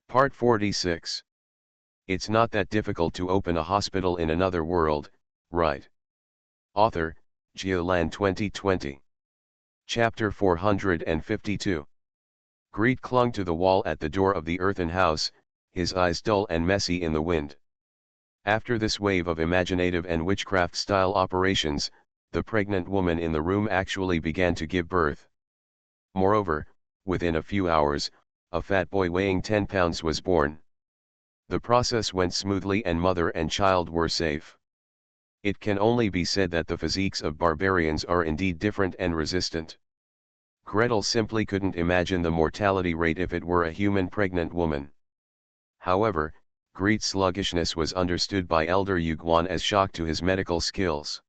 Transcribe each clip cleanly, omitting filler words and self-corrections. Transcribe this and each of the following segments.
Part 46. It's not that difficult to open a hospital in another world, right? Author, Geoland 2020. Chapter 452. Greet clung to the wall at the door of the earthen house, his eyes dull and messy in the wind. After this wave of imaginative and witchcraft-style operations, the pregnant woman in the room actually began to give birth. Moreover, within a few hours, a fat boy weighing 10 pounds was born. The process went smoothly and mother and child were safe. It can only be said that the physiques of barbarians are indeed different and resistant. Gretel simply couldn't imagine the mortality rate if it were a human pregnant woman. However, Greet's sluggishness was understood by Elder Yuguan as shock to his medical skills.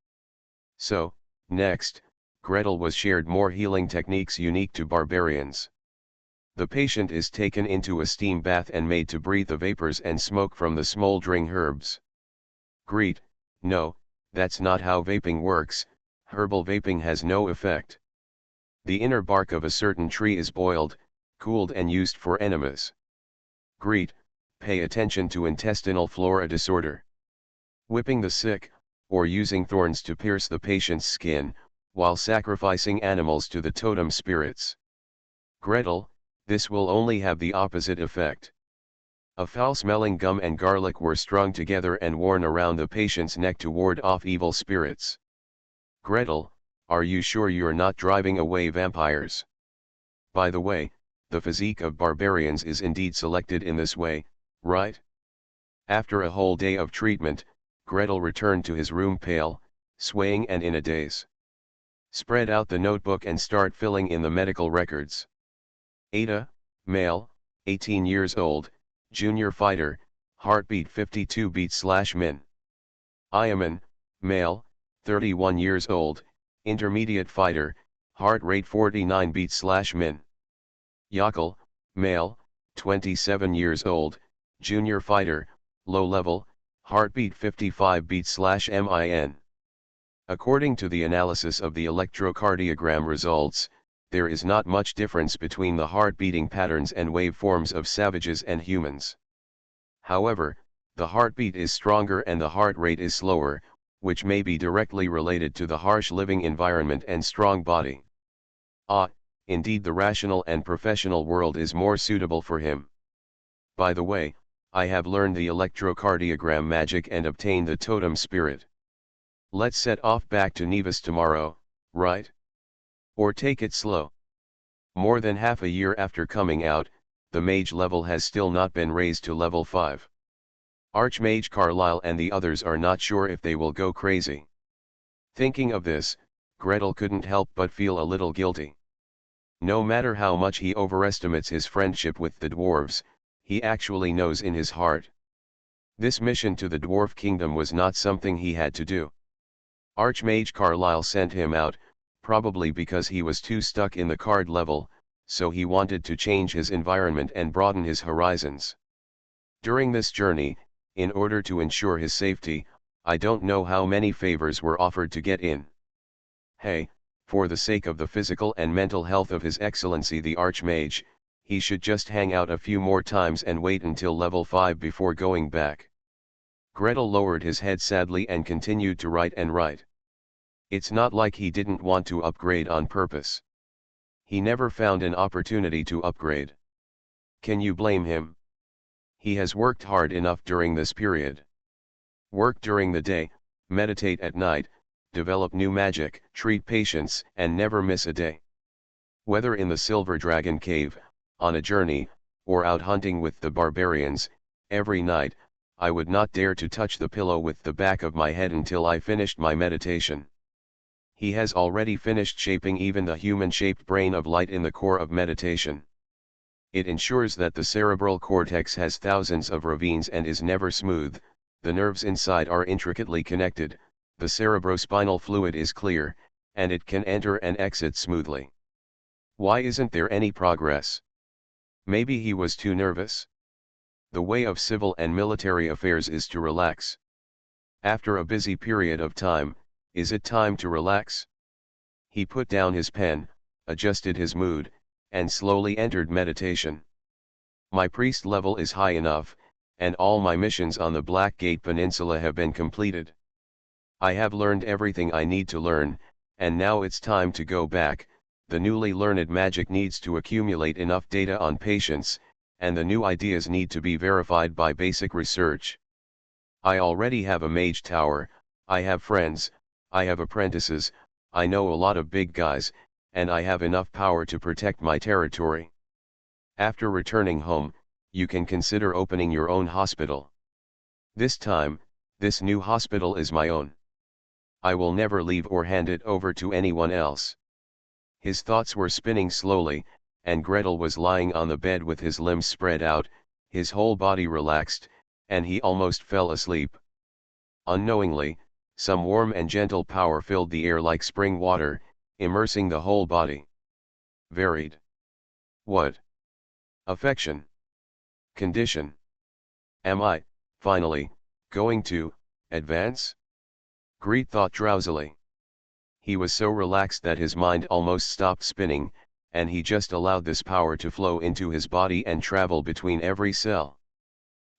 So, next, Gretel was shared more healing techniques unique to barbarians. The patient is taken into a steam bath and made to breathe the vapors and smoke from the smoldering herbs. Greet, no, that's not how vaping works. Herbal vaping has no effect. The inner bark of a certain tree is boiled, cooled and used for enemas. Greet, pay attention to intestinal flora disorder. Whipping the sick, or using thorns to pierce the patient's skin, while sacrificing animals to the totem spirits. Gretel, this will only have the opposite effect. A foul-smelling gum and garlic were strung together and worn around the patient's neck to ward off evil spirits. Gretel, are you sure you're not driving away vampires? By the way, the physique of barbarians is indeed selected in this way, right? After a whole day of treatment, Gretel returned to his room pale, swaying and in a daze. Spread out the notebook and start filling in the medical records. Ada, male, 18 years old, junior fighter, heartbeat 52 beats/min. Ayaman, male, 31 years old, intermediate fighter, heart rate 49 beats/min. Yakal, male, 27 years old, junior fighter, low level, heartbeat 55 beats/min. According to the analysis of the electrocardiogram results, there is not much difference between the heart-beating patterns and waveforms of savages and humans. However, the heartbeat is stronger and the heart rate is slower, which may be directly related to the harsh living environment and strong body. Indeed the rational and professional world is more suitable for him. By the way, I have learned the electrocardiogram magic and obtained the totem spirit. Let's set off back to Nevis tomorrow, right? Or take it slow. More than half a year after coming out, the mage level has still not been raised to level 5. Archmage Carlyle and the others are not sure if they will go crazy. Thinking of this, Gretel couldn't help but feel a little guilty. No matter how much he overestimates his friendship with the dwarves, he actually knows in his heart. This mission to the dwarf kingdom was not something he had to do. Archmage Carlyle sent him out, probably because he was too stuck in the card level, so he wanted to change his environment and broaden his horizons. During this journey, in order to ensure his safety, I don't know how many favors were offered to get in. Hey, for the sake of the physical and mental health of His Excellency the Archmage, he should just hang out a few more times and wait until level 5 before going back. Gretel lowered his head sadly and continued to write and write. It's not like he didn't want to upgrade on purpose. He never found an opportunity to upgrade. Can you blame him? He has worked hard enough during this period. Work during the day, meditate at night, develop new magic, treat patients, and never miss a day. Whether in the Silver Dragon Cave, on a journey, or out hunting with the barbarians, every night, I would not dare to touch the pillow with the back of my head until I finished my meditation. He has already finished shaping even the human-shaped brain of light in the core of meditation. It ensures that the cerebral cortex has thousands of ravines and is never smooth, the nerves inside are intricately connected, the cerebrospinal fluid is clear, and it can enter and exit smoothly. Why isn't there any progress? Maybe he was too nervous. The way of civil and military affairs is to relax. After a busy period of time, is it time to relax? He put down his pen, adjusted his mood, and slowly entered meditation. My priest level is high enough, and all my missions on the Blackgate Peninsula have been completed. I have learned everything I need to learn, and now it's time to go back. The newly learned magic needs to accumulate enough data on patients, and the new ideas need to be verified by basic research. I already have a mage tower, I have friends, I have apprentices, I know a lot of big guys, and I have enough power to protect my territory. After returning home, you can consider opening your own hospital. This time, this new hospital is my own. I will never leave or hand it over to anyone else. His thoughts were spinning slowly, and Gretel was lying on the bed with his limbs spread out, his whole body relaxed, and he almost fell asleep. Unknowingly, some warm and gentle power filled the air like spring water, immersing the whole body. Varied. What? Affection. Condition. Am I, finally, going to advance? Greet thought drowsily. He was so relaxed that his mind almost stopped spinning, and he just allowed this power to flow into his body and travel between every cell.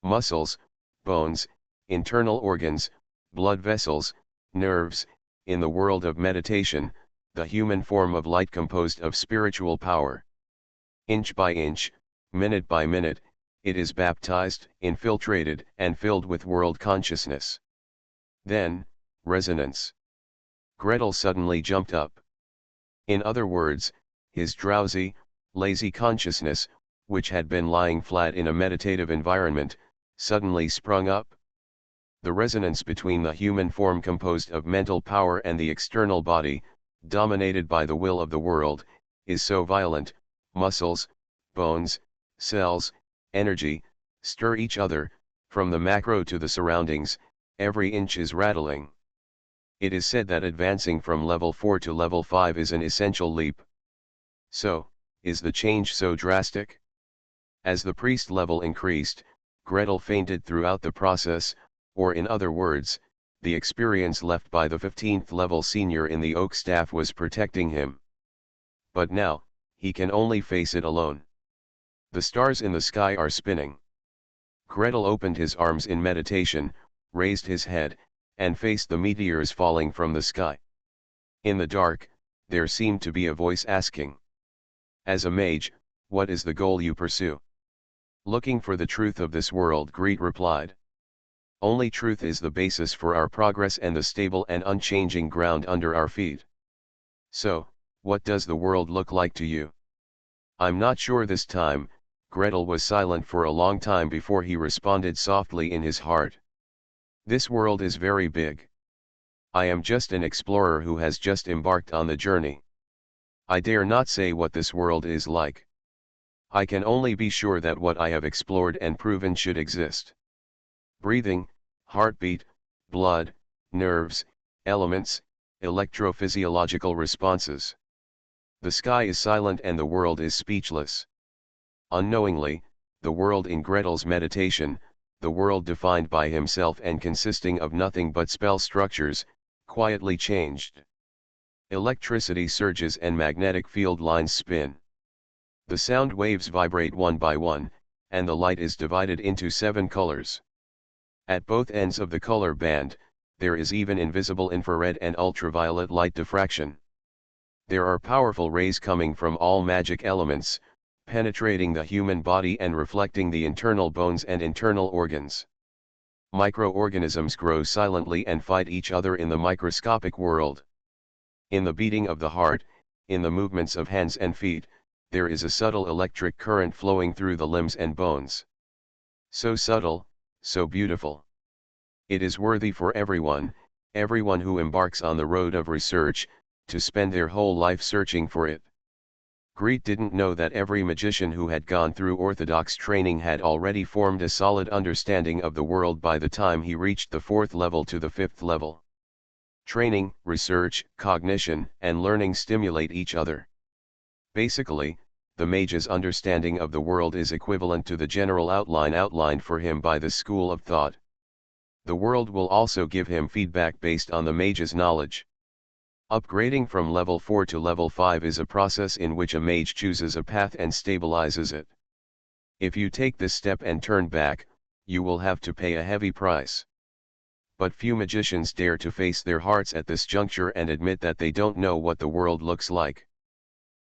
Muscles, bones, internal organs, blood vessels, nerves. In the world of meditation, the human form of light composed of spiritual power. Inch by inch, minute by minute, it is baptized, infiltrated, and filled with world consciousness. Then, resonance. Gretel suddenly jumped up. In other words, his drowsy, lazy consciousness, which had been lying flat in a meditative environment, suddenly sprung up. The resonance between the human form composed of mental power and the external body, dominated by the will of the world, is so violent. Muscles, bones, cells, energy, stir each other, from the macro to the surroundings, every inch is rattling. It is said that advancing from level 4 to level 5 is an essential leap. So, is the change so drastic? As the priest level increased, Gretel fainted throughout the process, or in other words, the experience left by the 15th level senior in the oak staff was protecting him. But now, he can only face it alone. The stars in the sky are spinning. Gretel opened his arms in meditation, raised his head, and faced the meteors falling from the sky. In the dark, there seemed to be a voice asking. As a mage, what is the goal you pursue? Looking for the truth of this world, Greet replied. Only truth is the basis for our progress and the stable and unchanging ground under our feet. So, what does the world look like to you? I'm not sure this time. Gretel was silent for a long time before he responded softly in his heart. This world is very big. I am just an explorer who has just embarked on the journey. I dare not say what this world is like. I can only be sure that what I have explored and proven should exist. Breathing, heartbeat, blood, nerves, elements, electrophysiological responses. The sky is silent and the world is speechless. Unknowingly, the world in Gretel's meditation, the world defined by himself and consisting of nothing but spell structures, quietly changed. Electricity surges and magnetic field lines spin. The sound waves vibrate one by one, and the light is divided into 7 colors. At both ends of the color band, there is even invisible infrared and ultraviolet light diffraction. There are powerful rays coming from all magic elements, penetrating the human body and reflecting the internal bones and internal organs. Microorganisms grow silently and fight each other in the microscopic world. In the beating of the heart, in the movements of hands and feet, there is a subtle electric current flowing through the limbs and bones. So subtle, so beautiful. It is worthy for everyone who embarks on the road of research, to spend their whole life searching for it. Greet didn't know that every magician who had gone through orthodox training had already formed a solid understanding of the world by the time he reached the 4th level to the 5th level. Training, research, cognition, and learning stimulate each other. Basically, the mage's understanding of the world is equivalent to the general outline outlined for him by the school of thought. The world will also give him feedback based on the mage's knowledge. Upgrading from level 4 to level 5 is a process in which a mage chooses a path and stabilizes it. If you take this step and turn back, you will have to pay a heavy price. But few magicians dare to face their hearts at this juncture and admit that they don't know what the world looks like.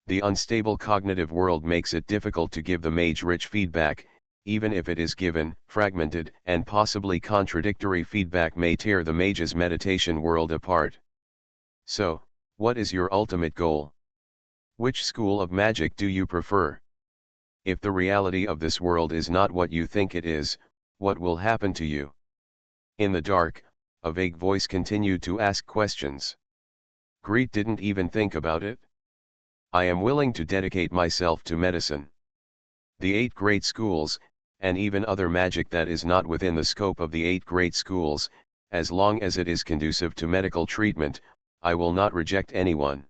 The unstable cognitive world makes it difficult to give the mage rich feedback. Even if it is given, fragmented and possibly contradictory feedback may tear the mage's meditation world apart. So, what is your ultimate goal? Which school of magic do you prefer? If the reality of this world is not what you think it is, what will happen to you? In the dark, a vague voice continued to ask questions. Greet didn't even think about it. I am willing to dedicate myself to medicine. The 8 great schools, and even other magic that is not within the scope of the 8 great schools, as long as it is conducive to medical treatment, I will not reject anyone.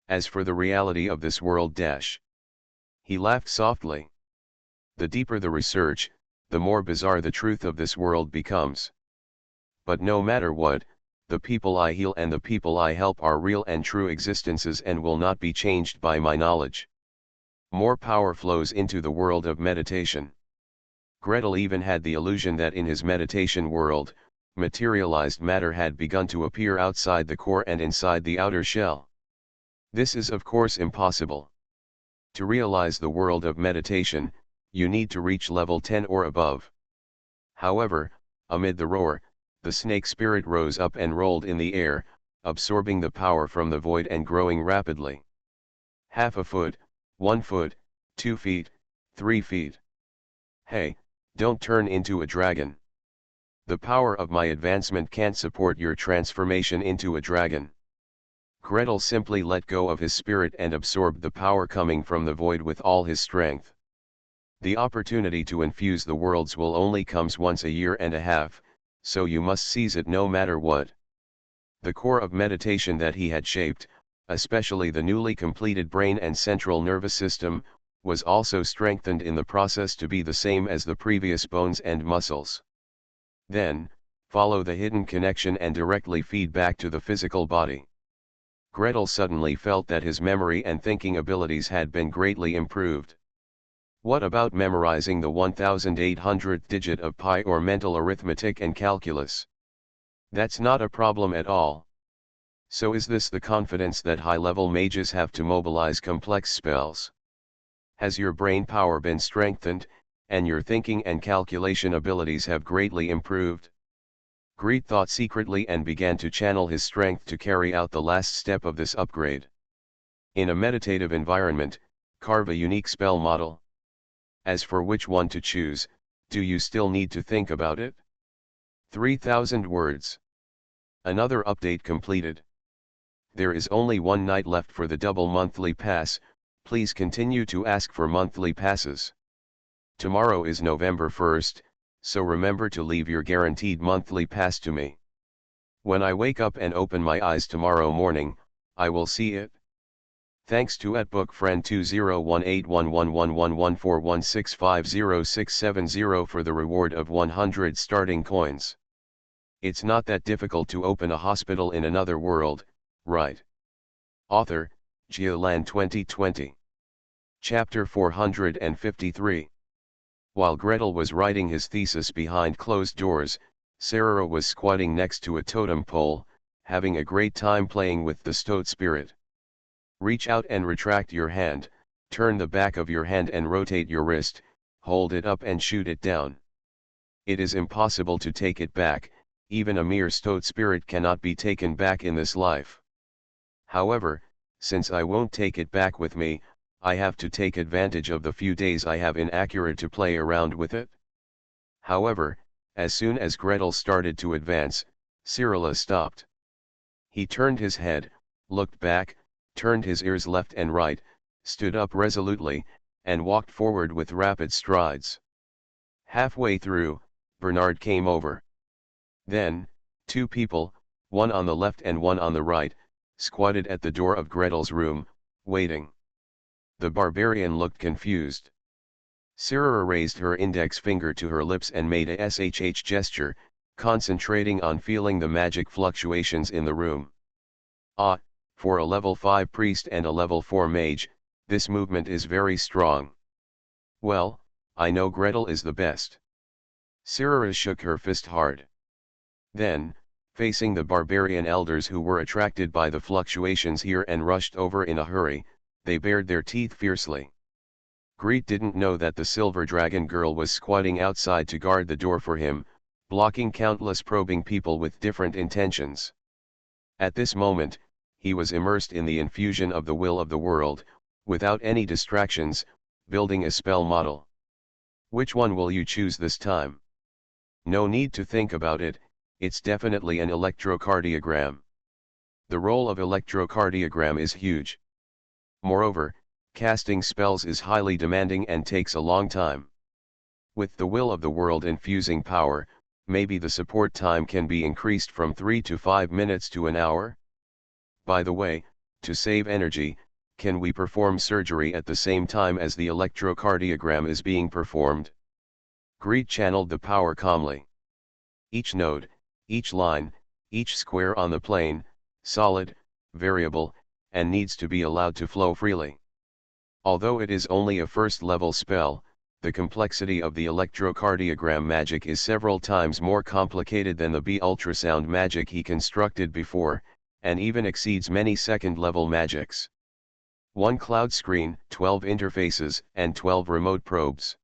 As for the reality of this world he laughed softly. The deeper the research, the more bizarre the truth of this world becomes. But no matter what, the people I heal and the people I help are real and true existences and will not be changed by my knowledge. More power flows into the world of meditation. Gretel even had the illusion that in his meditation world, materialized matter had begun to appear outside the core and inside the outer shell. This is of course impossible. To realize the world of meditation, you need to reach level 10 or above. However, amid the roar, the snake spirit rose up and rolled in the air, absorbing the power from the void and growing rapidly. Half a foot, 1 foot, 2 feet, 3 feet. Hey, don't turn into a dragon. The power of my advancement can't support your transformation into a dragon. Gretel simply let go of his spirit and absorbed the power coming from the void with all his strength. The opportunity to infuse the worlds will only comes once a year and a half, so you must seize it no matter what. The core of meditation that he had shaped, especially the newly completed brain and central nervous system, was also strengthened in the process to be the same as the previous bones and muscles. Then, follow the hidden connection and directly feed back to the physical body. Gretel suddenly felt that his memory and thinking abilities had been greatly improved. What about memorizing the 1800th digit of pi or mental arithmetic and calculus? That's not a problem at all. So is this the confidence that high-level mages have to mobilize complex spells? Has your brain power been strengthened, and your thinking and calculation abilities have greatly improved? Greet thought secretly and began to channel his strength to carry out the last step of this upgrade. In a meditative environment, carve a unique spell model. As for which one to choose, do you still need to think about it? 3,000 words. Another update completed. There is only one night left for the double monthly pass. Please continue to ask for monthly passes. Tomorrow is November 1st, so remember to leave your guaranteed monthly pass to me. When I wake up and open my eyes tomorrow morning, I will see it. Thanks to @bookfriend 201811111416500670 for the reward of 100 starting coins. It's not that difficult to open a hospital in another world, right? Author, Geoland 2020. Chapter 453. While Gretel was writing his thesis behind closed doors, Sarah was squatting next to a totem pole, having a great time playing with the stoat spirit. Reach out and retract your hand, turn the back of your hand and rotate your wrist, hold it up and shoot it down. It is impossible to take it back, even a mere stoat spirit cannot be taken back in this life. However, since I won't take it back with me, I have to take advantage of the few days I have in Accurate to play around with it. However, as soon as Gretel started to advance, Cyrilla stopped. He turned his head, looked back, turned his ears left and right, stood up resolutely, and walked forward with rapid strides. Halfway through, Bernard came over. Then, 2 people, one on the left and one on the right, squatted at the door of Gretel's room, waiting. The barbarian looked confused. Sarah raised her index finger to her lips and made a SHH gesture, concentrating on feeling the magic fluctuations in the room. Ah, for a level 5 priest and a level 4 mage, this movement is very strong. Well, I know Gretel is the best. Sirara shook her fist hard. Then, facing the barbarian elders who were attracted by the fluctuations here and rushed over in a hurry, they bared their teeth fiercely. Greet didn't know that the silver dragon girl was squatting outside to guard the door for him, blocking countless probing people with different intentions. At this moment, he was immersed in the infusion of the will of the world, without any distractions, building a spell model. Which one will you choose this time? No need to think about it, it's definitely an electrocardiogram. The role of electrocardiogram is huge. Moreover, casting spells is highly demanding and takes a long time. With the will of the world infusing power, maybe the support time can be increased from 3 to 5 minutes to an hour? By the way, to save energy, can we perform surgery at the same time as the electrocardiogram is being performed? Greet channeled the power calmly. Each node, each line, each square on the plane, solid, variable, and needs to be allowed to flow freely. Although it is only a first-level spell, the complexity of the electrocardiogram magic is several times more complicated than the B ultrasound magic he constructed before, and even exceeds many second-level magics. 1 cloud screen, 12 interfaces, and 12 remote probes.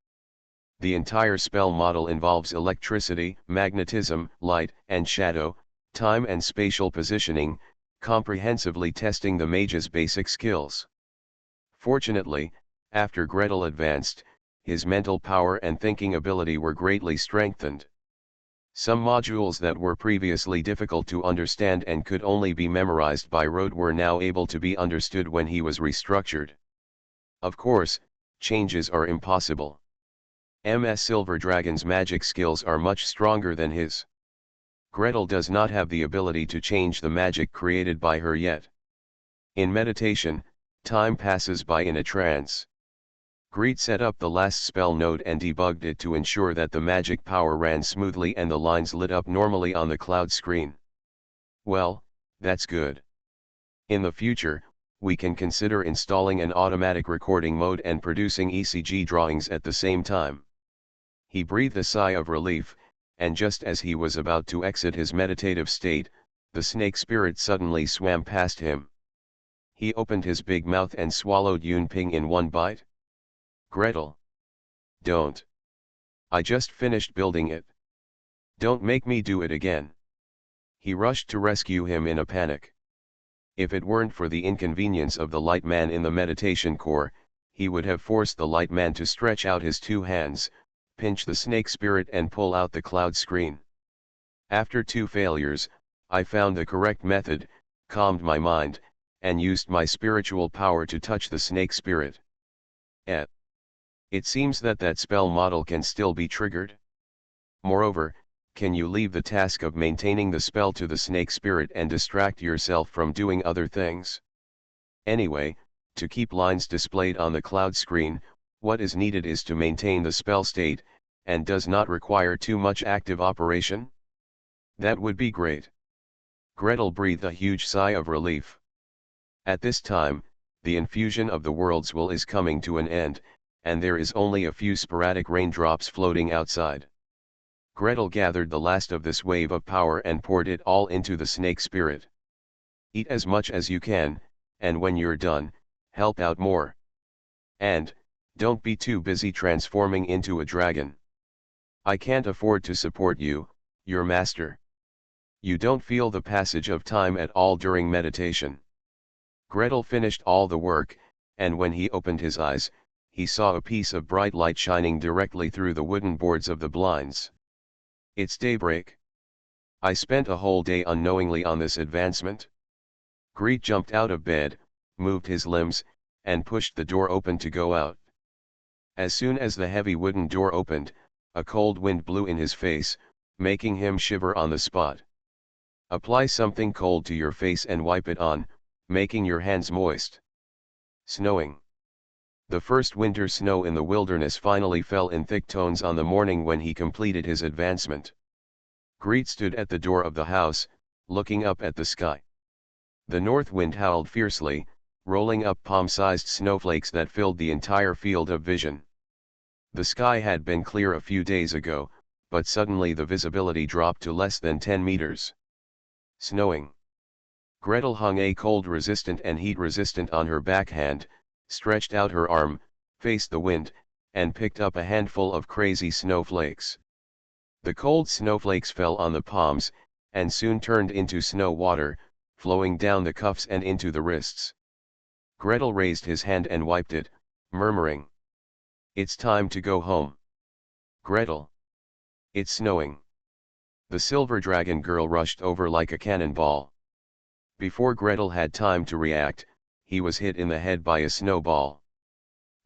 The entire spell model involves electricity, magnetism, light and shadow, time and spatial positioning, comprehensively testing the mage's basic skills. Fortunately, after Gretel advanced, his mental power and thinking ability were greatly strengthened. Some modules that were previously difficult to understand and could only be memorized by rote were now able to be understood when he was restructured. Of course, changes are impossible. MS Silver Dragon's magic skills are much stronger than his. Gretel does not have the ability to change the magic created by her yet. In meditation, time passes by in a trance. Greet set up the last spell node and debugged it to ensure that the magic power ran smoothly and the lines lit up normally on the cloud screen. Well, that's good. In the future, we can consider installing an automatic recording mode and producing ECG drawings at the same time. He breathed a sigh of relief, and just as he was about to exit his meditative state, the snake spirit suddenly swam past him. He opened his big mouth and swallowed Yunping in one bite. Gretel. Don't. I just finished building it. Don't make me do it again. He rushed to rescue him in a panic. If it weren't for the inconvenience of the light man in the meditation core, he would have forced the light man to stretch out his 2 hands, pinch the snake spirit and pull out the cloud screen. After 2 failures, I found the correct method, calmed my mind, and used my spiritual power to touch the snake spirit. It seems that spell model can still be triggered. Moreover, can you leave the task of maintaining the spell to the snake spirit and distract yourself from doing other things? Anyway, to keep lines displayed on the cloud screen, what is needed is to maintain the spell state, and does not require too much active operation? That would be great. Gretel breathed a huge sigh of relief. At this time, the infusion of the world's will is coming to an end, and there is only a few sporadic raindrops floating outside. Gretel gathered the last of this wave of power and poured it all into the snake spirit. Eat as much as you can, and when you're done, help out more. And, don't be too busy transforming into a dragon. I can't afford to support you, your master. You don't feel the passage of time at all during meditation. Gretel finished all the work, and when he opened his eyes, he saw a piece of bright light shining directly through the wooden boards of the blinds. It's daybreak. I spent a whole day unknowingly on this advancement. Greet jumped out of bed, moved his limbs, and pushed the door open to go out. As soon as the heavy wooden door opened, a cold wind blew in his face, making him shiver on the spot. Apply something cold to your face and wipe it on, making your hands moist. Snowing. The first winter snow in the wilderness finally fell in thick tones on the morning when he completed his advancement. Greet stood at the door of the house, looking up at the sky. The north wind howled fiercely, rolling up palm-sized snowflakes that filled the entire field of vision. The sky had been clear a few days ago, but suddenly the visibility dropped to less than 10 meters. Snowing. Gretel hung a cold-resistant and heat-resistant on her backhand, stretched out her arm, faced the wind, and picked up a handful of crazy snowflakes. The cold snowflakes fell on the palms, and soon turned into snow water, flowing down the cuffs and into the wrists. Gretel raised his hand and wiped it, murmuring, "It's time to go home." "Gretel! It's snowing." The silver dragon girl rushed over like a cannonball. Before Gretel had time to react, he was hit in the head by a snowball.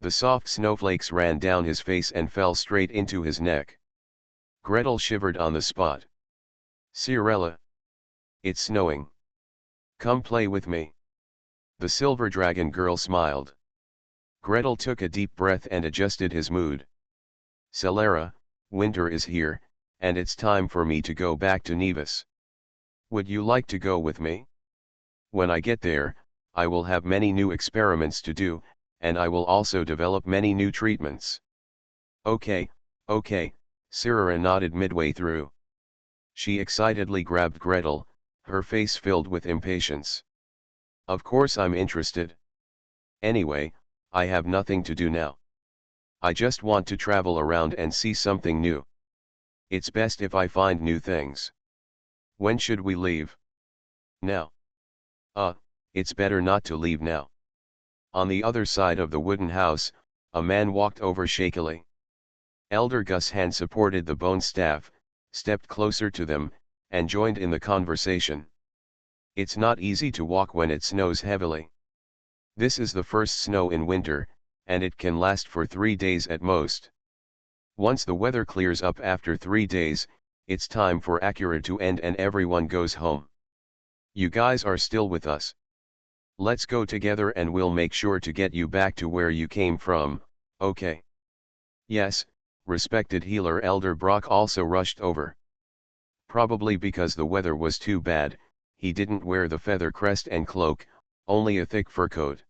The soft snowflakes ran down his face and fell straight into his neck. Gretel shivered on the spot. "Cinderella! It's snowing. Come play with me." The silver dragon girl smiled. Gretel took a deep breath and adjusted his mood. "Celara, winter is here, and it's time for me to go back to Nevis. Would you like to go with me? When I get there, I will have many new experiments to do, and I will also develop many new treatments." "Okay, okay," Cinderella nodded midway through. She excitedly grabbed Gretel, her face filled with impatience. "Of course I'm interested. Anyway, I have nothing to do now. I just want to travel around and see something new. It's best if I find new things. When should we leave?" "Now." It's better not to leave now." On the other side of the wooden house, a man walked over shakily. Elder Gus' hand supported the bone staff, stepped closer to them, and joined in the conversation. "It's not easy to walk when it snows heavily. This is the first snow in winter, and it can last for 3 days at most. Once the weather clears up after 3 days, it's time for Acura to end and everyone goes home. You guys are still with us. Let's go together and we'll make sure to get you back to where you came from, okay?" "Yes," respected healer Elder Brock also rushed over. Probably because the weather was too bad, he didn't wear the feather crest and cloak, only a thick fur coat.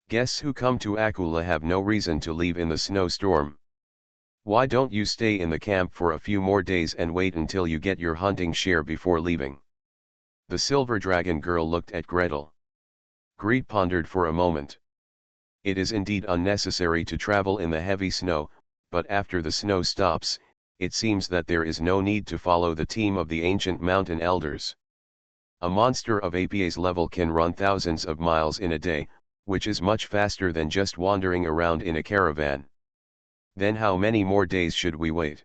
"Guests who come to Akula have no reason to leave in the snowstorm. Why don't you stay in the camp for a few more days and wait until you get your hunting share before leaving?" The silver dragon girl looked at Gretel. Greet pondered for a moment. It is indeed unnecessary to travel in the heavy snow, but after the snow stops, it seems that there is no need to follow the team of the ancient mountain elders. A monster of APA's level can run thousands of miles in a day, which is much faster than just wandering around in a caravan. Then how many more days should we wait?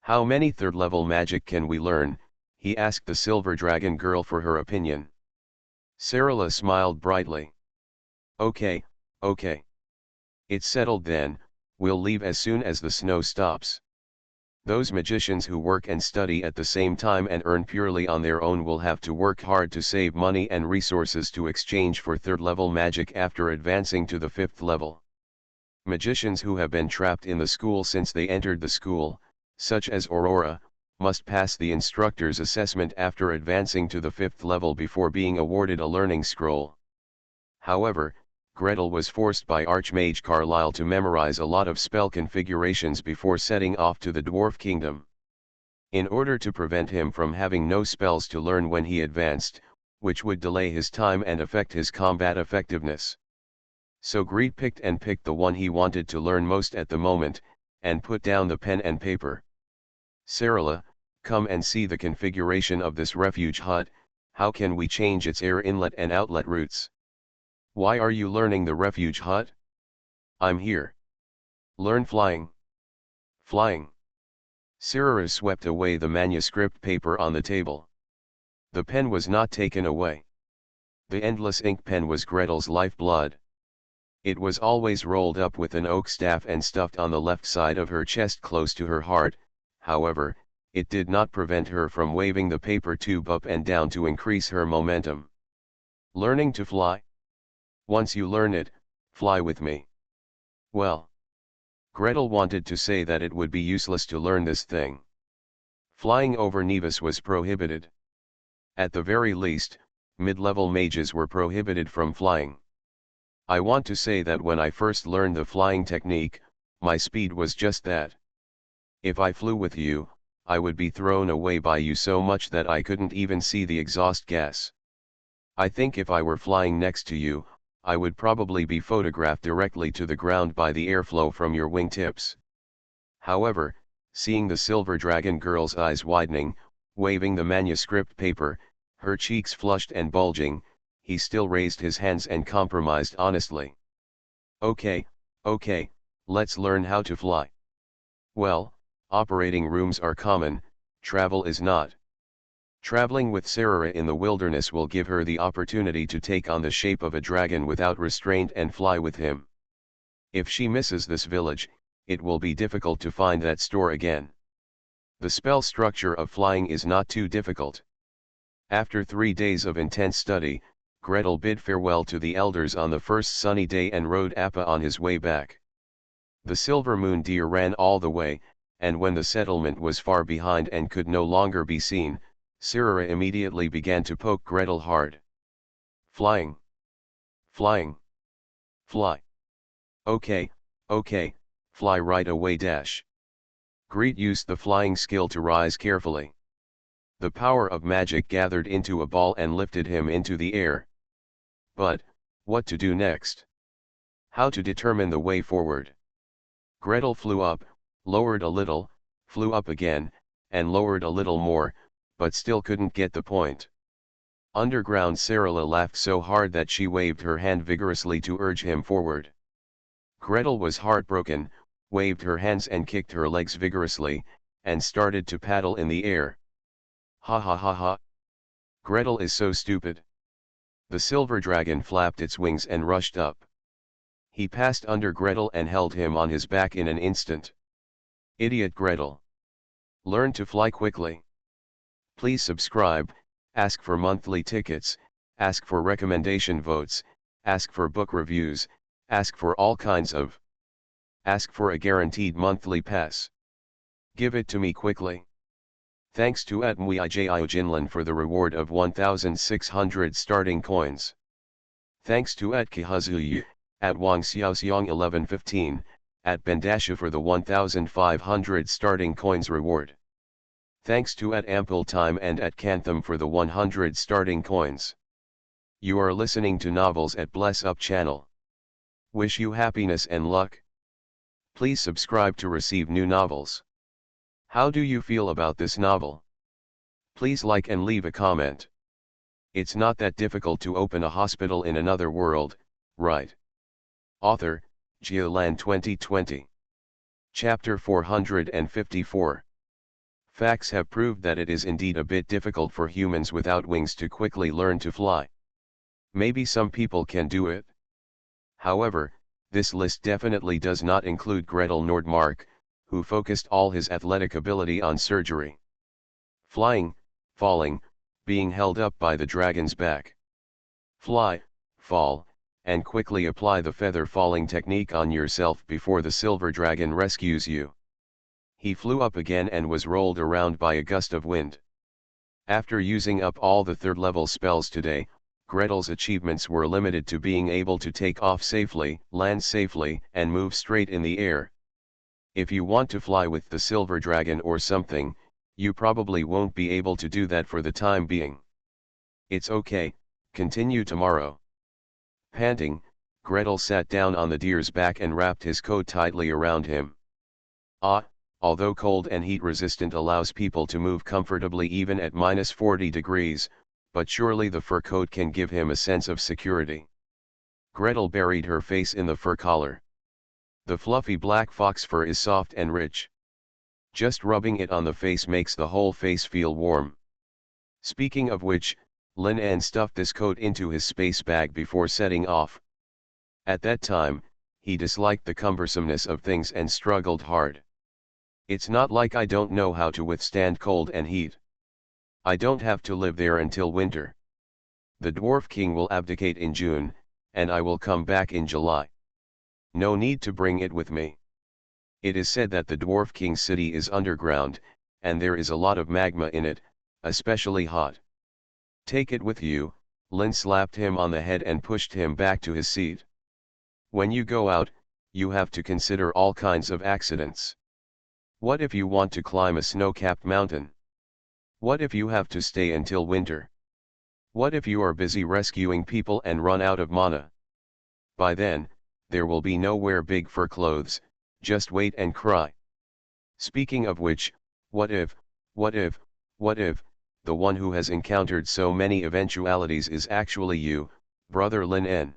"How many third-level magic can we learn?" he asked the silver dragon girl for her opinion. Cinderella smiled brightly. Okay. It's settled then, we'll leave as soon as the snow stops. Those magicians who work and study at the same time and earn purely on their own will have to work hard to save money and resources to exchange for third-level magic after advancing to the 5th level. Magicians who have been trapped in the school since they entered the school, such as Aurora, must pass the instructor's assessment after advancing to the 5th level before being awarded a learning scroll. However, Gretel was forced by Archmage Carlyle to memorize a lot of spell configurations before setting off to the Dwarf Kingdom. In order to prevent him from having no spells to learn when he advanced, which would delay his time and affect his combat effectiveness. So Greet picked the one he wanted to learn most at the moment, and put down the pen and paper. "Cinderella, come and see the configuration of this refuge hut. How can we change its air inlet and outlet routes?" "Why are you learning the refuge hut?" "I'm here. Learn flying." "Flying?" Cinderella swept away the manuscript paper on the table. The pen was not taken away. The endless ink pen was Gretel's lifeblood. It was always rolled up with an oak staff and stuffed on the left side of her chest close to her heart. However, it did not prevent her from waving the paper tube up and down to increase her momentum. "Learning to fly? Once you learn it, fly with me." Well, Gretel wanted to say that it would be useless to learn this thing. Flying over Nevis was prohibited. At the very least, mid-level mages were prohibited from flying. I want to say that when I first learned the flying technique, my speed was just that. If I flew with you, I would be thrown away by you so much that I couldn't even see the exhaust gas. I think if I were flying next to you, I would probably be photographed directly to the ground by the airflow from your wingtips. However, seeing the silver dragon girl's eyes widening, waving the manuscript paper, her cheeks flushed and bulging, he still raised his hands and compromised honestly. Okay, let's learn how to fly. Well, operating rooms are common, travel is not. Traveling with Sarah in the wilderness will give her the opportunity to take on the shape of a dragon without restraint and fly with him. If she misses this village, it will be difficult to find that store again. The spell structure of flying is not too difficult. After 3 days of intense study, Gretel bid farewell to the elders on the first sunny day and rode Appa on his way back. The silver moon deer ran all the way, and when the settlement was far behind and could no longer be seen, Sarah immediately began to poke Gretel hard. Flying. Flying. Fly. Okay, fly right away dash. Greet used the flying skill to rise carefully. The power of magic gathered into a ball and lifted him into the air. But, what to do next? How to determine the way forward? Gretel flew up, lowered a little, flew up again, and lowered a little more, but still couldn't get the point. Underground Sarah laughed so hard that she waved her hand vigorously to urge him forward. Gretel was heartbroken, waved her hands and kicked her legs vigorously, and started to paddle in the air. Ha ha ha ha. Gretel is so stupid. The silver dragon flapped its wings and rushed up. He passed under Gretel and held him on his back in an instant. Idiot Gretel. Learn to fly quickly. Please subscribe, ask for monthly tickets, ask for recommendation votes, ask for book reviews, ask for all kinds of. Ask for a guaranteed monthly pass. Give it to me quickly. Thanks to @Mwijinlan for the reward of 1,600 starting coins. Thanks to @Kihazuyu, @Wangxiaoxiong 1115, @Bendasha for the 1,500 starting coins reward. Thanks to @AmpleTime and @Cantham for the 100 starting coins. You are listening to Novels at Bless Up channel. Wish you happiness and luck. Please subscribe to receive new novels. How do you feel about this novel? Please like and leave a comment. It's not that difficult to open a hospital in another world, right? Author, Geolan 2020. Chapter 454. Facts have proved that it is indeed a bit difficult for humans without wings to quickly learn to fly. Maybe some people can do it. However, this list definitely does not include Gretel Nordmark, who focused all his athletic ability on surgery. Flying, falling, being held up by the dragon's back. Fly, fall, and quickly apply the feather falling technique on yourself before the silver dragon rescues you. He flew up again and was rolled around by a gust of wind. After using up all the third-level spells today, Gretel's achievements were limited to being able to take off safely, land safely, and move straight in the air. If you want to fly with the silver dragon or something, you probably won't be able to do that for the time being. It's okay, continue tomorrow. Panting, Gretel sat down on the deer's back and wrapped his coat tightly around him. Although cold and heat resistant allows people to move comfortably even at -40 degrees, but surely the fur coat can give him a sense of security. Gretel buried her face in the fur collar. The fluffy black fox fur is soft and rich. Just rubbing it on the face makes the whole face feel warm. Speaking of which, Lin An stuffed this coat into his space bag before setting off. At that time, he disliked the cumbersomeness of things and struggled hard. It's not like I don't know how to withstand cold and heat. I don't have to live there until winter. The Dwarf King will abdicate in June, and I will come back in July. No need to bring it with me. It is said that the Dwarf King's city is underground, and there is a lot of magma in it, especially hot. Take it with you. Lin slapped him on the head and pushed him back to his seat. When you go out, you have to consider all kinds of accidents. What if you want to climb a snow-capped mountain? What if you have to stay until winter? What if you are busy rescuing people and run out of mana? By then, there will be nowhere big for clothes, just wait and cry. Speaking of which, what if, what if, what if, the one who has encountered so many eventualities is actually you, Brother Lin N.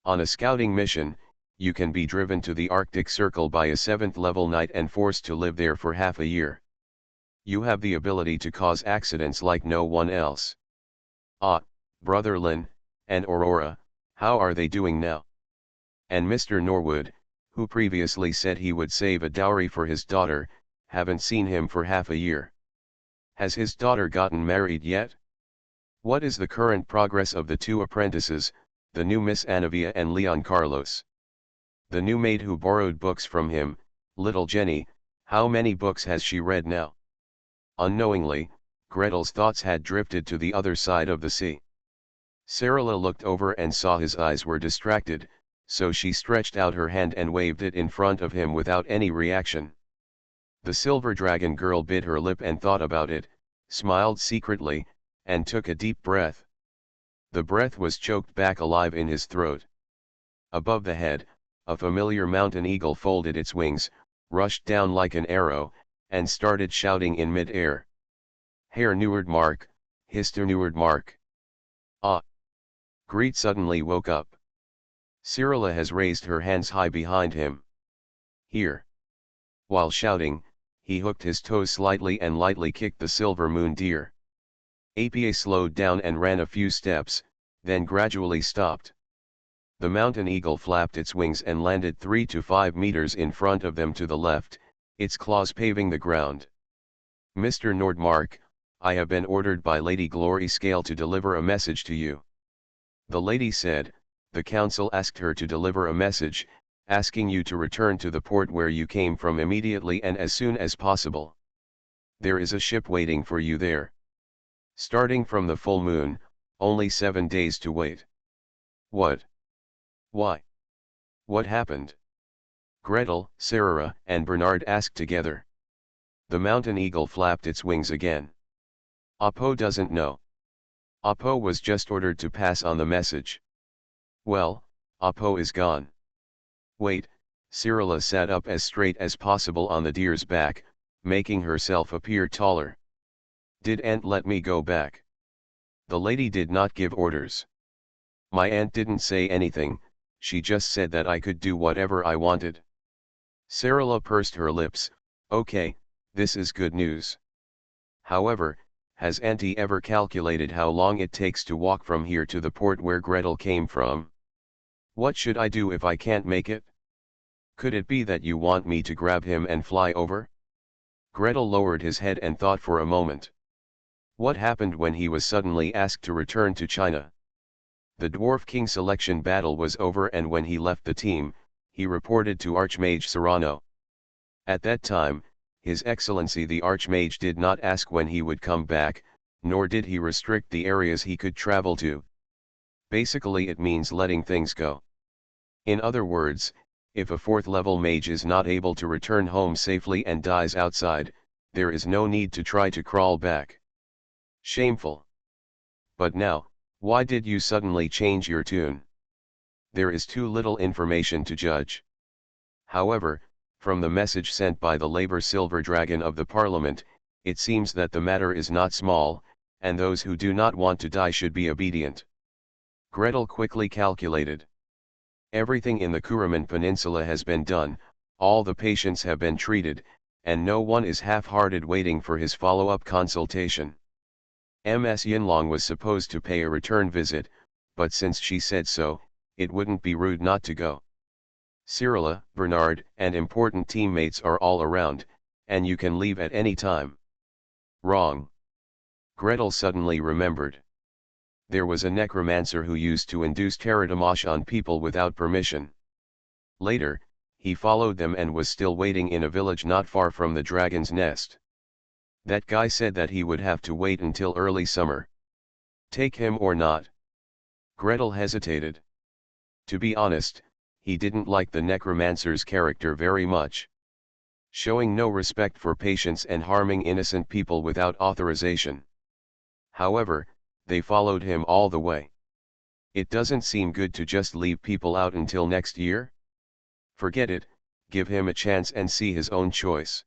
On a scouting mission, you can be driven to the Arctic Circle by a 7th level knight and forced to live there for half a year. You have the ability to cause accidents like no one else. Ah, Brother Lin, and Aurora, how are they doing now? And Mr. Norwood, who previously said he would save a dowry for his daughter, haven't seen him for half a year. Has his daughter gotten married yet? What is the current progress of the two apprentices, the new Miss Anavia and Leon Carlos? The new maid who borrowed books from him, little Jenny, how many books has she read now? Unknowingly, Gretel's thoughts had drifted to the other side of the sea. Sarala looked over and saw his eyes were distracted, so she stretched out her hand and waved it in front of him without any reaction. The silver dragon girl bit her lip and thought about it, smiled secretly, and took a deep breath. The breath was choked back alive in his throat. Above the head, a familiar mountain eagle folded its wings, rushed down like an arrow, and started shouting in mid-air. Herr Newardmark, Hister Newardmark. Ah! Greet suddenly woke up. Sarala has raised her hands high behind him. Here. While shouting, he hooked his toes slightly and lightly kicked the silver moon deer. Apa slowed down and ran a few steps, then gradually stopped. The mountain eagle flapped its wings and landed 3 to 5 meters in front of them to the left, its claws paving the ground. Mr. Nordmark, I have been ordered by Lady Glory Scale to deliver a message to you. The lady said, the council asked her to deliver a message, asking you to return to the port where you came from immediately and as soon as possible. There is a ship waiting for you there. Starting from the full moon, only 7 days to wait. What? Why? What happened? Gretel, Sarah, and Bernard asked together. The mountain eagle flapped its wings again. Apo doesn't know. Apo was just ordered to pass on the message. Well, Apo is gone. Wait, Cyrilla sat up as straight as possible on the deer's back, making herself appear taller. Did Aunt let me go back? The lady did not give orders. My aunt didn't say anything, she just said that I could do whatever I wanted. Sarala pursed her lips, okay, this is good news. However, has Auntie ever calculated how long it takes to walk from here to the port where Gretel came from? What should I do if I can't make it? Could it be that you want me to grab him and fly over? Gretel lowered his head and thought for a moment. What happened when he was suddenly asked to return to China? The Dwarf King selection battle was over, and when he left the team, he reported to Archmage Serrano. At that time, His Excellency the Archmage did not ask when he would come back, nor did he restrict the areas he could travel to. Basically it means letting things go. In other words, if a 4th level mage is not able to return home safely and dies outside, there is no need to try to crawl back. Shameful. But now, why did you suddenly change your tune? There is too little information to judge. However, from the message sent by the Labour Silver Dragon of the Parliament, it seems that the matter is not small, and those who do not want to die should be obedient. Gretel quickly calculated. Everything in the Kuraman Peninsula has been done, all the patients have been treated, and no one is half-hearted waiting for his follow-up consultation. Ms. Yinlong was supposed to pay a return visit, but since she said so, it wouldn't be rude not to go. Cyrilla, Bernard, and important teammates are all around, and you can leave at any time. Wrong. Gretel suddenly remembered. There was a necromancer who used to induce Terradamash on people without permission. Later, he followed them and was still waiting in a village not far from the dragon's nest. That guy said that he would have to wait until early summer. Take him or not? Gretel hesitated. To be honest, he didn't like the necromancer's character very much. Showing no respect for patients and harming innocent people without authorization. However, they followed him all the way. It doesn't seem good to just leave people out until next year? Forget it, give him a chance and see his own choice.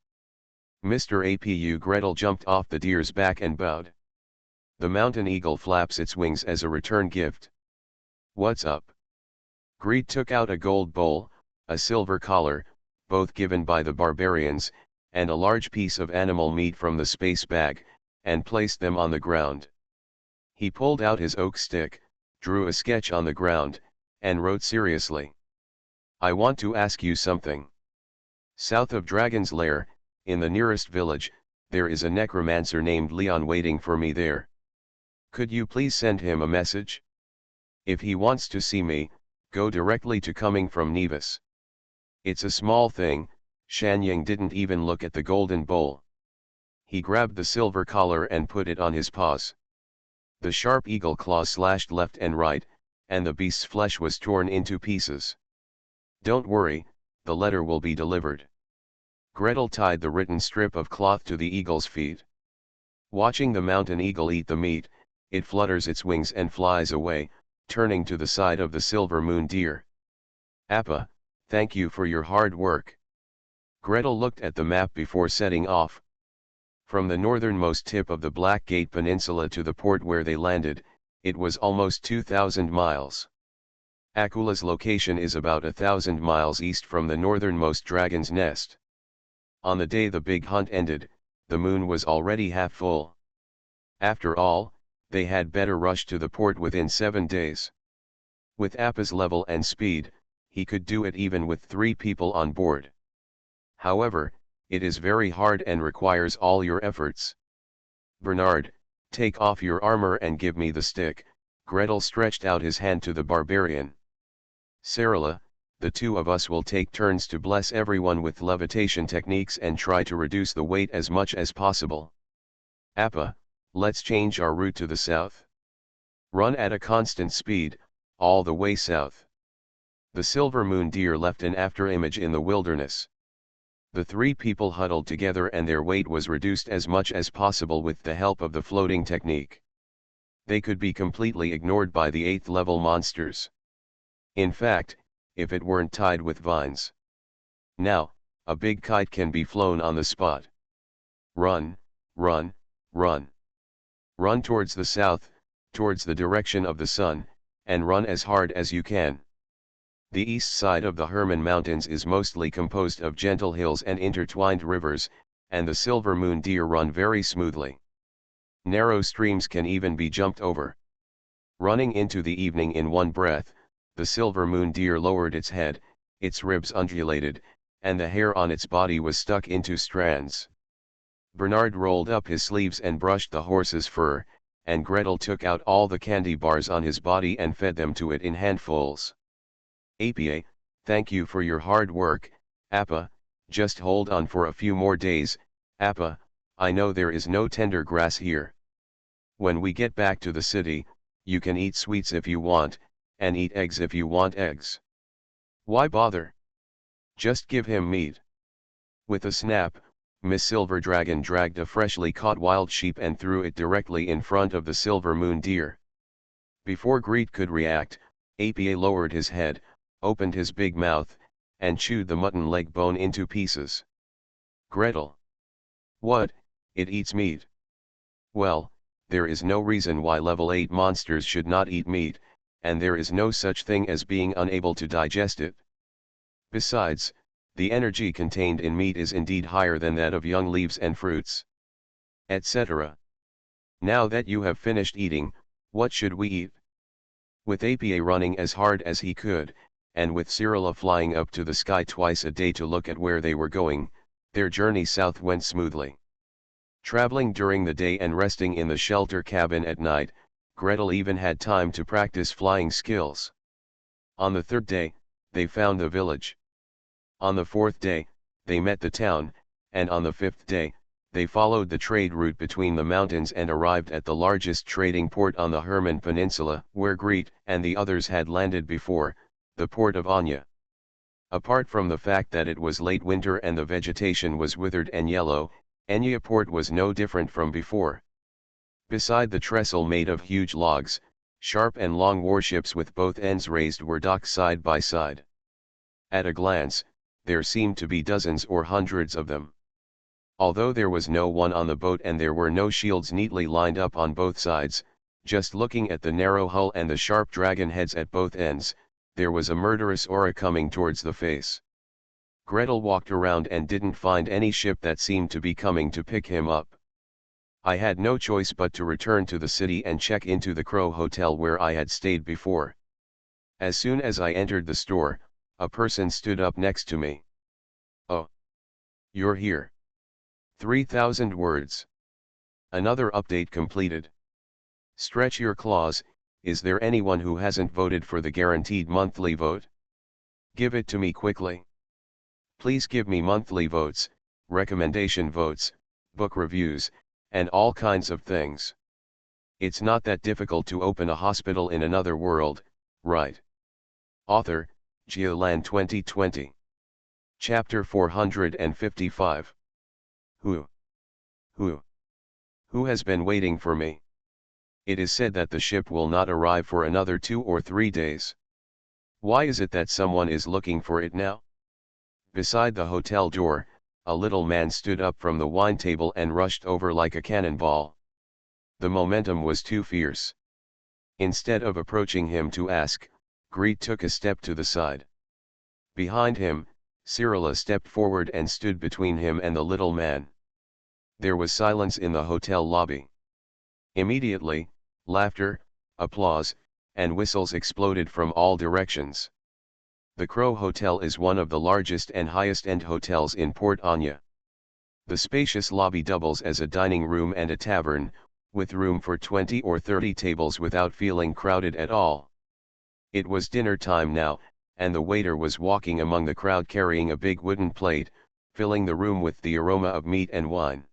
Mr. Apu Gretel jumped off the deer's back and bowed. The mountain eagle flaps its wings as a return gift. What's up? Greed took out a gold bowl, a silver collar, both given by the barbarians, and a large piece of animal meat from the space bag, and placed them on the ground. He pulled out his oak stick, drew a sketch on the ground, and wrote seriously. I want to ask you something. South of Dragon's Lair, in the nearest village, there is a necromancer named Leon waiting for me there. Could you please send him a message? If he wants to see me, go directly to Coming from Nevis. It's a small thing. Shanyang didn't even look at the golden bowl. He grabbed the silver collar and put it on his paws. The sharp eagle claws slashed left and right, and the beast's flesh was torn into pieces. Don't worry, the letter will be delivered. Gretel tied the written strip of cloth to the eagle's feet. Watching the mountain eagle eat the meat, it flutters its wings and flies away, turning to the side of the silver moon deer. Appa, thank you for your hard work. Gretel looked at the map before setting off. From the northernmost tip of the Blackgate Peninsula to the port where they landed, it was almost 2,000 miles. Akula's location is about 1,000 miles east from the northernmost Dragon's Nest. On the day the big hunt ended, the moon was already half full. After all, they had better rush to the port within 7 days. With Appa's level and speed, he could do it even with 3 people on board. However, it is very hard and requires all your efforts. Bernard, take off your armor and give me the stick. Gretel stretched out his hand to the barbarian. Sarala, the 2 of us will take turns to bless everyone with levitation techniques and try to reduce the weight as much as possible. Appa, let's change our route to the south. Run at a constant speed, all the way south. The silver moon deer left an afterimage in the wilderness. The 3 people huddled together and their weight was reduced as much as possible with the help of the floating technique. They could be completely ignored by the 8th level monsters. In fact, if it weren't tied with vines. Now, a big kite can be flown on the spot. Run, run, run. Run towards the south, towards the direction of the sun, and run as hard as you can. The east side of the Herman Mountains is mostly composed of gentle hills and intertwined rivers, and the silver moon deer run very smoothly. Narrow streams can even be jumped over. Running into the evening in one breath, the silver moon deer lowered its head, its ribs undulated, and the hair on its body was stuck into strands. Bernard rolled up his sleeves and brushed the horse's fur, and Gretel took out all the candy bars on his body and fed them to it in handfuls. Apa, thank you for your hard work. Appa, just hold on for a few more days. Appa, I know there is no tender grass here. When we get back to the city, you can eat sweets if you want, and eat eggs if you want eggs. Why bother? Just give him meat. With a snap, Miss Silver Dragon dragged a freshly caught wild sheep and threw it directly in front of the silver moon deer. Before Greet could react, Apa lowered his head, opened his big mouth, and chewed the mutton leg bone into pieces. Gretel. What, it eats meat? Well, there is no reason why level 8 monsters should not eat meat, and there is no such thing as being unable to digest it. Besides, the energy contained in meat is indeed higher than that of young leaves and fruits, etc. Now that you have finished eating, what should we eat? With Apa running as hard as he could, and with Cyrilla flying up to the sky twice a day to look at where they were going, their journey south went smoothly. Traveling during the day and resting in the shelter cabin at night, Gretel even had time to practice flying skills. On the 3rd day, they found the village. On the 4th day, they met the town, and on the 5th day, they followed the trade route between the mountains and arrived at the largest trading port on the Herman Peninsula, where Greet and the others had landed before, the port of Anya. Apart from the fact that it was late winter and the vegetation was withered and yellow, Port was no different from before. Beside the trestle made of huge logs, sharp and long warships with both ends raised were docked side by side. At a glance, there seemed to be dozens or hundreds of them. Although there was no one on the boat and there were no shields neatly lined up on both sides, just looking at the narrow hull and the sharp dragon heads at both ends, there was a murderous aura coming towards the face. Gretel walked around and didn't find any ship that seemed to be coming to pick him up. I had no choice but to return to the city and check into the Crow Hotel where I had stayed before. As soon as I entered the store, a person stood up next to me. "Oh. You're here. 3,000 words. Another update completed. Stretch your claws, is there anyone who hasn't voted for the guaranteed monthly vote? Give it to me quickly. Please give me monthly votes, recommendation votes, book reviews, and all kinds of things. It's not that difficult to open a hospital in another world, right?" Author, Geoland 2020. Chapter 455. Who has been waiting for me? It is said that the ship will not arrive for another 2 or 3 days. Why is it that someone is looking for it now? Beside the hotel door, a little man stood up from the wine table and rushed over like a cannonball. The momentum was too fierce. Instead of approaching him to ask, Greet took a step to the side. Behind him, Cyrilla stepped forward and stood between him and the little man. There was silence in the hotel lobby. Immediately, laughter, applause, and whistles exploded from all directions. The Crow Hotel is one of the largest and highest-end hotels in Port Anya. The spacious lobby doubles as a dining room and a tavern, with room for 20 or 30 tables without feeling crowded at all. It was dinner time now, and the waiter was walking among the crowd carrying a big wooden plate, filling the room with the aroma of meat and wine.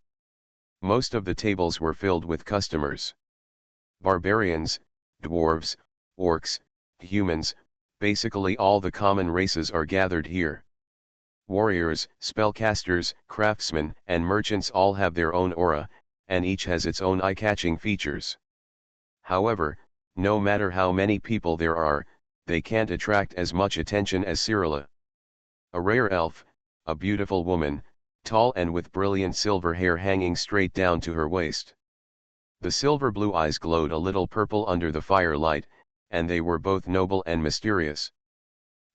Most of the tables were filled with customers. Barbarians, dwarves, orcs, humans, basically all the common races are gathered here. Warriors, spellcasters, craftsmen, and merchants all have their own aura, and each has its own eye-catching features. However, no matter how many people there are, they can't attract as much attention as Cyrilla. A rare elf, a beautiful woman, tall and with brilliant silver hair hanging straight down to her waist. The silver blue eyes glowed a little purple under the firelight, and they were both noble and mysterious.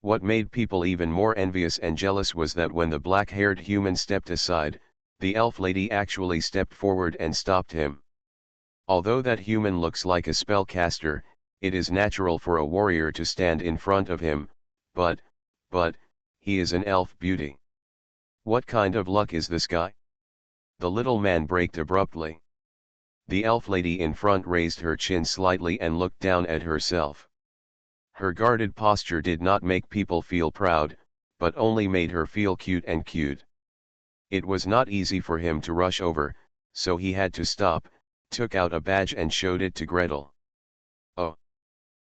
What made people even more envious and jealous was that when the black-haired human stepped aside, the elf lady actually stepped forward and stopped him. Although that human looks like a spellcaster, it is natural for a warrior to stand in front of him, but, he is an elf beauty. What kind of luck is this guy? The little man braked abruptly. The elf lady in front raised her chin slightly and looked down at herself. Her guarded posture did not make people feel proud, but only made her feel cute and cute. It was not easy for him to rush over, so he had to stop, took out a badge and showed it to Gretel. "Oh.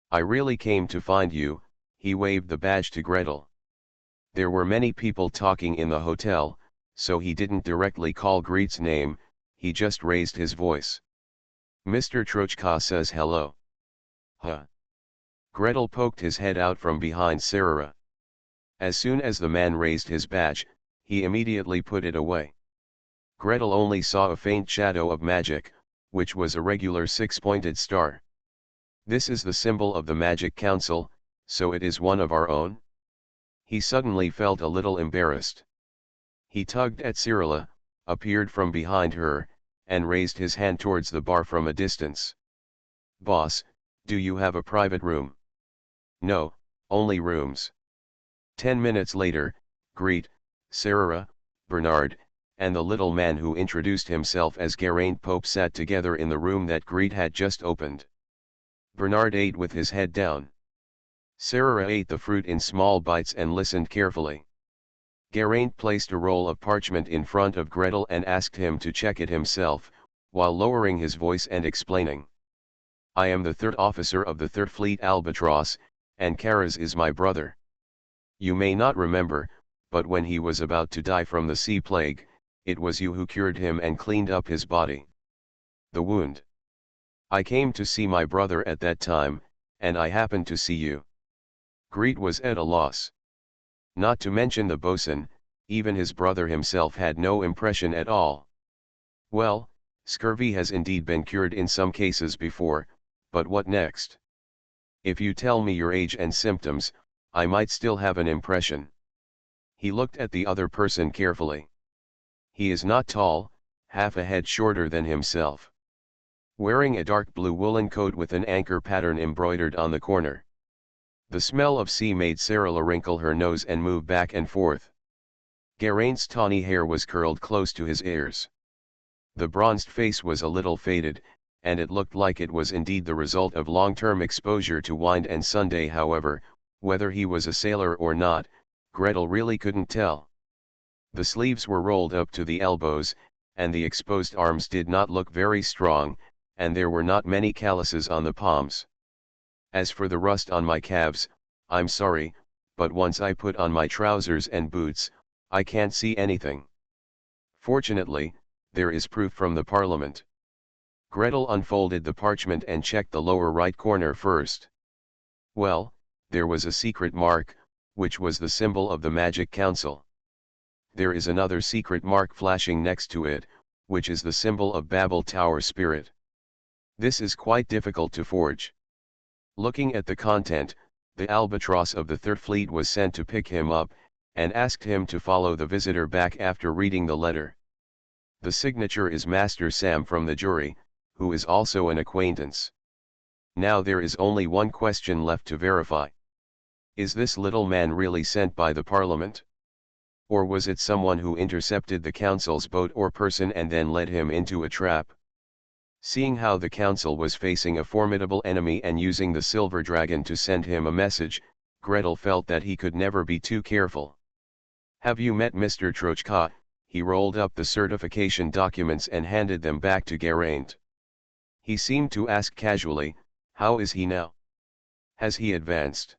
I really came to find you," he waved the badge to Gretel. There were many people talking in the hotel, so he didn't directly call Greet's name, he just raised his voice. "Mr. Trochka says hello." "Huh?" Gretel poked his head out from behind Sarah. As soon as the man raised his badge, he immediately put it away. Gretel only saw a faint shadow of magic, which was a regular 6-pointed star. "This is the symbol of the Magic Council, so it is one of our own?" He suddenly felt a little embarrassed. He tugged at Cyrilla, appeared from behind her, and raised his hand towards the bar from a distance. "Boss, do you have a private room?" "No, only rooms." 10 minutes later, Greet, Sarah, Bernard, and the little man who introduced himself as Geraint Pope sat together in the room that Greet had just opened. Bernard ate with his head down. Sarah ate the fruit in small bites and listened carefully. Geraint placed a roll of parchment in front of Gretel and asked him to check it himself, while lowering his voice and explaining. "I am the 3rd officer of the 3rd Fleet Albatross, and Karaz is my brother. You may not remember, but when he was about to die from the sea plague, it was you who cured him and cleaned up his body. The wound. I came to see my brother at that time, and I happened to see you. Greet was at a loss. Not to mention the boatswain, even his brother himself had no impression at all. Well, scurvy has indeed been cured in some cases before, but what next? If you tell me your age and symptoms, I might still have an impression. He looked at the other person carefully. He is not tall, half a head shorter than himself. Wearing a dark blue woolen coat with an anchor pattern embroidered on the corner. The smell of sea made Sarah wrinkle her nose and move back and forth. Geraint's tawny hair was curled close to his ears. The bronzed face was a little faded, and it looked like it was indeed the result of long-term exposure to wind and Sunday. However, whether he was a sailor or not, Gretel really couldn't tell. The sleeves were rolled up to the elbows, and the exposed arms did not look very strong, and there were not many calluses on the palms. As for the rust on my calves, I'm sorry, but once I put on my trousers and boots, I can't see anything. Fortunately, there is proof from the Parliament. Gretel unfolded the parchment and checked the lower right corner first. Well, there was a secret mark, which was the symbol of the Magic Council. There is another secret mark flashing next to it, which is the symbol of Babel Tower Spirit. This is quite difficult to forge. Looking at the content, the albatross of the Third Fleet was sent to pick him up, and asked him to follow the visitor back after reading the letter. The signature is Master Sam from the jury, who is also an acquaintance. Now there is only one question left to verify. Is this little man really sent by the Parliament? Or was it someone who intercepted the Council's boat or person and then led him into a trap? Seeing how the Council was facing a formidable enemy and using the Silver Dragon to send him a message, Gretel felt that he could never be too careful. Have you met Mr. Trochka? He rolled up the certification documents and handed them back to Geraint. He seemed to ask casually, how is he now? Has he advanced?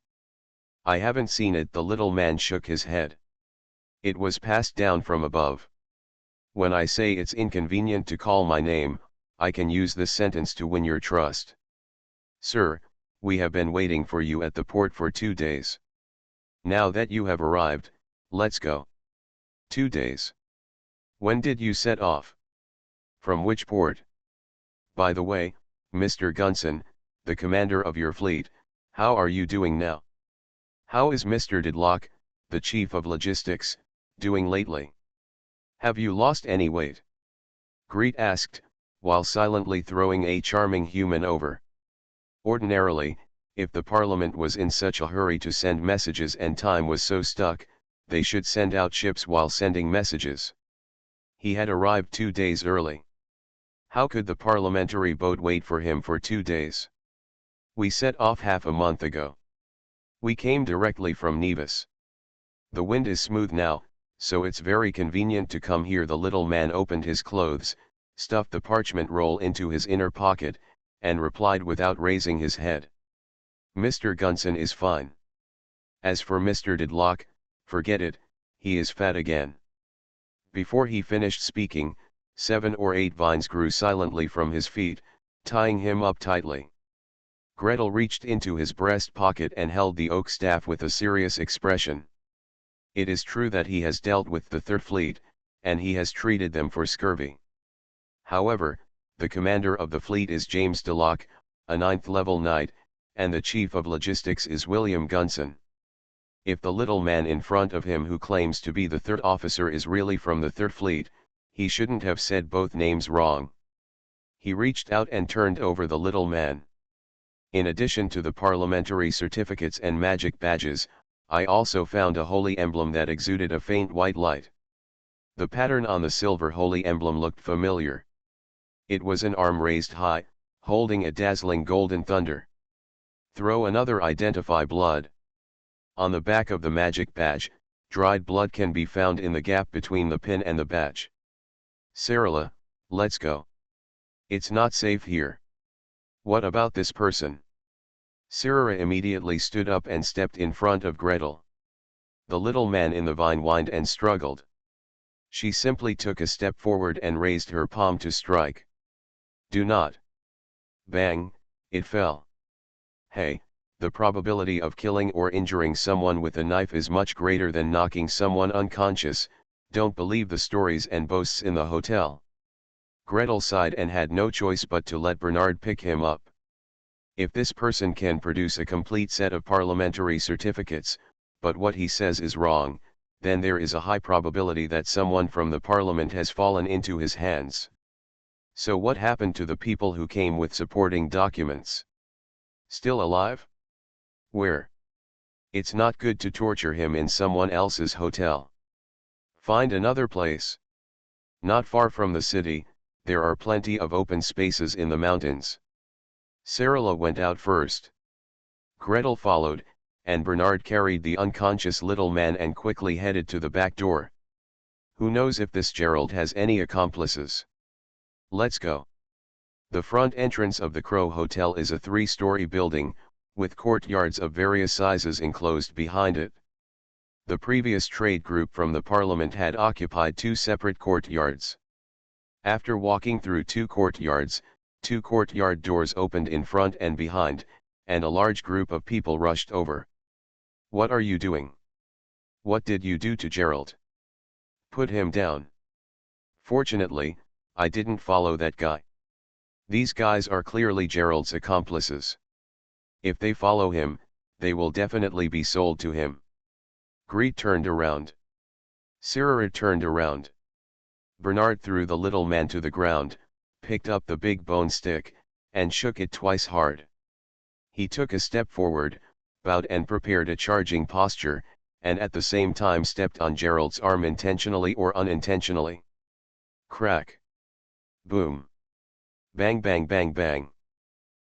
I haven't seen it. The little man shook his head. It was passed down from above. When I say it's inconvenient to call my name, I can use this sentence to win your trust. Sir, we have been waiting for you at the port for 2 days. Now that you have arrived, let's go. 2 days. When did you set off? From which port? By the way, Mr. Gunson, the commander of your fleet, how are you doing now? How is Mr. Didlock, the chief of logistics, doing lately? Have you lost any weight? Greet asked, while silently throwing a charming human over. Ordinarily, if the Parliament was in such a hurry to send messages and time was so stuck, they should send out ships while sending messages. He had arrived 2 days early. How could the parliamentary boat wait for him for 2 days? We set off half a month ago. We came directly from Nevis. The wind is smooth now, so it's very convenient to come here. The little man opened his clothes, stuffed the parchment roll into his inner pocket, and replied without raising his head. Mr. Gunson is fine. As for Mr. Didlock, forget it, he is fat again. Before he finished speaking, 7 or 8 vines grew silently from his feet, tying him up tightly. Gretel reached into his breast pocket and held the oak staff with a serious expression. It is true that he has dealt with the Third Fleet, and he has treated them for scurvy. However, the commander of the fleet is James Didlock, a 9th level knight, and the chief of logistics is William Gunson. If the little man in front of him who claims to be the third officer is really from the Third Fleet, he shouldn't have said both names wrong. He reached out and turned over the little man. In addition to the parliamentary certificates and magic badges, I also found a holy emblem that exuded a faint white light. The pattern on the silver holy emblem looked familiar. It was an arm raised high, holding a dazzling golden thunder. Throw another. Identify blood. On the back of the magic badge, dried blood can be found in the gap between the pin and the badge. Sarala, let's go. It's not safe here. What about this person? Sarah immediately stood up and stepped in front of Gretel. The little man in the vine whined and struggled. She simply took a step forward and raised her palm to strike. Do not. Bang, it fell. Hey, the probability of killing or injuring someone with a knife is much greater than knocking someone unconscious. Don't believe the stories and boasts in the hotel. Gretel sighed and had no choice but to let Bernard pick him up. If this person can produce a complete set of parliamentary certificates, but what he says is wrong, then there is a high probability that someone from the parliament has fallen into his hands. So what happened to the people who came with supporting documents? Still alive? Where? It's not good to torture him in someone else's hotel. Find another place. Not far from the city, there are plenty of open spaces in the mountains. Sarala went out first. Gretel followed, and Bernard carried the unconscious little man and quickly headed to the back door. Who knows if this Gerald has any accomplices? Let's go. The front entrance of the Crow Hotel is a 3-story building, with courtyards of various sizes enclosed behind it. The previous trade group from the Parliament had occupied 2 separate courtyards. After walking through 2 courtyards, 2 courtyard doors opened in front and behind, and a large group of people rushed over. What are you doing? What did you do to Gerald? Put him down. Fortunately, I didn't follow that guy. These guys are clearly Gerald's accomplices. If they follow him, they will definitely be sold to him. Greet turned around. Sarah turned around. Bernard threw the little man to the ground, picked up the big bone stick, and shook it twice hard. He took a step forward, bowed and prepared a charging posture, and at the same time stepped on Gerald's arm intentionally or unintentionally. Crack. Boom. Bang bang bang bang.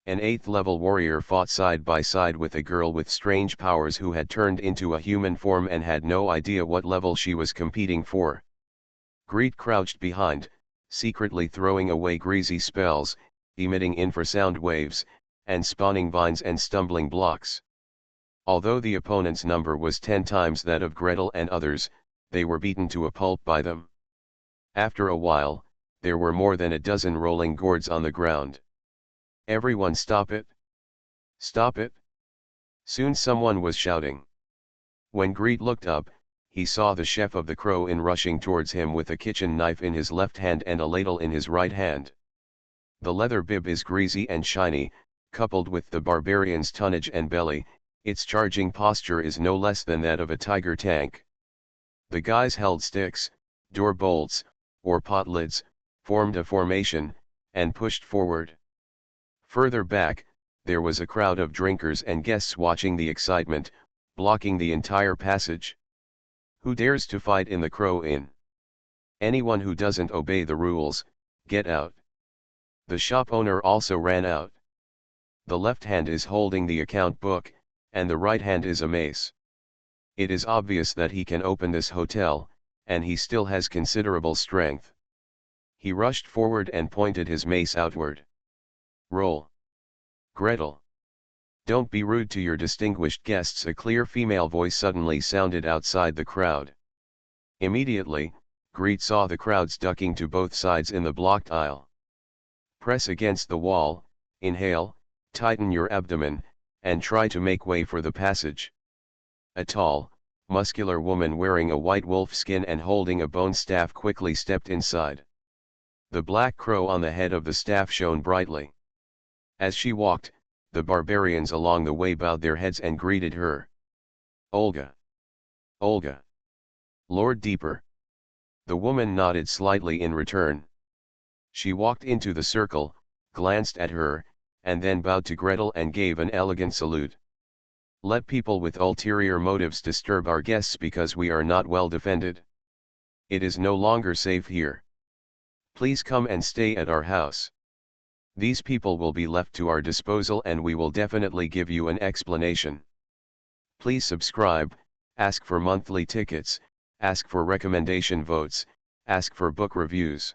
An 8th-level warrior fought side by side with a girl with strange powers who had turned into a human form and had no idea what level she was competing for. Greet crouched behind, secretly throwing away greasy spells, emitting infrasound waves, and spawning vines and stumbling blocks. Although the opponent's number was 10 times that of Gretel and others, they were beaten to a pulp by them. After a while, there were more than a dozen rolling gourds on the ground. Everyone stop it! Stop it! Soon someone was shouting. When Greet looked up, he saw the chef of the Crow Inn rushing towards him with a kitchen knife in his left hand and a ladle in his right hand. The leather bib is greasy and shiny, coupled with the barbarian's tonnage and belly, its charging posture is no less than that of a tiger tank. The guys held sticks, door bolts, or pot lids, formed a formation, and pushed forward. Further back, there was a crowd of drinkers and guests watching the excitement, blocking the entire passage. Who dares to fight in the Crow Inn? Anyone who doesn't obey the rules, get out. The shop owner also ran out. The left hand is holding the account book, and the right hand is a mace. It is obvious that he can open this hotel, and he still has considerable strength. He rushed forward and pointed his mace outward. Roll. Gretel. Don't be rude to your distinguished guests, a clear female voice suddenly sounded outside the crowd. Immediately, Greet saw the crowds ducking to both sides in the blocked aisle. Press against the wall, inhale, tighten your abdomen, and try to make way for the passage. A tall, muscular woman wearing a white wolf skin and holding a bone staff quickly stepped inside. The black crow on the head of the staff shone brightly. As she walked, the barbarians along the way bowed their heads and greeted her. Olga. Olga. Lord Deeper. The woman nodded slightly in return. She walked into the circle, glanced at her, and then bowed to Gretel and gave an elegant salute. Let people with ulterior motives disturb our guests because we are not well defended. It is no longer safe here. Please come and stay at our house. These people will be left to our disposal and we will definitely give you an explanation. Please subscribe, ask for monthly tickets, ask for recommendation votes, ask for book reviews.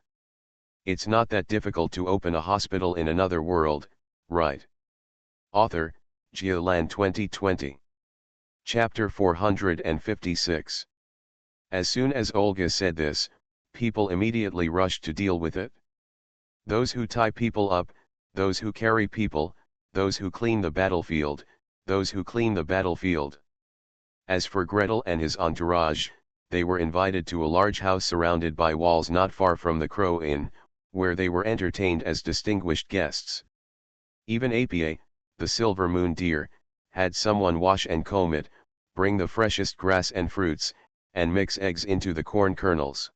It's not that difficult to open a hospital in another world, right? Author, Geoland 2020. Chapter 456. As soon as Olga said this, people immediately rushed to deal with it. Those who tie people up, those who carry people, those who clean the battlefield, those who clean the battlefield. As for Gretel and his entourage, they were invited to a large house surrounded by walls not far from the Crow Inn, where they were entertained as distinguished guests. Even Apia, the silver moon deer, had someone wash and comb it, bring the freshest grass and fruits, and mix eggs into the corn kernels.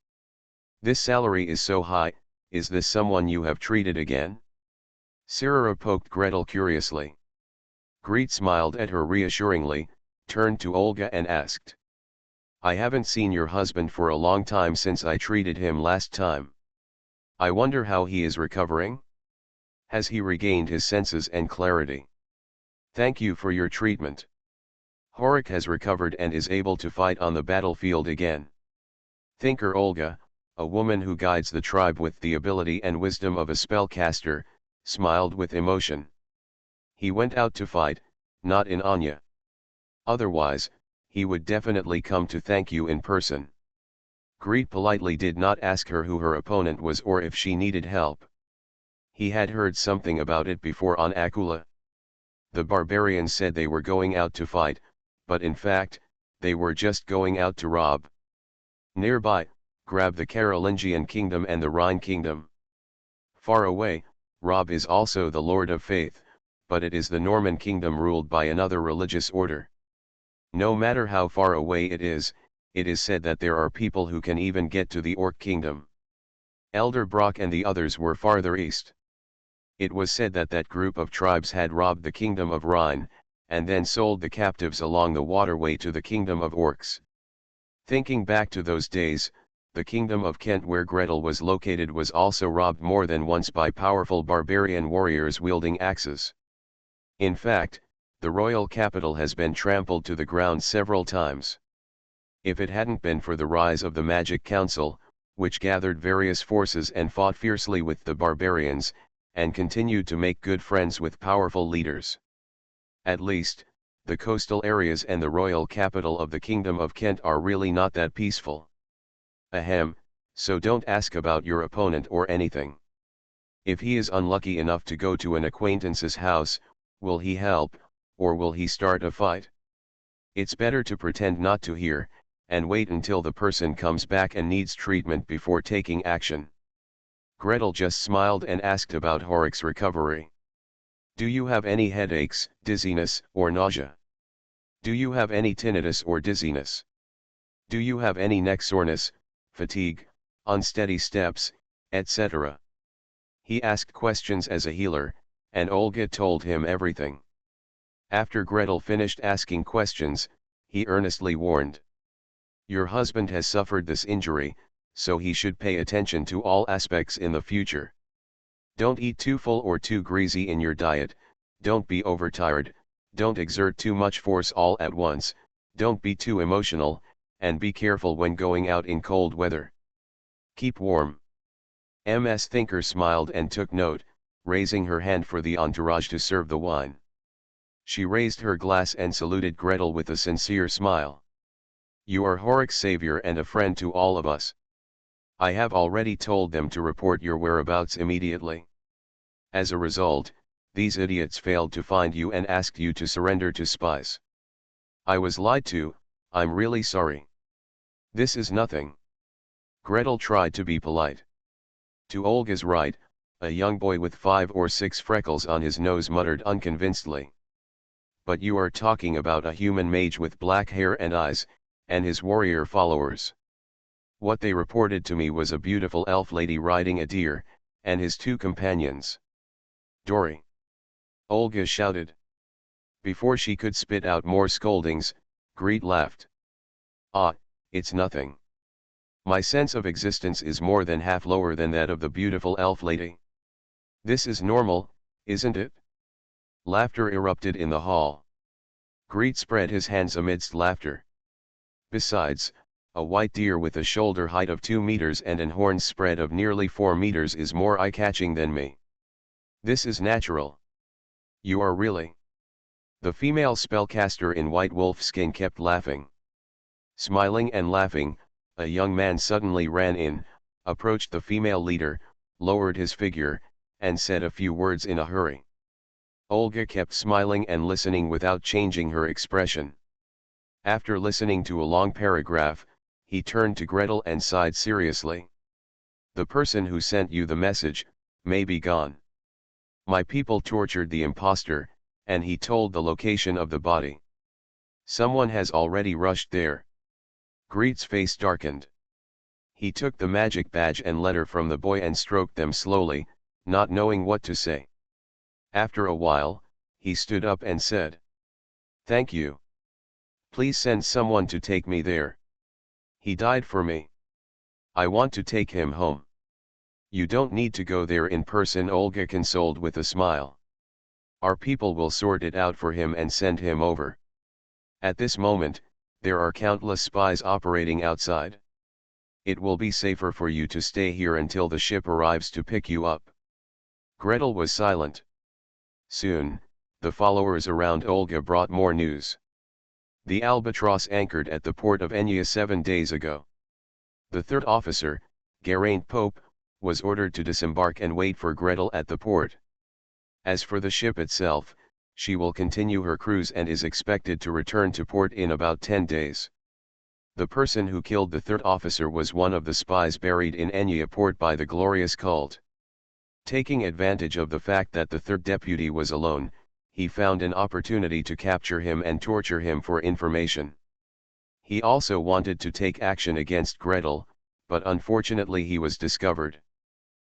This salary is so high, is this someone you have treated again? Sirara poked Gretel curiously. Greet smiled at her reassuringly, turned to Olga and asked. I haven't seen your husband for a long time since I treated him last time. I wonder how he is recovering? Has he regained his senses and clarity? Thank you for your treatment. Horik has recovered and is able to fight on the battlefield again. Thinker Olga, a woman who guides the tribe with the ability and wisdom of a spellcaster, smiled with emotion. He went out to fight, not in Anya. Otherwise, he would definitely come to thank you in person. Greet politely did not ask her who her opponent was or if she needed help. He had heard something about it before on Akula. The barbarians said they were going out to fight, but in fact, they were just going out to rob. Nearby, grab the Carolingian kingdom and the Rhine kingdom. Far away, Rob is also the Lord of Faith, but it is the Norman kingdom ruled by another religious order. No matter how far away it is said that there are people who can even get to the Orc kingdom. Elder Brock and the others were farther east. It was said that that group of tribes had robbed the kingdom of Rhine, and then sold the captives along the waterway to the kingdom of Orcs. Thinking back to those days, the kingdom of Kent where Gretel was located was also robbed more than once by powerful barbarian warriors wielding axes. In fact, the royal capital has been trampled to the ground several times. If it hadn't been for the rise of the Magic Council, which gathered various forces and fought fiercely with the barbarians, and continued to make good friends with powerful leaders. At least, the coastal areas and the royal capital of the Kingdom of Kent are really not that peaceful. Ahem, so don't ask about your opponent or anything. If he is unlucky enough to go to an acquaintance's house, will he help, or will he start a fight? It's better to pretend not to hear, and wait until the person comes back and needs treatment before taking action. Gretel just smiled and asked about Horik's recovery. Do you have any headaches, dizziness, or nausea? Do you have any tinnitus or dizziness? Do you have any neck soreness, fatigue, unsteady steps, etc.? He asked questions as a healer, and Olga told him everything. After Gretel finished asking questions, he earnestly warned. Your husband has suffered this injury, so he should pay attention to all aspects in the future. Don't eat too full or too greasy in your diet, don't be overtired, don't exert too much force all at once, don't be too emotional, and be careful when going out in cold weather. Keep warm. Ms. Thinker smiled and took note, raising her hand for the entourage to serve the wine. She raised her glass and saluted Gretel with a sincere smile. You are Horik's savior and a friend to all of us. I have already told them to report your whereabouts immediately. As a result, these idiots failed to find you and asked you to surrender to spies. I was lied to, I'm really sorry. This is nothing. Gretel tried to be polite. To Olga's right, a young boy with 5 or 6 freckles on his nose muttered unconvincedly. But you are talking about a human mage with black hair and eyes, and his warrior followers. What they reported to me was a beautiful elf lady riding a deer, and his 2 companions. Dory! Olga shouted. Before she could spit out more scoldings, Greet laughed. Ah, it's nothing. My sense of existence is more than half lower than that of the beautiful elf lady. This is normal, isn't it? Laughter erupted in the hall. Greet spread his hands amidst laughter. Besides, a white deer with a shoulder height of 2 meters and an horn spread of nearly 4 meters is more eye-catching than me. This is natural. You are really The female spellcaster in white wolf skin kept laughing. Smiling and laughing, a young man suddenly ran in, approached the female leader, lowered his figure, and said a few words in a hurry. Olga kept smiling and listening without changing her expression. After listening to a long paragraph, he turned to Gretel and sighed seriously. "The person who sent you the message may be gone. My people tortured the impostor, and he told the location of the body. Someone has already rushed there." Greet's face darkened. He took the magic badge and letter from the boy and stroked them slowly, not knowing what to say. After a while, he stood up and said, "Thank you. Please send someone to take me there. He died for me. I want to take him home." "You don't need to go there in person," Olga consoled with a smile. "Our people will sort it out for him and send him over. At this moment, there are countless spies operating outside. It will be safer for you to stay here until the ship arrives to pick you up." Gretel was silent. Soon, the followers around Olga brought more news. The Albatross anchored at the port of Enya 7 days ago. The third officer, Geraint Pope, was ordered to disembark and wait for Gretel at the port. As for the ship itself, she will continue her cruise and is expected to return to port in about 10 days. The person who killed the third officer was one of the spies buried in Enya port by the glorious cult. Taking advantage of the fact that the third deputy was alone, he found an opportunity to capture him and torture him for information. He also wanted to take action against Gretel, but unfortunately he was discovered.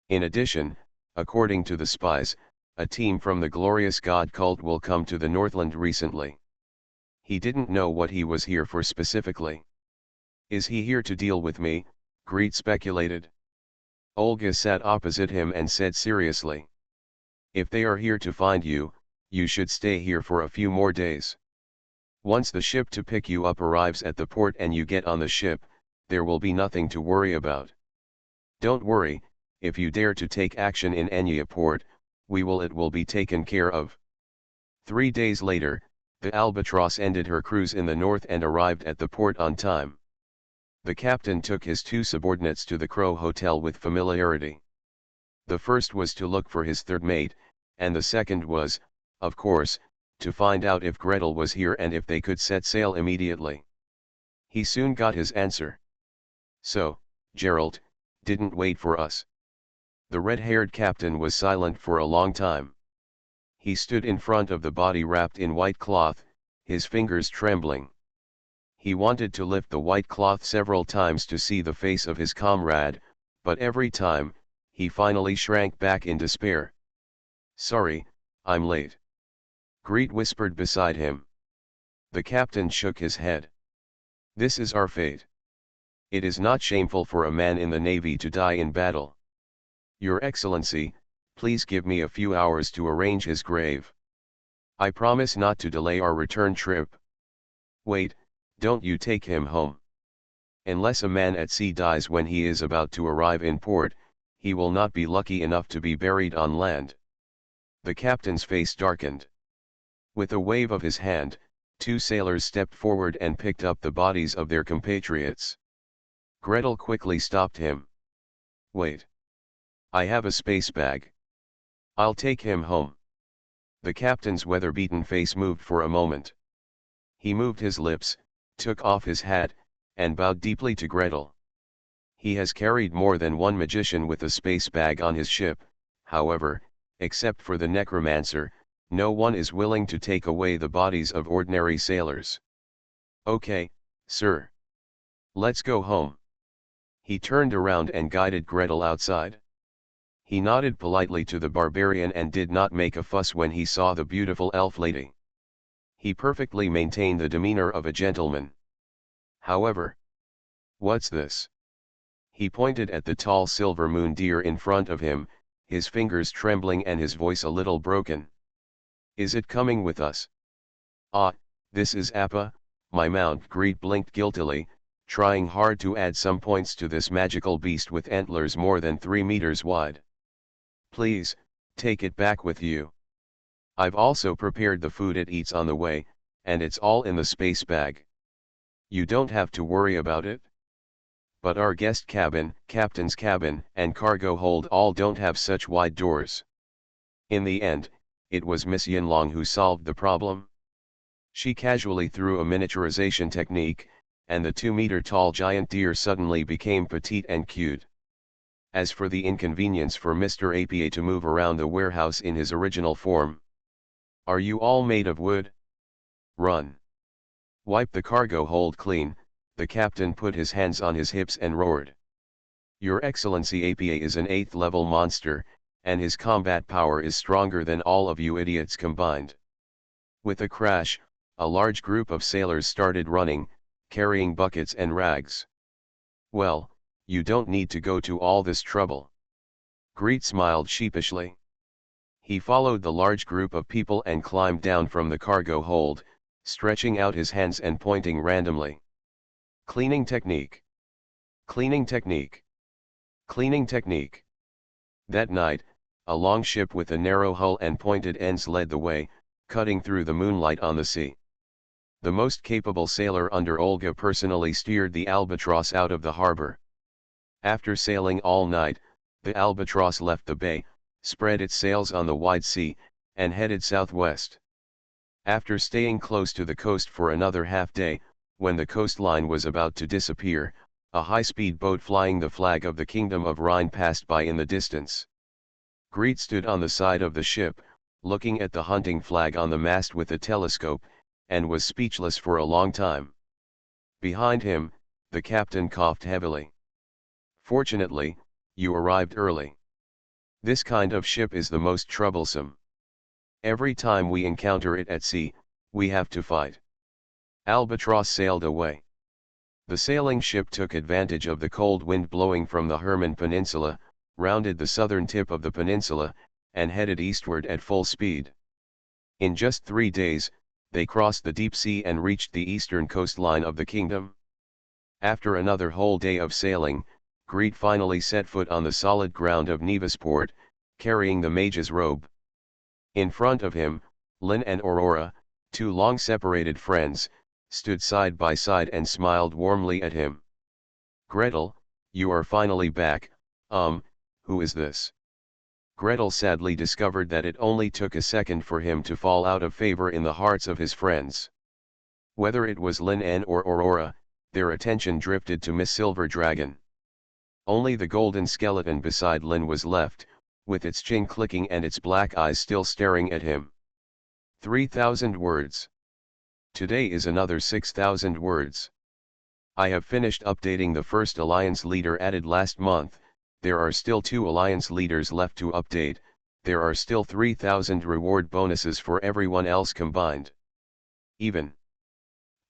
In addition, according to the spies, a team from the glorious god cult will come to the Northland recently. He didn't know what he was here for specifically. "Is he here to deal with me?" Greet speculated. Olga sat opposite him and said seriously, "If they are here to find you, you should stay here for a few more days. Once the ship to pick you up arrives at the port and you get on the ship, there will be nothing to worry about. Don't worry, if you dare to take action in Enya port, it will be taken care of." 3 days later, the Albatross ended her cruise in the north and arrived at the port on time. The captain took his 2 subordinates to the Crow Hotel with familiarity. The first was to look for his third mate, and the second was, of course, to find out if Gretel was here and if they could set sail immediately. He soon got his answer. "So, Gerald, didn't wait for us." The red-haired captain was silent for a long time. He stood in front of the body wrapped in white cloth, his fingers trembling. He wanted to lift the white cloth several times to see the face of his comrade, but every time, he finally shrank back in despair. "Sorry, I'm late." Greet whispered beside him. The captain shook his head. "This is our fate. It is not shameful for a man in the Navy to die in battle. Your Excellency, please give me a few hours to arrange his grave. I promise not to delay our return trip." "Wait, don't you take him home. Unless a man at sea dies when he is about to arrive in port, he will not be lucky enough to be buried on land." The captain's face darkened. With a wave of his hand, 2 sailors stepped forward and picked up the bodies of their compatriots. Gretel quickly stopped him. "Wait. I have a space bag. I'll take him home." The captain's weather-beaten face moved for a moment. He moved his lips, took off his hat, and bowed deeply to Gretel. He has carried more than one magician with a space bag on his ship, however, except for the necromancer, no one is willing to take away the bodies of ordinary sailors. "Okay, sir. Let's go home." He turned around and guided Gretel outside. He nodded politely to the barbarian and did not make a fuss when he saw the beautiful elf lady. He perfectly maintained the demeanor of a gentleman. However, "What's this?" He pointed at the tall silver moon deer in front of him, his fingers trembling and his voice a little broken. "Is it coming with us?" "Ah, this is Appa, my mount." Greet blinked guiltily, trying hard to add some points to this magical beast with antlers more than 3 meters wide. "Please, take it back with you." I've also prepared the food it eats on the way, and it's all in the space bag. You don't have to worry about it. But our guest cabin, captain's cabin, and cargo hold all don't have such wide doors. In the end, it was Miss Yinlong who solved the problem. She casually threw a miniaturization technique, and the 2-meter-tall giant deer suddenly became petite and cute. As for the inconvenience for Mr. APA to move around the warehouse in his original form. Are you all made of wood? Run. Wipe the cargo hold clean, the captain put his hands on his hips and roared. Your Excellency APA is an 8th level monster, and his combat power is stronger than all of you idiots combined. With a crash, a large group of sailors started running, carrying buckets and rags. Well, you don't need to go to all this trouble. Greet smiled sheepishly. He followed the large group of people and climbed down from the cargo hold, stretching out his hands and pointing randomly. Cleaning technique. Cleaning technique. Cleaning technique. That night, a long ship with a narrow hull and pointed ends led the way, cutting through the moonlight on the sea. The most capable sailor under Olga personally steered the Albatross out of the harbor. After sailing all night, the Albatross left the bay, spread its sails on the wide sea, and headed southwest. After staying close to the coast for another half-day, when the coastline was about to disappear, a high-speed boat flying the flag of the Kingdom of Rhine passed by in the distance. Greet stood on the side of the ship, looking at the hunting flag on the mast with a telescope, and was speechless for a long time. Behind him, the captain coughed heavily. Fortunately, you arrived early. This kind of ship is the most troublesome. Every time we encounter it at sea, we have to fight. Albatross sailed away. The sailing ship took advantage of the cold wind blowing from the Herman Peninsula, rounded the southern tip of the peninsula, and headed eastward at full speed. In just 3 days, they crossed the deep sea and reached the eastern coastline of the kingdom. After another whole day of sailing, Greet finally set foot on the solid ground of Nevasport, carrying the mage's robe. In front of him, Lynn and Aurora, 2 long-separated friends, stood side by side and smiled warmly at him. Gretel, you are finally back, who is this? Gretel sadly discovered that it only took a second for him to fall out of favor in the hearts of his friends. Whether it was Lynn and or Aurora, their attention drifted to Miss Silver Dragon. Only the golden skeleton beside Lynn was left, with its chin clicking and its black eyes still staring at him. 3,000 words. Today is another 6,000 words. I have finished updating the first alliance leader added last month. There are still 2 alliance leaders left to update. There are still 3,000 reward bonuses for everyone else combined. Even.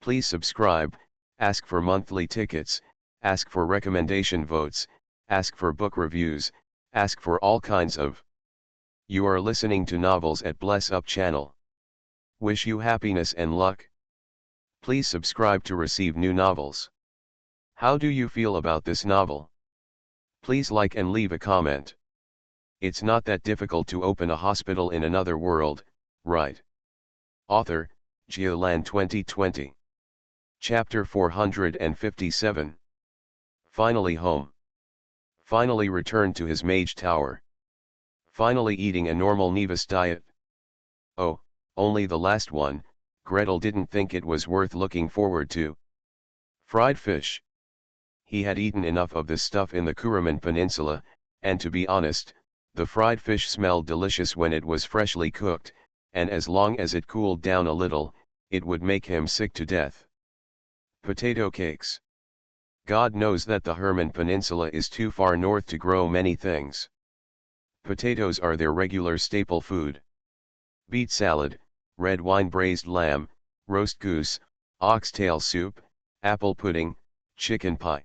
Please subscribe, ask for monthly tickets, ask for recommendation votes, ask for book reviews, ask for all kinds of. You are listening to Novels at Bless Up channel. Wish you happiness and luck. Please subscribe to receive new novels. How do you feel about this novel? Please like and leave a comment. It's not that difficult to open a hospital in another world, right? Author, Geolan 2020. Chapter 457. Finally home. Finally returned to his mage tower. Finally eating a normal Nevis diet. Oh, only the last one. Gretel didn't think it was worth looking forward to. Fried fish. He had eaten enough of this stuff in the Kuraman Peninsula, and to be honest, the fried fish smelled delicious when it was freshly cooked, and as long as it cooled down a little, it would make him sick to death. Potato cakes. God knows that the Herman Peninsula is too far north to grow many things. Potatoes are their regular staple food. Beet salad, red wine braised lamb, roast goose, oxtail soup, apple pudding, chicken pie.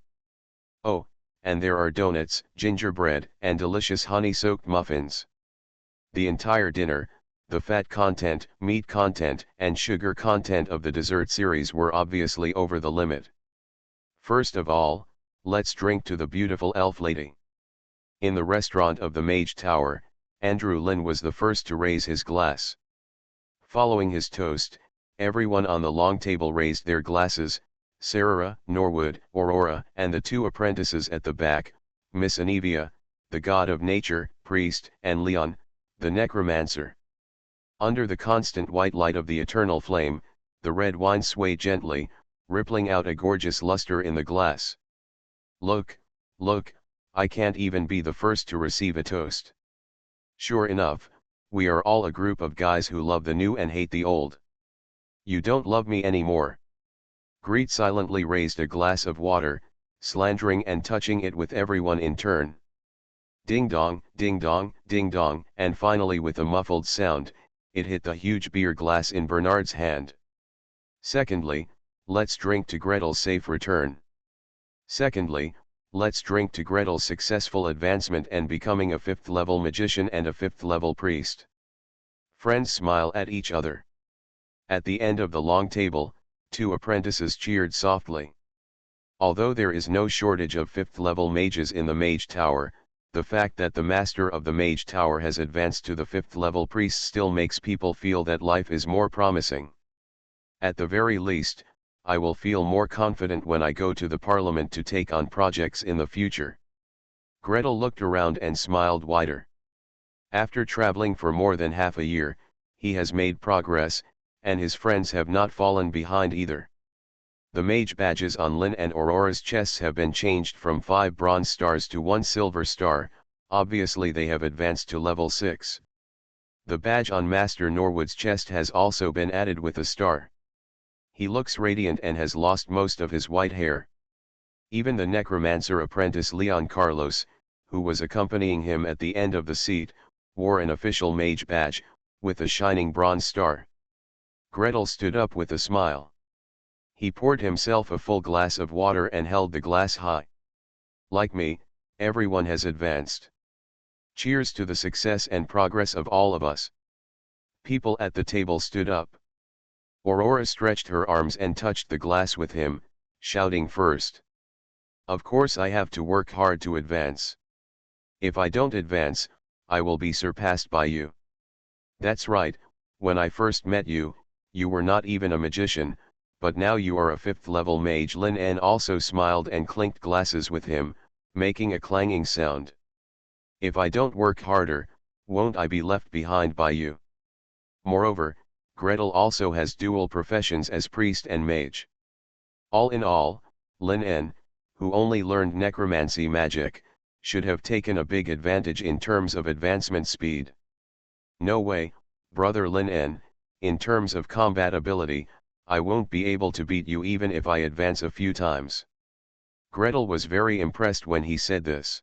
Oh, and there are donuts, gingerbread, and delicious honey-soaked muffins. The entire dinner, the fat content, meat content, and sugar content of the dessert series were obviously over the limit. First of all, let's drink to the beautiful elf lady. In the restaurant of the Mage Tower, Andrew Lin was the first to raise his glass. Following his toast, everyone on the long table raised their glasses. Sarah, Norwood, Aurora, and the two apprentices at the back, Miss Anevia, the god of nature, priest, and Leon, the necromancer. Under the constant white light of the eternal flame, the red wine swayed gently, rippling out a gorgeous luster in the glass. Look, look, I can't even be the first to receive a toast. Sure enough, we are all a group of guys who love the new and hate the old. You don't love me anymore. Greet silently raised a glass of water, slandering and touching it with everyone in turn. Ding dong, and finally with a muffled sound, it hit the huge beer glass in Bernard's hand. Secondly, let's drink to Gretel's safe return. Secondly, let's drink to Gretel's successful advancement and becoming a 5th-level magician and a 5th-level priest. Friends smile at each other. At the end of the long table, 2 apprentices cheered softly. Although there is no shortage of 5th-level mages in the Mage Tower, the fact that the Master of the Mage Tower has advanced to the 5th-level priest still makes people feel that life is more promising. At the very least, I will feel more confident when I go to the Parliament to take on projects in the future. Gretel looked around and smiled wider. After traveling for more than half a year, he has made progress, and his friends have not fallen behind either. The mage badges on Lynn and Aurora's chests have been changed from 5 bronze stars to 1 silver star, obviously they have advanced to level 6. The badge on Master Norwood's chest has also been added with a star. He looks radiant and has lost most of his white hair. Even the necromancer apprentice Leon Carlos, who was accompanying him at the end of the seat, wore an official mage badge, with a shining bronze star. Gretel stood up with a smile. He poured himself a full glass of water and held the glass high. Like me, everyone has advanced. Cheers to the success and progress of all of us. People at the table stood up. Aurora stretched her arms and touched the glass with him, shouting first. Of course I have to work hard to advance. If I don't advance, I will be surpassed by you. That's right, when I first met you, you were not even a magician, but now you are a 5th-level mage. Lin En also smiled and clinked glasses with him, making a clanging sound. If I don't work harder, won't I be left behind by you? Moreover, Gretel also has dual professions as priest and mage. All in all, Lin En, who only learned necromancy magic, should have taken a big advantage in terms of advancement speed. No way, brother Lin En, in terms of combat ability, I won't be able to beat you even if I advance a few times. Gretel was very impressed when he said this.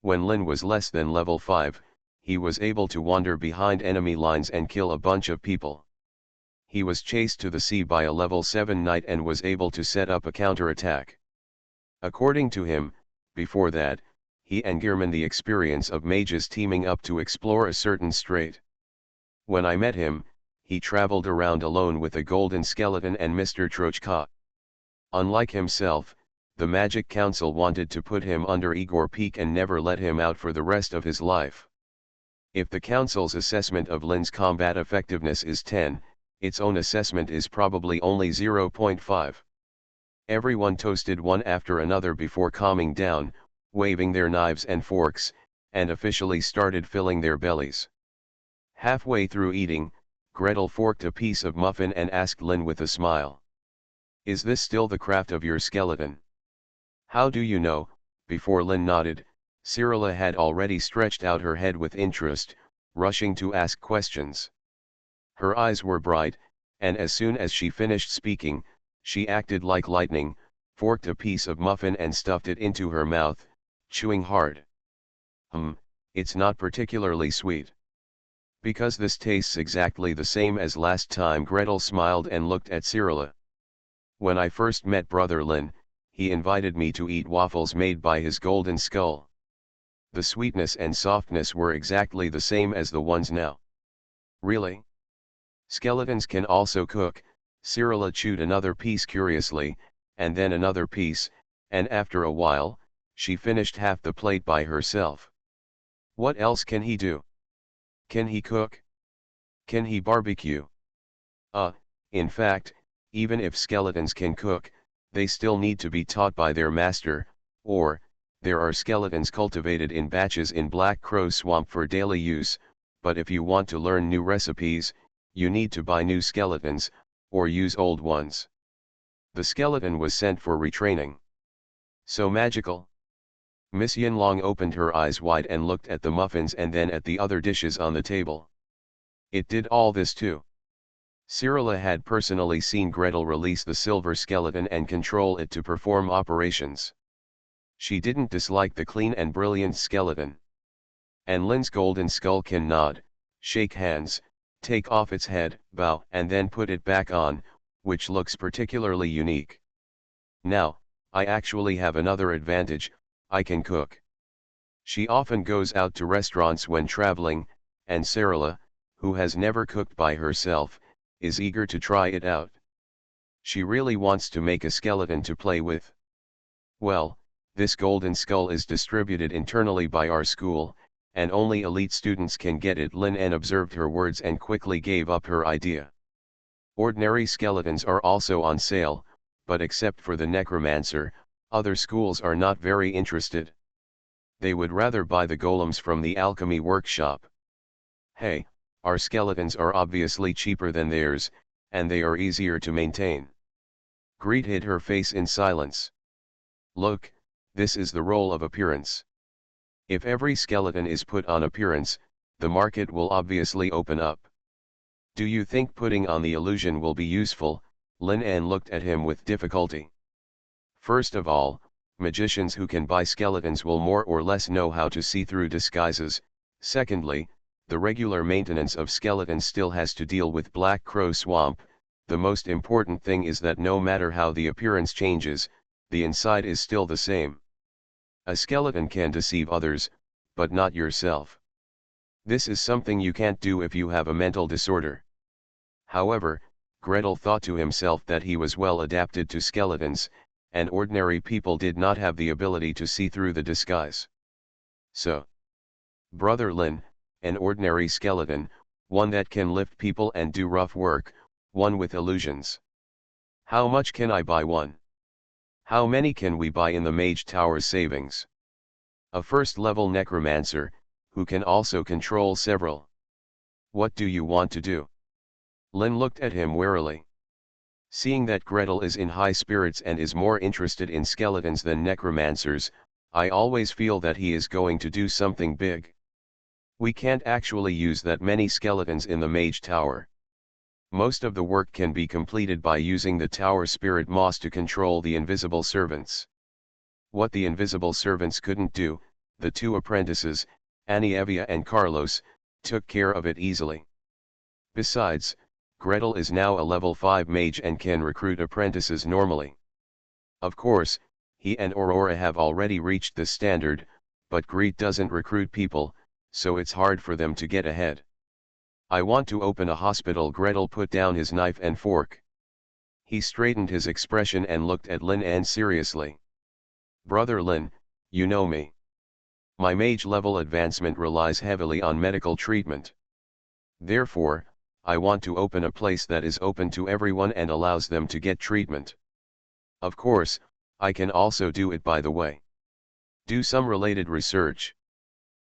When Lin was less than level 5, he was able to wander behind enemy lines and kill a bunch of people. He was chased to the sea by a level 7 knight and was able to set up a counterattack. According to him, before that, he and Gearman the experience of mages teaming up to explore a certain strait. When I met him, he traveled around alone with a golden skeleton and Mr. Trochka. Unlike himself, the Magic Council wanted to put him under Igor Peak and never let him out for the rest of his life. If the Council's assessment of Lin's combat effectiveness is 10, its own assessment is probably only 0.5. Everyone toasted one after another before calming down, waving their knives and forks, and officially started filling their bellies. Halfway through eating, Gretel forked a piece of muffin and asked Lin with a smile. Is this still the craft of your skeleton? How do you know? Before Lin nodded, Cyrilla had already stretched out her head with interest, rushing to ask questions. Her eyes were bright, and as soon as she finished speaking, she acted like lightning, forked a piece of muffin and stuffed it into her mouth, chewing hard. It's not particularly sweet. Because this tastes exactly the same as last time. Gretel smiled and looked at Cyrilla. When I first met Brother Lin, he invited me to eat waffles made by his golden skull. The sweetness and softness were exactly the same as the ones now. Really? Skeletons can also cook. Cyrilla chewed another piece curiously, and then another piece, and after a while, she finished half the plate by herself. What else can he do? Can he cook? Can he barbecue? Uh, in fact, even if skeletons can cook, they still need to be taught by their master, or, there are skeletons cultivated in batches in Black Crow Swamp for daily use, but if you want to learn new recipes, you need to buy new skeletons, or use old ones. The skeleton was sent for retraining. So magical? Miss Yinlong opened her eyes wide and looked at the muffins and then at the other dishes on the table. It did all this too. Cyrilla had personally seen Gretel release the silver skeleton and control it to perform operations. She didn't dislike the clean and brilliant skeleton. And Lin's golden skull can nod, shake hands, take off its head, bow, and then put it back on, which looks particularly unique. Now, I actually have another advantage, I can cook. She often goes out to restaurants when traveling, and Cyrilla, who has never cooked by herself, is eager to try it out. She really wants to make a skeleton to play with. Well, this golden skull is distributed internally by our school, and only elite students can get it. Lin En observed her words and quickly gave up her idea. Ordinary skeletons are also on sale, but except for the necromancer, other schools are not very interested. They would rather buy the golems from the alchemy workshop. Hey, our skeletons are obviously cheaper than theirs, and they are easier to maintain. Greed hid her face in silence. Look, this is the role of appearance. If every skeleton is put on appearance, the market will obviously open up. Do you think putting on the illusion will be useful? Lin En looked at him with difficulty. First of all, magicians who can buy skeletons will more or less know how to see through disguises. Secondly, the regular maintenance of skeletons still has to deal with Black Crow Swamp. The most important thing is that no matter how the appearance changes, the inside is still the same. A skeleton can deceive others, but not yourself. This is something you can't do if you have a mental disorder. However, Gretel thought to himself that he was well adapted to skeletons, and ordinary people did not have the ability to see through the disguise. So, Brother Lin, an ordinary skeleton, one that can lift people and do rough work, one with illusions. How much can I buy one? How many can we buy in the Mage Tower's savings? A first-level necromancer, who can also control several. What do you want to do? Lin looked at him warily. Seeing that Gretel is in high spirits and is more interested in skeletons than necromancers, I always feel that he is going to do something big. We can't actually use that many skeletons in the Mage Tower. Most of the work can be completed by using the Tower Spirit Moss to control the invisible servants. What the invisible servants couldn't do, the two apprentices, Anievia and Carlos, took care of it easily. Besides, Gretel is now a level 5 mage and can recruit apprentices normally. Of course, he and Aurora have already reached this standard, but Greet doesn't recruit people, so it's hard for them to get ahead. I want to open a hospital. Gretel put down his knife and fork. He straightened his expression and looked at Lin En seriously. Brother Lin, you know me. My mage level advancement relies heavily on medical treatment. Therefore, I want to open a place that is open to everyone and allows them to get treatment. Of course, I can also do it by the way. Do some related research.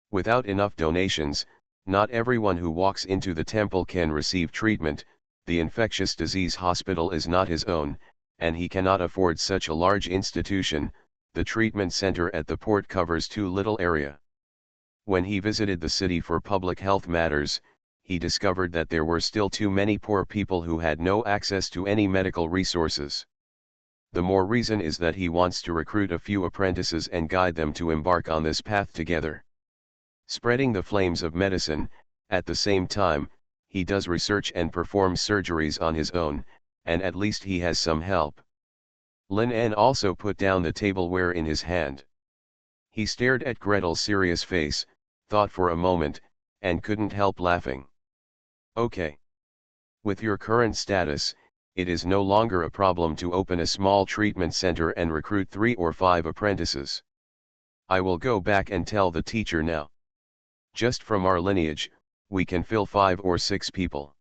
Without enough donations, not everyone who walks into the temple can receive treatment. The infectious disease hospital is not his own, and he cannot afford such a large institution. The treatment center at the port covers too little area. When he visited the city for public health matters, he discovered that there were still too many poor people who had no access to any medical resources. The more reason is that he wants to recruit a few apprentices and guide them to embark on this path together. Spreading the flames of medicine. At the same time, he does research and performs surgeries on his own, and at least he has some help. Lin En also put down the tableware in his hand. He stared at Gretel's serious face, thought for a moment, and couldn't help laughing. Okay. With your current status, it is no longer a problem to open a small treatment center and recruit 3 or 5 apprentices. I will go back and tell the teacher now. Just from our lineage, we can fill 5 or 6 people.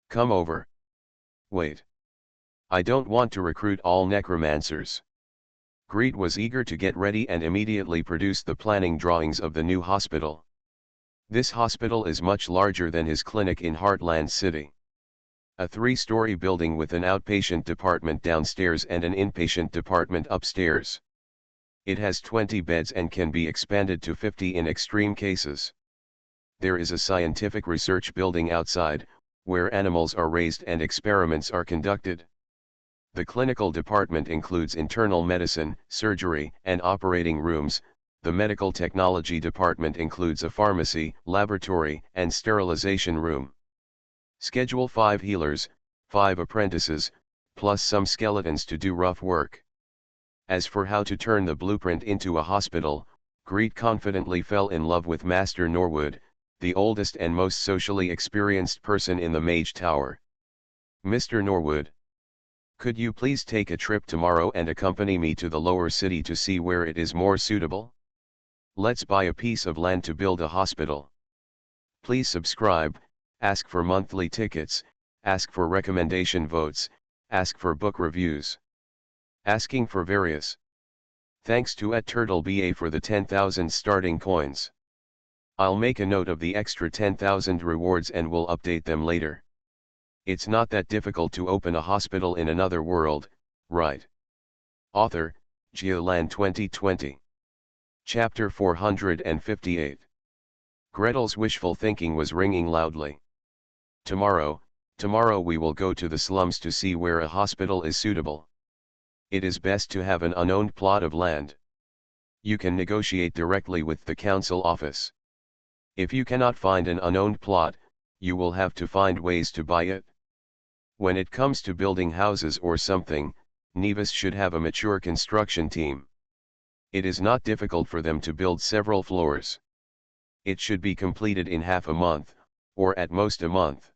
Come over. Wait. I don't want to recruit all necromancers. Greet was eager to get ready and immediately produced the planning drawings of the new hospital. This hospital is much larger than his clinic in Heartland City. A 3-story building with an outpatient department downstairs and an inpatient department upstairs. It has 20 beds and can be expanded to 50 in extreme cases. There is a scientific research building outside, where animals are raised and experiments are conducted. The clinical department includes internal medicine, surgery, and operating rooms. The medical technology department includes a pharmacy, laboratory, and sterilization room. Schedule 5 healers, 5 apprentices, plus some skeletons to do rough work. As for how to turn the blueprint into a hospital, Greet confidently fell in love with Master Norwood, the oldest and most socially experienced person in the Mage Tower. Mr. Norwood, could you please take a trip tomorrow and accompany me to the lower city to see where it is more suitable? Let's buy a piece of land to build a hospital. Please subscribe, ask for monthly tickets, ask for recommendation votes, ask for book reviews. Asking for various. Thanks to @TurtleBA for the 10,000 starting coins. I'll make a note of the extra 10,000 rewards and will update them later. It's not that difficult to open a hospital in another world, right? Author, Geoland 2020. Chapter 458. Gretel's wishful thinking was ringing loudly. Tomorrow we will go to the slums to see where a hospital is suitable. It is best to have an unowned plot of land. You can negotiate directly with the council office. If you cannot find an unowned plot, you will have to find ways to buy it. When it comes to building houses or something, Nevis should have a mature construction team. It is not difficult for them to build several floors. It should be completed in half a month, or at most a month.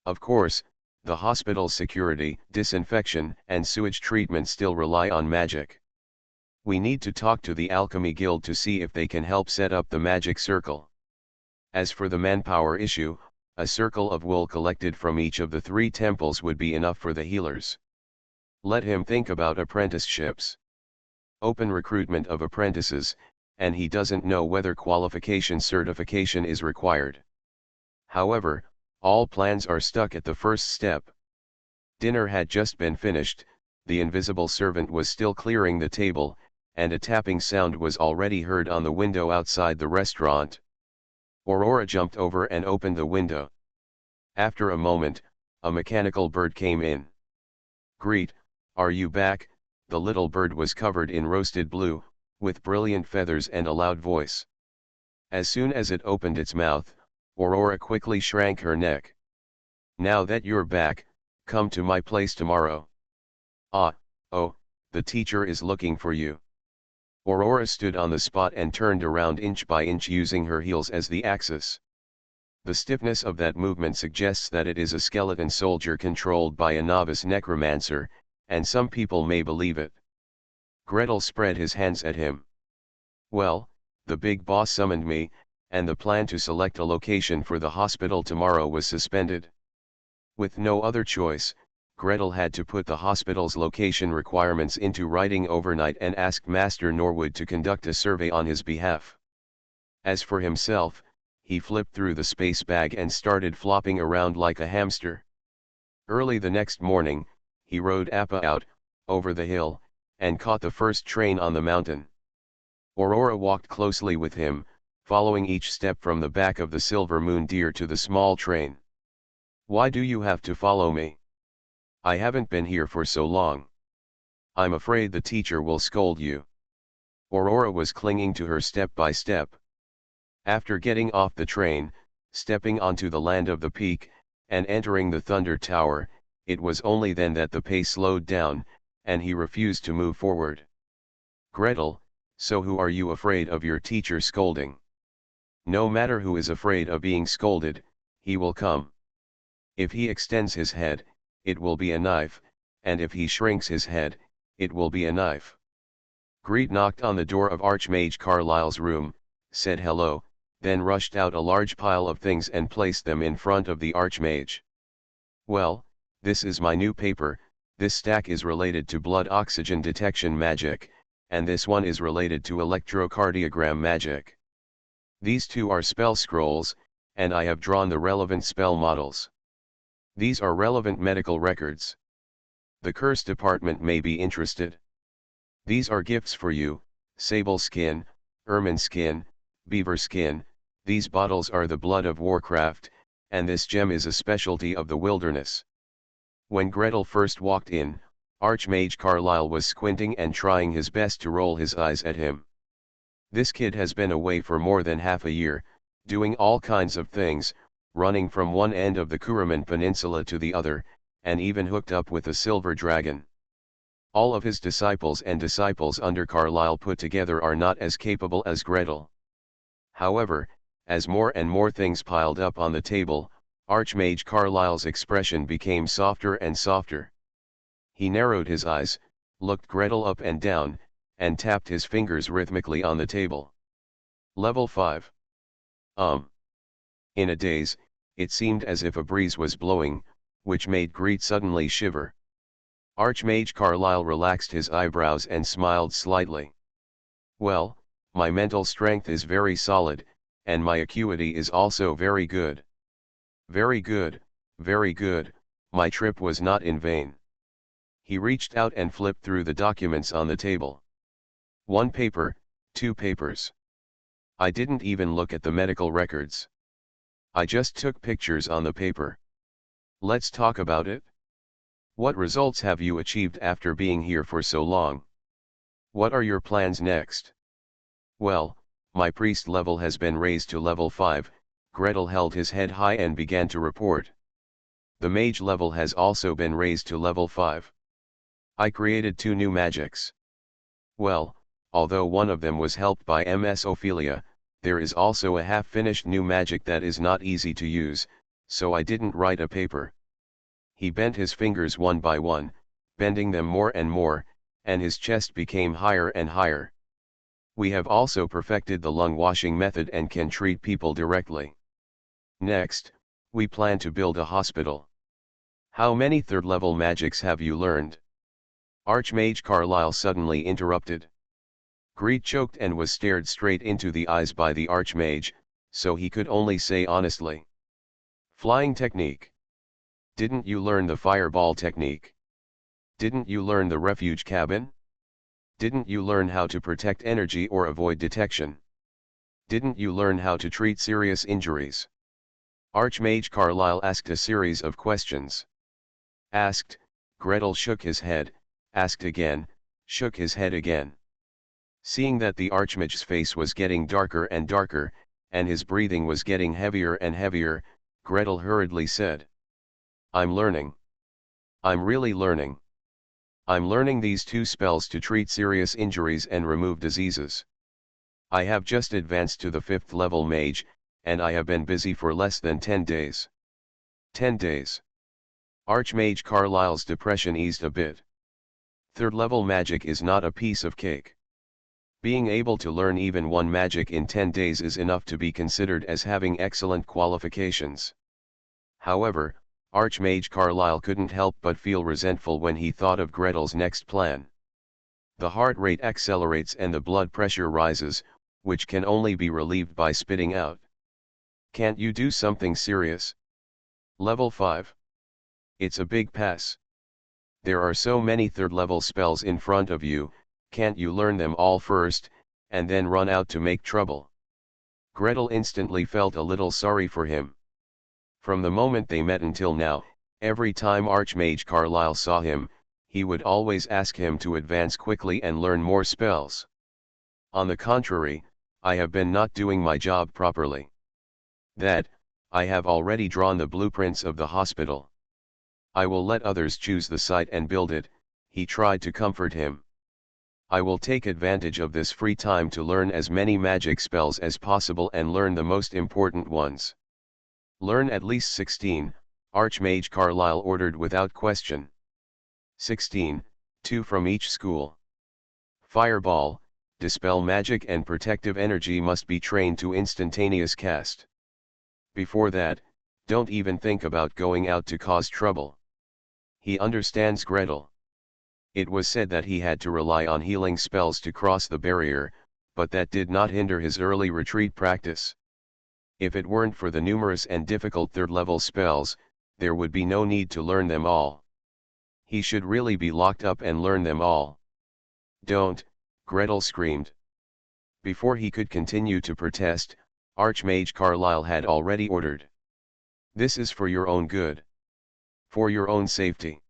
Of course, the hospital's security, disinfection, and sewage treatment still rely on magic. We need to talk to the Alchemy Guild to see if they can help set up the magic circle. As for the manpower issue, a circle of wool collected from each of the 3 temples would be enough for the healers. Let him think about apprenticeships. Open recruitment of apprentices, and he doesn't know whether qualification certification is required. However, all plans are stuck at the first step. Dinner had just been finished, the invisible servant was still clearing the table, and a tapping sound was already heard on the window outside the restaurant. Aurora jumped over and opened the window. After a moment, a mechanical bird came in. "Greet, are you back?" The little bird was covered in roasted blue, with brilliant feathers and a loud voice. As soon as it opened its mouth, Aurora quickly shrank her neck. "Now that you're back, come to my place tomorrow." Oh, the teacher is looking for you." Aurora stood on the spot and turned around inch by inch using her heels as the axis. The stiffness of that movement suggests that it is a skeleton soldier controlled by a novice necromancer, and some people may believe it. Gretel spread his hands at him. "Well, the big boss summoned me, and the plan to select a location for the hospital tomorrow was suspended." With no other choice, Gretel had to put the hospital's location requirements into writing overnight and asked Master Norwood to conduct a survey on his behalf. As for himself, he flipped through the space bag and started flopping around like a hamster. Early the next morning, he rode Appa out, over the hill, and caught the first train on the mountain. Aurora walked closely with him, following each step from the back of the silver moon deer to the small train. "Why do you have to follow me? I haven't been here for so long. I'm afraid the teacher will scold you." Aurora was clinging to her step by step. After getting off the train, stepping onto the land of the peak, and entering the Thunder Tower, it was only then that the pace slowed down, and he refused to move forward. "Gretel, so who are you afraid of your teacher scolding?" "No matter who is afraid of being scolded, he will come. If he extends his head, it will be a knife, and if he shrinks his head, it will be a knife." Greet knocked on the door of Archmage Carlyle's room, said hello, then rushed out a large pile of things and placed them in front of the Archmage. "Well, This is my new paper, this stack is related to blood oxygen detection magic, and this one is related to electrocardiogram magic. These two are spell scrolls, and I have drawn the relevant spell models. These are relevant medical records. The curse department may be interested. These are gifts for you: sable skin, ermine skin, beaver skin. These bottles are the blood of Warcraft, and this gem is a specialty of the wilderness. When Gretel first walked in, Archmage Carlyle was squinting and trying his best to roll his eyes at him. This kid has been away for more than half a year, doing all kinds of things, running from one end of the Kuraman Peninsula to the other, and even hooked up with a silver dragon. All of his disciples and disciples under Carlyle put together are not as capable as Gretel. However, as more and more things piled up on the table, Archmage Carlyle's expression became softer and softer. He narrowed his eyes, looked Gretel up and down, and tapped his fingers rhythmically on the table. Level 5. In a daze, it seemed as if a breeze was blowing, which made Greet suddenly shiver. Archmage Carlyle relaxed his eyebrows and smiled slightly. Well, my mental strength is very solid, and my acuity is also very good. Very good, very good, my trip was not in vain. He reached out and flipped through the documents on the table. One paper, two papers. I didn't even look at the medical records. I just took pictures on the paper. Let's talk about it. What results have you achieved after being here for so long? What are your plans next? Well, my priest level has been raised to level 5, Gretel held his head high and began to report. The mage level has also been raised to level 5. I created 2 new magics. Well, although one of them was helped by Ms. Ophelia, there is also a half-finished new magic that is not easy to use, so I didn't write a paper. He bent his fingers one by one, bending them more and more, and his chest became higher and higher. We have also perfected the lung washing method and can treat people directly. Next, we plan to build a hospital. How many third-level magics have you learned? Archmage Carlyle suddenly interrupted. Greet choked and was stared straight into the eyes by the Archmage, so he could only say honestly. Flying technique. Didn't you learn the fireball technique? Didn't you learn the refuge cabin? Didn't you learn how to protect energy or avoid detection? Didn't you learn how to treat serious injuries? Archmage Carlyle asked a series of questions. Asked, Gretel shook his head, asked again, shook his head again. Seeing that the Archmage's face was getting darker and darker, and his breathing was getting heavier and heavier, Gretel hurriedly said, I'm learning. I'm really learning. I'm learning these 2 spells to treat serious injuries and remove diseases. I have just advanced to the 5th level mage, and I have been busy for less than 10 days. 10 days. Archmage Carlyle's depression eased a bit. 3rd level magic is not a piece of cake. Being able to learn even one magic in 10 days is enough to be considered as having excellent qualifications. However, Archmage Carlyle couldn't help but feel resentful when he thought of Gretel's next plan. The heart rate accelerates and the blood pressure rises, which can only be relieved by spitting out. Can't you do something serious? Level 5. It's a big pass. There are so many third-level spells in front of you, can't you learn them all first, and then run out to make trouble? Gretel instantly felt a little sorry for him. From the moment they met until now, every time Archmage Carlyle saw him, he would always ask him to advance quickly and learn more spells. On the contrary, I have been not doing my job properly. That, I have already drawn the blueprints of the hospital. I will let others choose the site and build it, he tried to comfort him. I will take advantage of this free time to learn as many magic spells as possible and learn the most important ones. Learn at least 16, Archmage Carlyle ordered without question. 16, 2 from each school. Fireball, Dispel magic and protective energy must be trained to instantaneous cast. Before that, don't even think about going out to cause trouble. He understands Gretel. It was said that he had to rely on healing spells to cross the barrier, but that did not hinder his early retreat practice. If it weren't for the numerous and difficult third-level spells, there would be no need to learn them all. He should really be locked up and learn them all. Don't, Gretel screamed. Before he could continue to protest, Archmage Carlyle had already ordered. This is for your own good. For your own safety.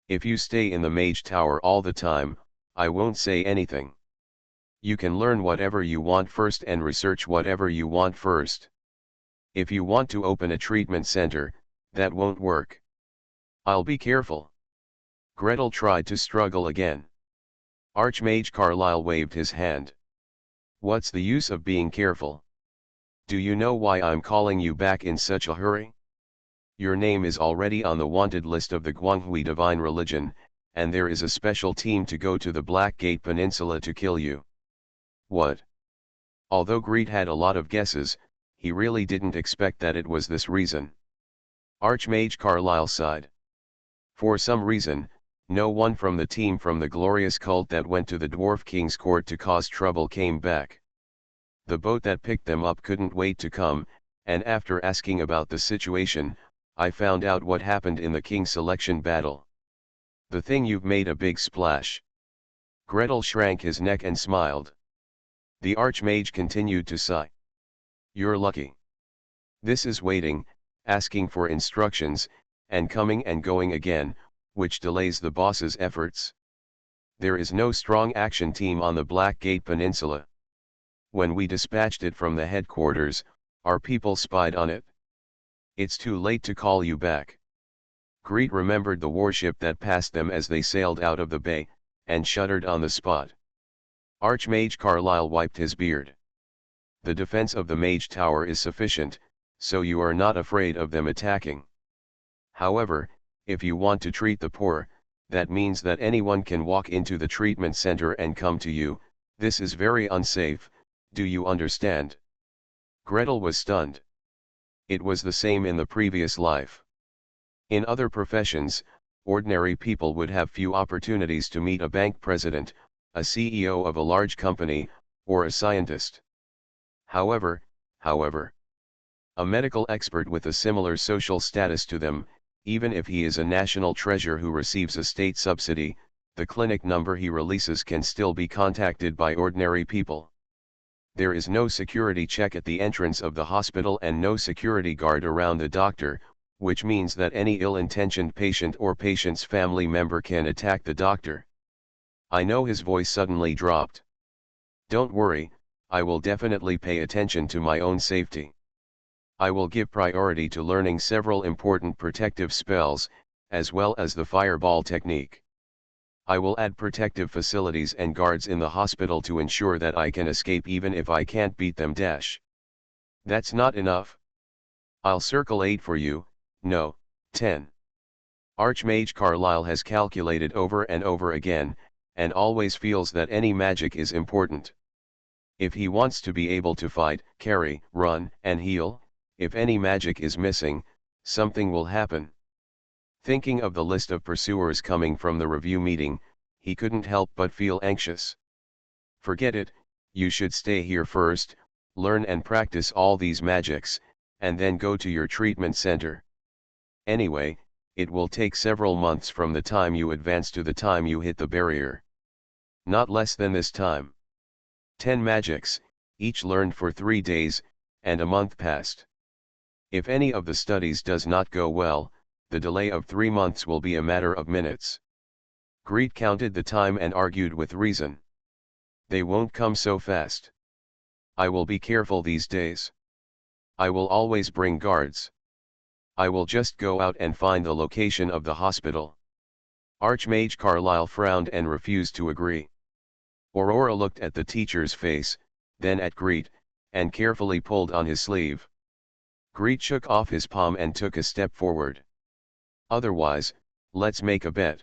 If you stay in the Mage Tower all the time, I won't say anything. You can learn whatever you want first and research whatever you want first. If you want to open a treatment center, that won't work. I'll be careful. Gretel tried to struggle again. Archmage Carlyle waved his hand. What's the use of being careful? Do you know why I'm calling you back in such a hurry? Your name is already on the wanted list of the Guanghui Divine Religion, and there is a special team to go to the Blackgate Peninsula to kill you. What? Although Greet had a lot of guesses, he really didn't expect that it was this reason. Archmage Carlyle sighed. For some reason, no one from the team from the glorious cult that went to the Dwarf King's court to cause trouble came back. The boat that picked them up couldn't wait to come, and after asking about the situation, I found out what happened in the King selection battle. The thing you've made a big splash. Gretel shrank his neck and smiled. The Archmage continued to sigh. You're lucky. This is waiting, asking for instructions, and coming and going again, which delays the boss's efforts. There is no strong action team on the Blackgate Peninsula. When we dispatched it from the headquarters, our people spied on it. It's too late to call you back. Greet remembered the warship that passed them as they sailed out of the bay, and shuddered on the spot. Archmage Carlyle wiped his beard. The defense of the Mage Tower is sufficient, so you are not afraid of them attacking. However, if you want to treat the poor, that means that anyone can walk into the treatment center and come to you. This is very unsafe, do you understand? Gretel was stunned. It was the same in the previous life. In other professions, ordinary people would have few opportunities to meet a bank president, a CEO of a large company, or a scientist. However, a medical expert with a similar social status to them, even if he is a national treasure who receives a state subsidy, the clinic number he releases can still be contacted by ordinary people. There is no security check at the entrance of the hospital and no security guard around the doctor, which means that any ill-intentioned patient or patient's family member can attack the doctor. I know his voice suddenly dropped. Don't worry, I will definitely pay attention to my own safety. I will give priority to learning several important protective spells, as well as the fireball technique. I will add protective facilities and guards in the hospital to ensure that I can escape even if I can't beat them. That's not enough. I'll circle 8 for you, no, 10. Archmage Carlyle has calculated over and over again, and always feels that any magic is important. If he wants to be able to fight, carry, run, and heal, if any magic is missing, something will happen. Thinking of the list of pursuers coming from the review meeting, he couldn't help but feel anxious. Forget it, you should stay here first, learn and practice all these magics, and then go to your treatment center. Anyway, it will take several months from the time you advance to the time you hit the barrier. Not less than this time. 10 magics, each learned for 3 days, and a month passed. If any of the studies does not go well, the delay of 3 months will be a matter of minutes. Greet counted the time and argued with reason. They won't come so fast. I will be careful these days. I will always bring guards. I will just go out and find the location of the hospital. Archmage Carlyle frowned and refused to agree. Aurora looked at the teacher's face, then at Greet, and carefully pulled on his sleeve. Greet shook off his palm and took a step forward. Otherwise, let's make a bet.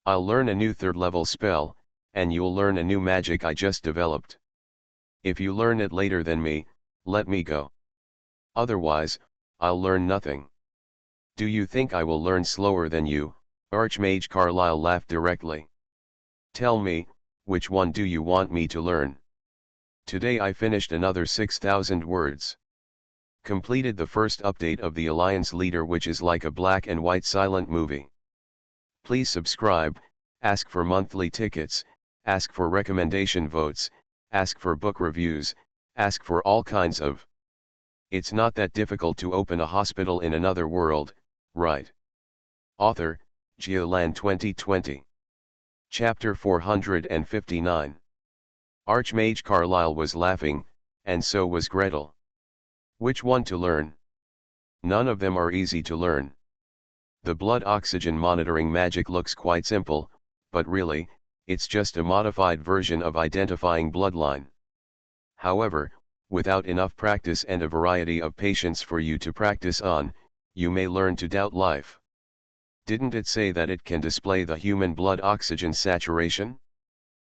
I'll learn a new third-level spell, and you'll learn a new magic I just developed. If you learn it later than me, let me go. Otherwise, I'll learn nothing. Do you think I will learn slower than you, Archmage Carlyle laughed directly. Tell me, which one do you want me to learn? Today I finished another 6,000 words. Completed the first update of the Alliance Leader, which is like a black and white silent movie. Please subscribe, ask for monthly tickets, ask for recommendation votes, ask for book reviews, ask for all kinds of. It's not that difficult to open a hospital in another world, right? Author, Geoland 2020. Chapter 459. Archmage Carlyle was laughing, and so was Gretel. Which one to learn? None of them are easy to learn. The blood oxygen monitoring magic looks quite simple, but really, it's just a modified version of identifying bloodline. However, without enough practice and a variety of patients for you to practice on, you may learn to doubt life. Didn't it say that it can display the human blood oxygen saturation?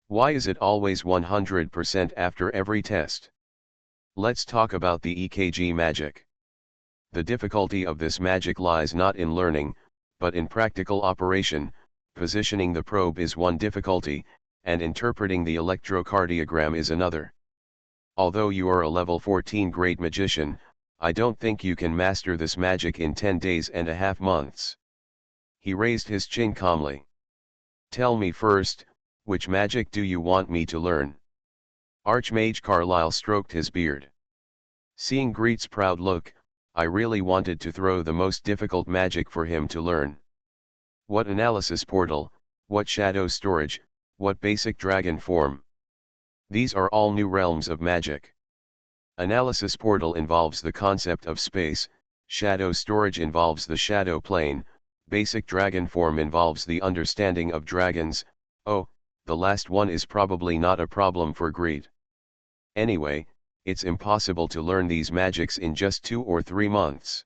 Why is it always 100% after every test? Let's talk about the EKG magic. The difficulty of this magic lies not in learning, but in practical operation. Positioning the probe is one difficulty, and interpreting the electrocardiogram is another. Although you are a level 14 great magician, I don't think you can master this magic in 10 days and a half months. He raised his chin calmly. Tell me first, which magic do you want me to learn? Archmage Carlyle stroked his beard. Seeing Greet's proud look, I really wanted to throw the most difficult magic for him to learn. What analysis portal, what shadow storage, what basic dragon form. These are all new realms of magic. Analysis portal involves the concept of space, shadow storage involves the shadow plane, basic dragon form involves the understanding of dragons. Oh, the last one is probably not a problem for Greet. Anyway, it's impossible to learn these magics in just 2 or 3 months.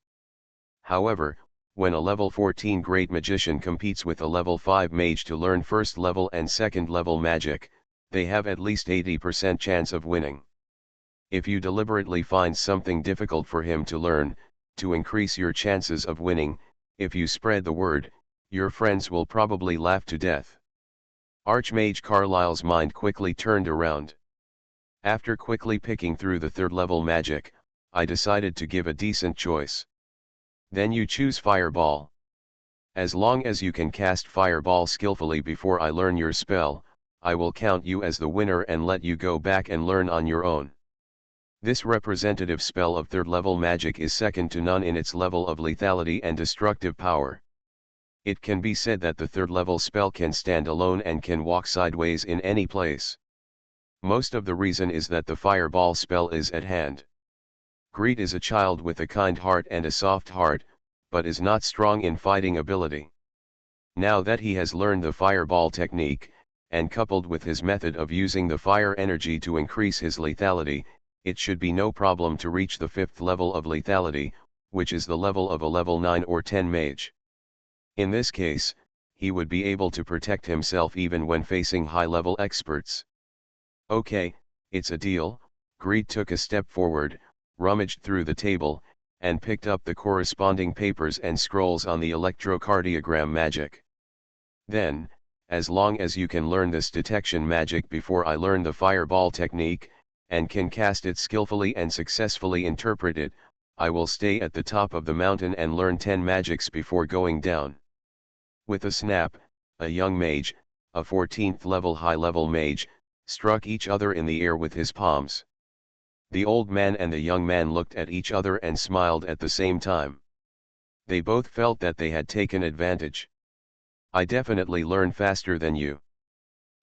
However, when a level 14 great magician competes with a level 5 mage to learn first level and second level magic, they have at least 80% chance of winning. If you deliberately find something difficult for him to learn, to increase your chances of winning, if you spread the word, your friends will probably laugh to death. Archmage Carlyle's mind quickly turned around. After quickly picking through the third level magic, I decided to give a decent choice. Then you choose Fireball. As long as you can cast Fireball skillfully before I learn your spell, I will count you as the winner and let you go back and learn on your own. This representative spell of third level magic is second to none in its level of lethality and destructive power. It can be said that the third level spell can stand alone and can walk sideways in any place. Most of the reason is that the Fireball spell is at hand. Greet is a child with a kind heart and a soft heart, but is not strong in fighting ability. Now that he has learned the Fireball technique, and coupled with his method of using the fire energy to increase his lethality, it should be no problem to reach the 5th level of lethality, which is the level of a level 9 or 10 mage. In this case, he would be able to protect himself even when facing high-level experts. Okay, it's a deal. Greet took a step forward, rummaged through the table, and picked up the corresponding papers and scrolls on the electrocardiogram magic. Then, as long as you can learn this detection magic before I learn the Fireball technique, and can cast it skillfully and successfully interpret it, I will stay at the top of the mountain and learn 10 magics before going down. With a snap, a young mage, a 14th level high-level mage, struck each other in the air with his palms. The old man and the young man looked at each other and smiled at the same time. They both felt that they had taken advantage. I definitely learn faster than you.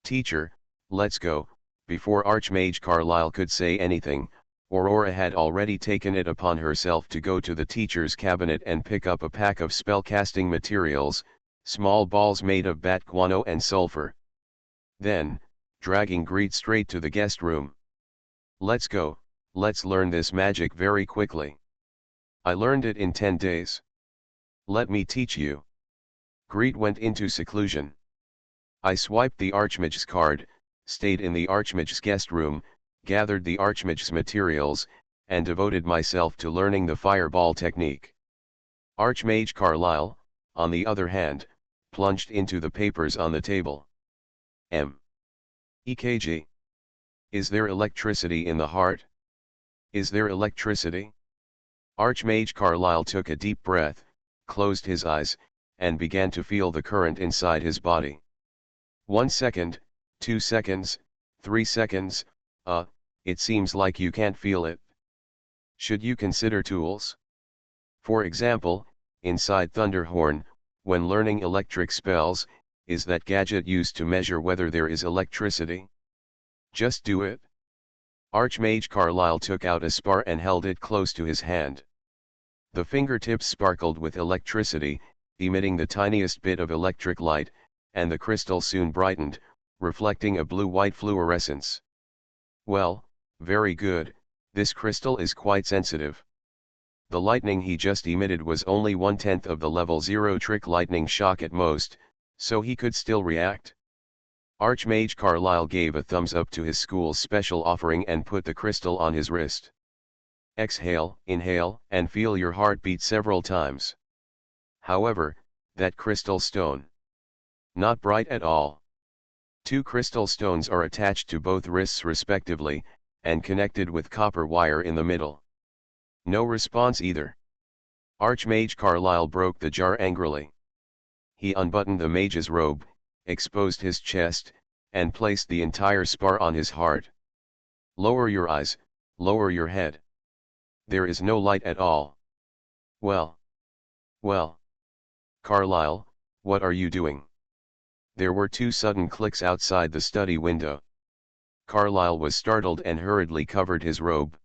Teacher, let's go. Before Archmage Carlyle could say anything, Aurora had already taken it upon herself to go to the teacher's cabinet and pick up a pack of spellcasting materials, small balls made of bat guano and sulfur. Then, dragging Greet straight to the guest room. Let's go, let's learn this magic very quickly. I learned it in 10 days. Let me teach you. Greet went into seclusion. I swiped the Archmage's card, stayed in the Archmage's guest room, gathered the Archmage's materials, and devoted myself to learning the Fireball technique. Archmage Carlyle, on the other hand, plunged into the papers on the table. EKG. Is there electricity in the heart? Is there electricity? Archmage Carlyle took a deep breath, closed his eyes, and began to feel the current inside his body. 1 second, 2 seconds, 3 seconds, it seems like you can't feel it. Should you consider tools? For example, inside Thunderhorn, when learning electric spells, is that gadget used to measure whether there is electricity? Just do it. Archmage Carlyle took out a spar and held it close to his hand. The fingertips sparkled with electricity, emitting the tiniest bit of electric light, and the crystal soon brightened, reflecting a blue-white fluorescence. Well, very good, this crystal is quite sensitive. The lightning he just emitted was only 1/10 of the level 0 trick lightning shock at most, so he could still react. Archmage Carlyle gave a thumbs up to his school's special offering and put the crystal on his wrist. Exhale, inhale, and feel your heart beat several times. However, that crystal stone. Not bright at all. 2 crystal stones are attached to both wrists respectively, and connected with copper wire in the middle. No response either. Archmage Carlyle broke the jar angrily. He unbuttoned the mage's robe, exposed his chest, and placed the entire spar on his heart. Lower your eyes, lower your head. There is no light at all. Well. Carlyle, what are you doing? There were 2 sudden clicks outside the study window. Carlyle was startled and hurriedly covered his robe.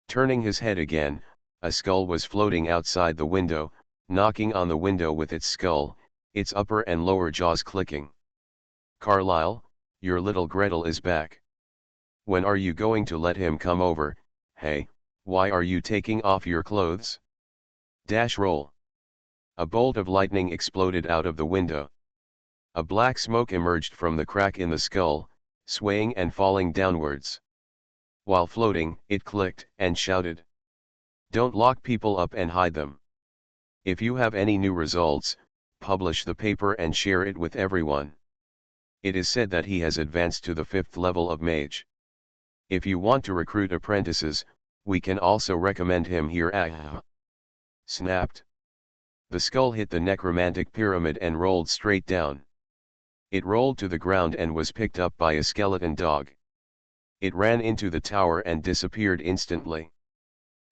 Turning his head again, a skull was floating outside the window, knocking on the window with its skull, its upper and lower jaws clicking. Carlyle, your little Gretel is back. When are you going to let him come over? Hey, why are you taking off your clothes? Dash roll. A bolt of lightning exploded out of the window. A black smoke emerged from the crack in the skull, swaying and falling downwards. While floating, it clicked and shouted. Don't lock people up and hide them. If you have any new results, publish the paper and share it with everyone. It is said that he has advanced to the 5th level of mage. If you want to recruit apprentices, we can also recommend him here. Snapped. The skull hit the necromantic pyramid and rolled straight down. It rolled to the ground and was picked up by a skeleton dog. It ran into the tower and disappeared instantly.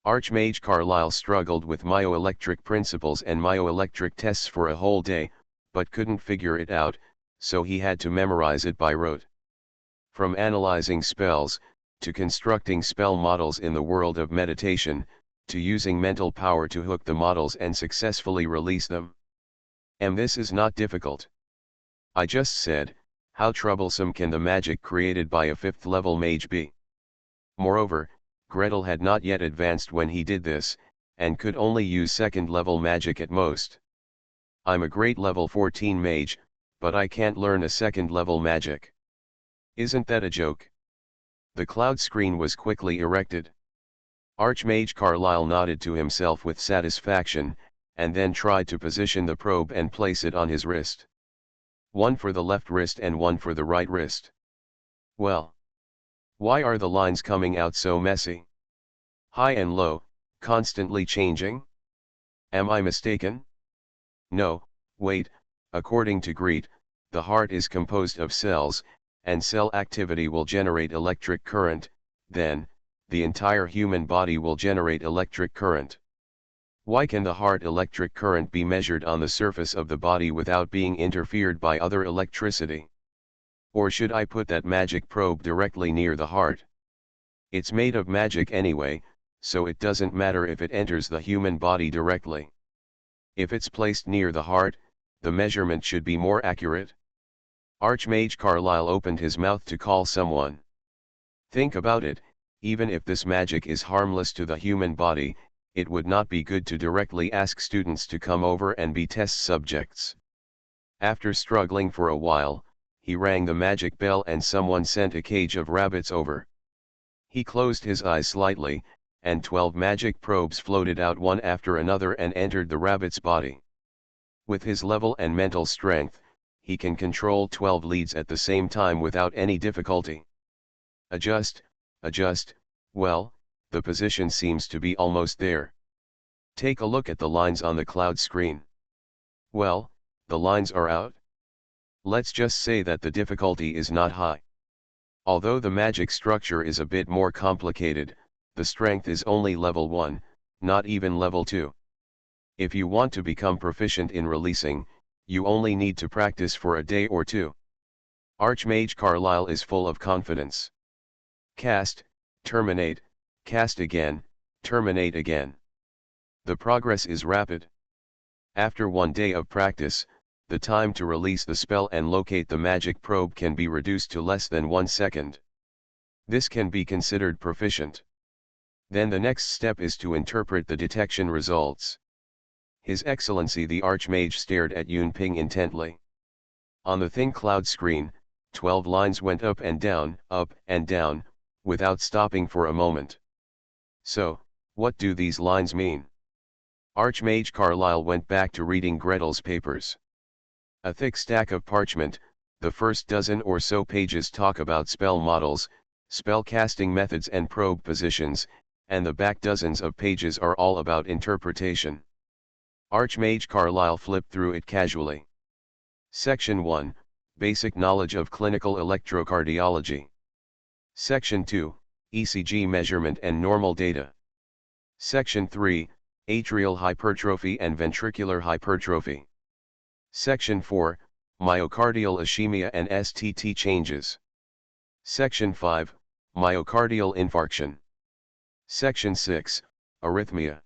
Archmage Carlyle struggled with myoelectric principles and myoelectric tests for a whole day, but couldn't figure it out, so he had to memorize it by rote. From analyzing spells, to constructing spell models in the world of meditation, to using mental power to hook the models and successfully release them. And this is not difficult. I just said, how troublesome can the magic created by a 5th level mage be? Moreover, Gretel had not yet advanced when he did this, and could only use 2nd level magic at most. I'm a great level 14 mage, but I can't learn a 2nd level magic. Isn't that a joke? The cloud screen was quickly erected. Archmage Carlyle nodded to himself with satisfaction, and then tried to position the probe and place it on his wrist. One for the left wrist and one for the right wrist. Well. Why are the lines coming out so messy? High and low, constantly changing? Am I mistaken? No, wait, according to Greet, the heart is composed of cells, and cell activity will generate electric current, then, the entire human body will generate electric current. Why can the heart electric current be measured on the surface of the body without being interfered by other electricity? Or should I put that magic probe directly near the heart? It's made of magic anyway, so it doesn't matter if it enters the human body directly. If it's placed near the heart, the measurement should be more accurate. Archmage Carlyle opened his mouth to call someone. Think about it, even if this magic is harmless to the human body, it would not be good to directly ask students to come over and be test subjects. After struggling for a while, he rang the magic bell and someone sent a cage of rabbits over. He closed his eyes slightly, and 12 magic probes floated out one after another and entered the rabbit's body. With his level and mental strength, he can control 12 leads at the same time without any difficulty. Adjust, well, the position seems to be almost there. Take a look at the lines on the cloud screen. Well, the lines are out. Let's just say that the difficulty is not high. Although the magic structure is a bit more complicated, the strength is only level 1, not even level 2. If you want to become proficient in releasing, you only need to practice for a day or two. Archmage Carlyle is full of confidence. Cast, terminate, cast again, terminate again. The progress is rapid. After 1 day of practice, the time to release the spell and locate the magic probe can be reduced to less than 1 second. This can be considered proficient. Then the next step is to interpret the detection results. His Excellency the Archmage stared at Yunping intently. On the thin cloud screen, 12 lines went up and down, without stopping for a moment. So, what do these lines mean? Archmage Carlyle went back to reading Gretel's papers. A thick stack of parchment, the first dozen or so pages talk about spell models, spell casting methods and probe positions, and the back dozens of pages are all about interpretation. Archmage Carlyle flipped through it casually. Section 1, Basic Knowledge of Clinical Electrocardiology. Section 2, ECG Measurement and Normal Data. Section 3, Atrial Hypertrophy and Ventricular Hypertrophy. Section 4, Myocardial Ischemia and STT Changes. Section 5, Myocardial Infarction. Section 6, Arrhythmia.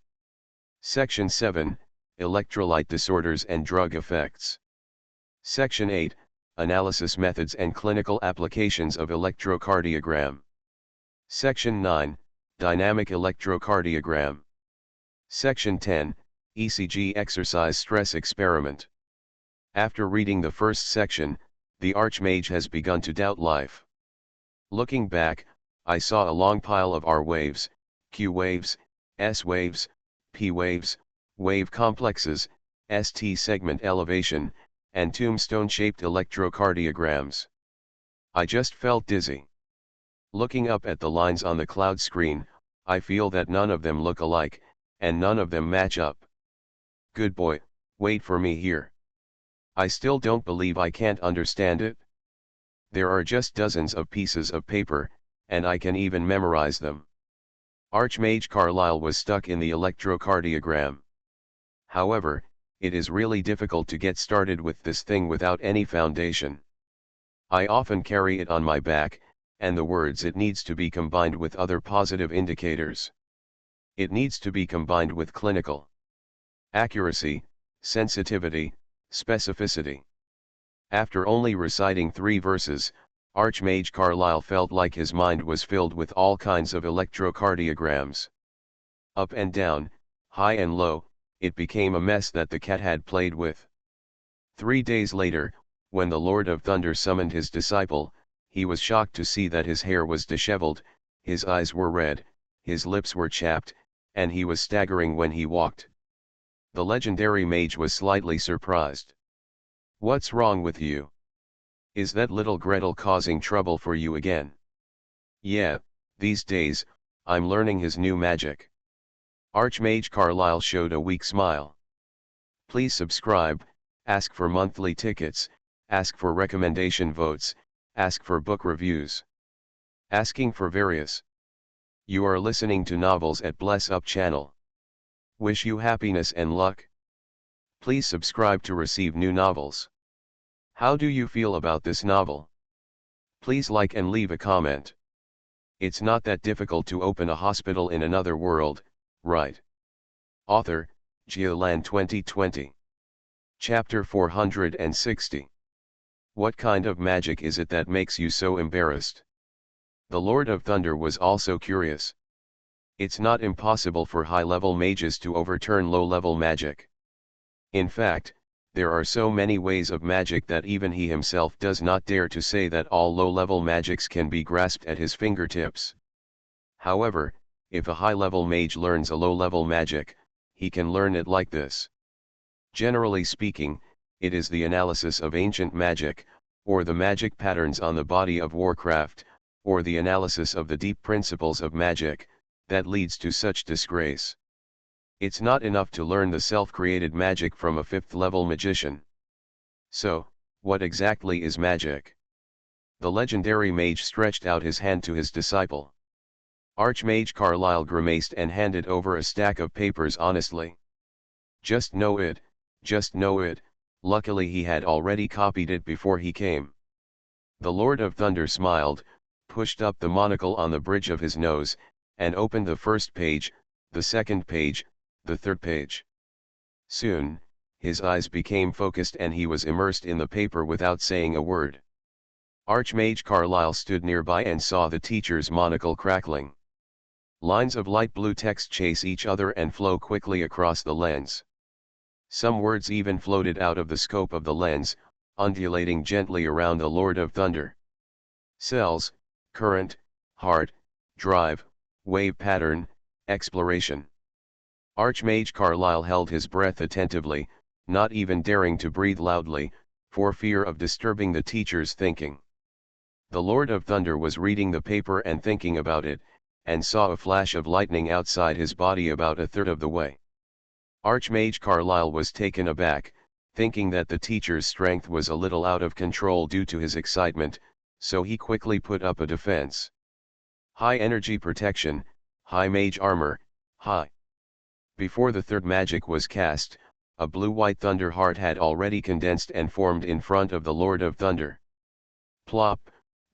Section 7, Electrolyte Disorders and Drug Effects. Section 8, Analysis Methods and Clinical Applications of Electrocardiogram. Section 9, Dynamic Electrocardiogram. Section 10, ECG Exercise Stress Experiment. After reading the first section, the Archmage has begun to doubt life. Looking back, I saw a long pile of R waves, Q waves, S waves, P waves, wave complexes, ST segment elevation, and tombstone-shaped electrocardiograms. I just felt dizzy. Looking up at the lines on the cloud screen, I feel that none of them look alike, and none of them match up. Good boy, wait for me here. I still don't believe I can't understand it. There are just dozens of pieces of paper, and I can even memorize them. Archmage Carlyle was stuck in the electrocardiogram. However, it is really difficult to get started with this thing without any foundation. I often carry it on my back, and the words it needs to be combined with other positive indicators. It needs to be combined with clinical accuracy, sensitivity, specificity. After only reciting 3 verses, Archmage Carlyle felt like his mind was filled with all kinds of electrocardiograms. Up and down, high and low, it became a mess that the cat had played with. 3 days later, when the Lord of Thunder summoned his disciple, he was shocked to see that his hair was disheveled, his eyes were red, his lips were chapped, and he was staggering when he walked. The legendary mage was slightly surprised. "What's wrong with you? Is that little Gretel causing trouble for you again?" "Yeah, these days, I'm learning his new magic." Archmage Carlyle showed a weak smile. Please subscribe, ask for monthly tickets, ask for recommendation votes, ask for book reviews. Asking for various. You are listening to Novels at Bless Up channel. Wish you happiness and luck. Please subscribe to receive new novels. How do you feel about this novel? Please like and leave a comment. It's not that difficult to open a hospital in another world, right? Author, Geoland 2020. Chapter 460. What kind of magic is it that makes you so embarrassed? The Lord of Thunder was also curious. It's not impossible for high-level mages to overturn low-level magic. In fact, there are so many ways of magic that even he himself does not dare to say that all low-level magics can be grasped at his fingertips. However, if a high-level mage learns a low-level magic, he can learn it like this. Generally speaking, it is the analysis of ancient magic, or the magic patterns on the body of Warcraft, or the analysis of the deep principles of magic, that leads to such disgrace. It's not enough to learn the self-created magic from a 5th-level magician. So, what exactly is magic? The legendary mage stretched out his hand to his disciple. Archmage Carlyle grimaced and handed over a stack of papers honestly. Just know it, just know it. Luckily he had already copied it before he came. The Lord of Thunder smiled, pushed up the monocle on the bridge of his nose, and opened the first page, the second page, the third page. Soon, his eyes became focused and he was immersed in the paper without saying a word. Archmage Carlyle stood nearby and saw the teacher's monocle crackling. Lines of light blue text chase each other and flow quickly across the lens. Some words even floated out of the scope of the lens, undulating gently around the Lord of Thunder. Cells, current, heart, drive, wave pattern, exploration. Archmage Carlyle held his breath attentively, not even daring to breathe loudly, for fear of disturbing the teacher's thinking. The Lord of Thunder was reading the paper and thinking about it, and saw a flash of lightning outside his body about a third of the way. Archmage Carlyle was taken aback, thinking that the teacher's strength was a little out of control due to his excitement, so he quickly put up a defense. High energy protection, high mage armor, high. Before the third magic was cast, a blue-white thunder heart had already condensed and formed in front of the Lord of Thunder. Plop,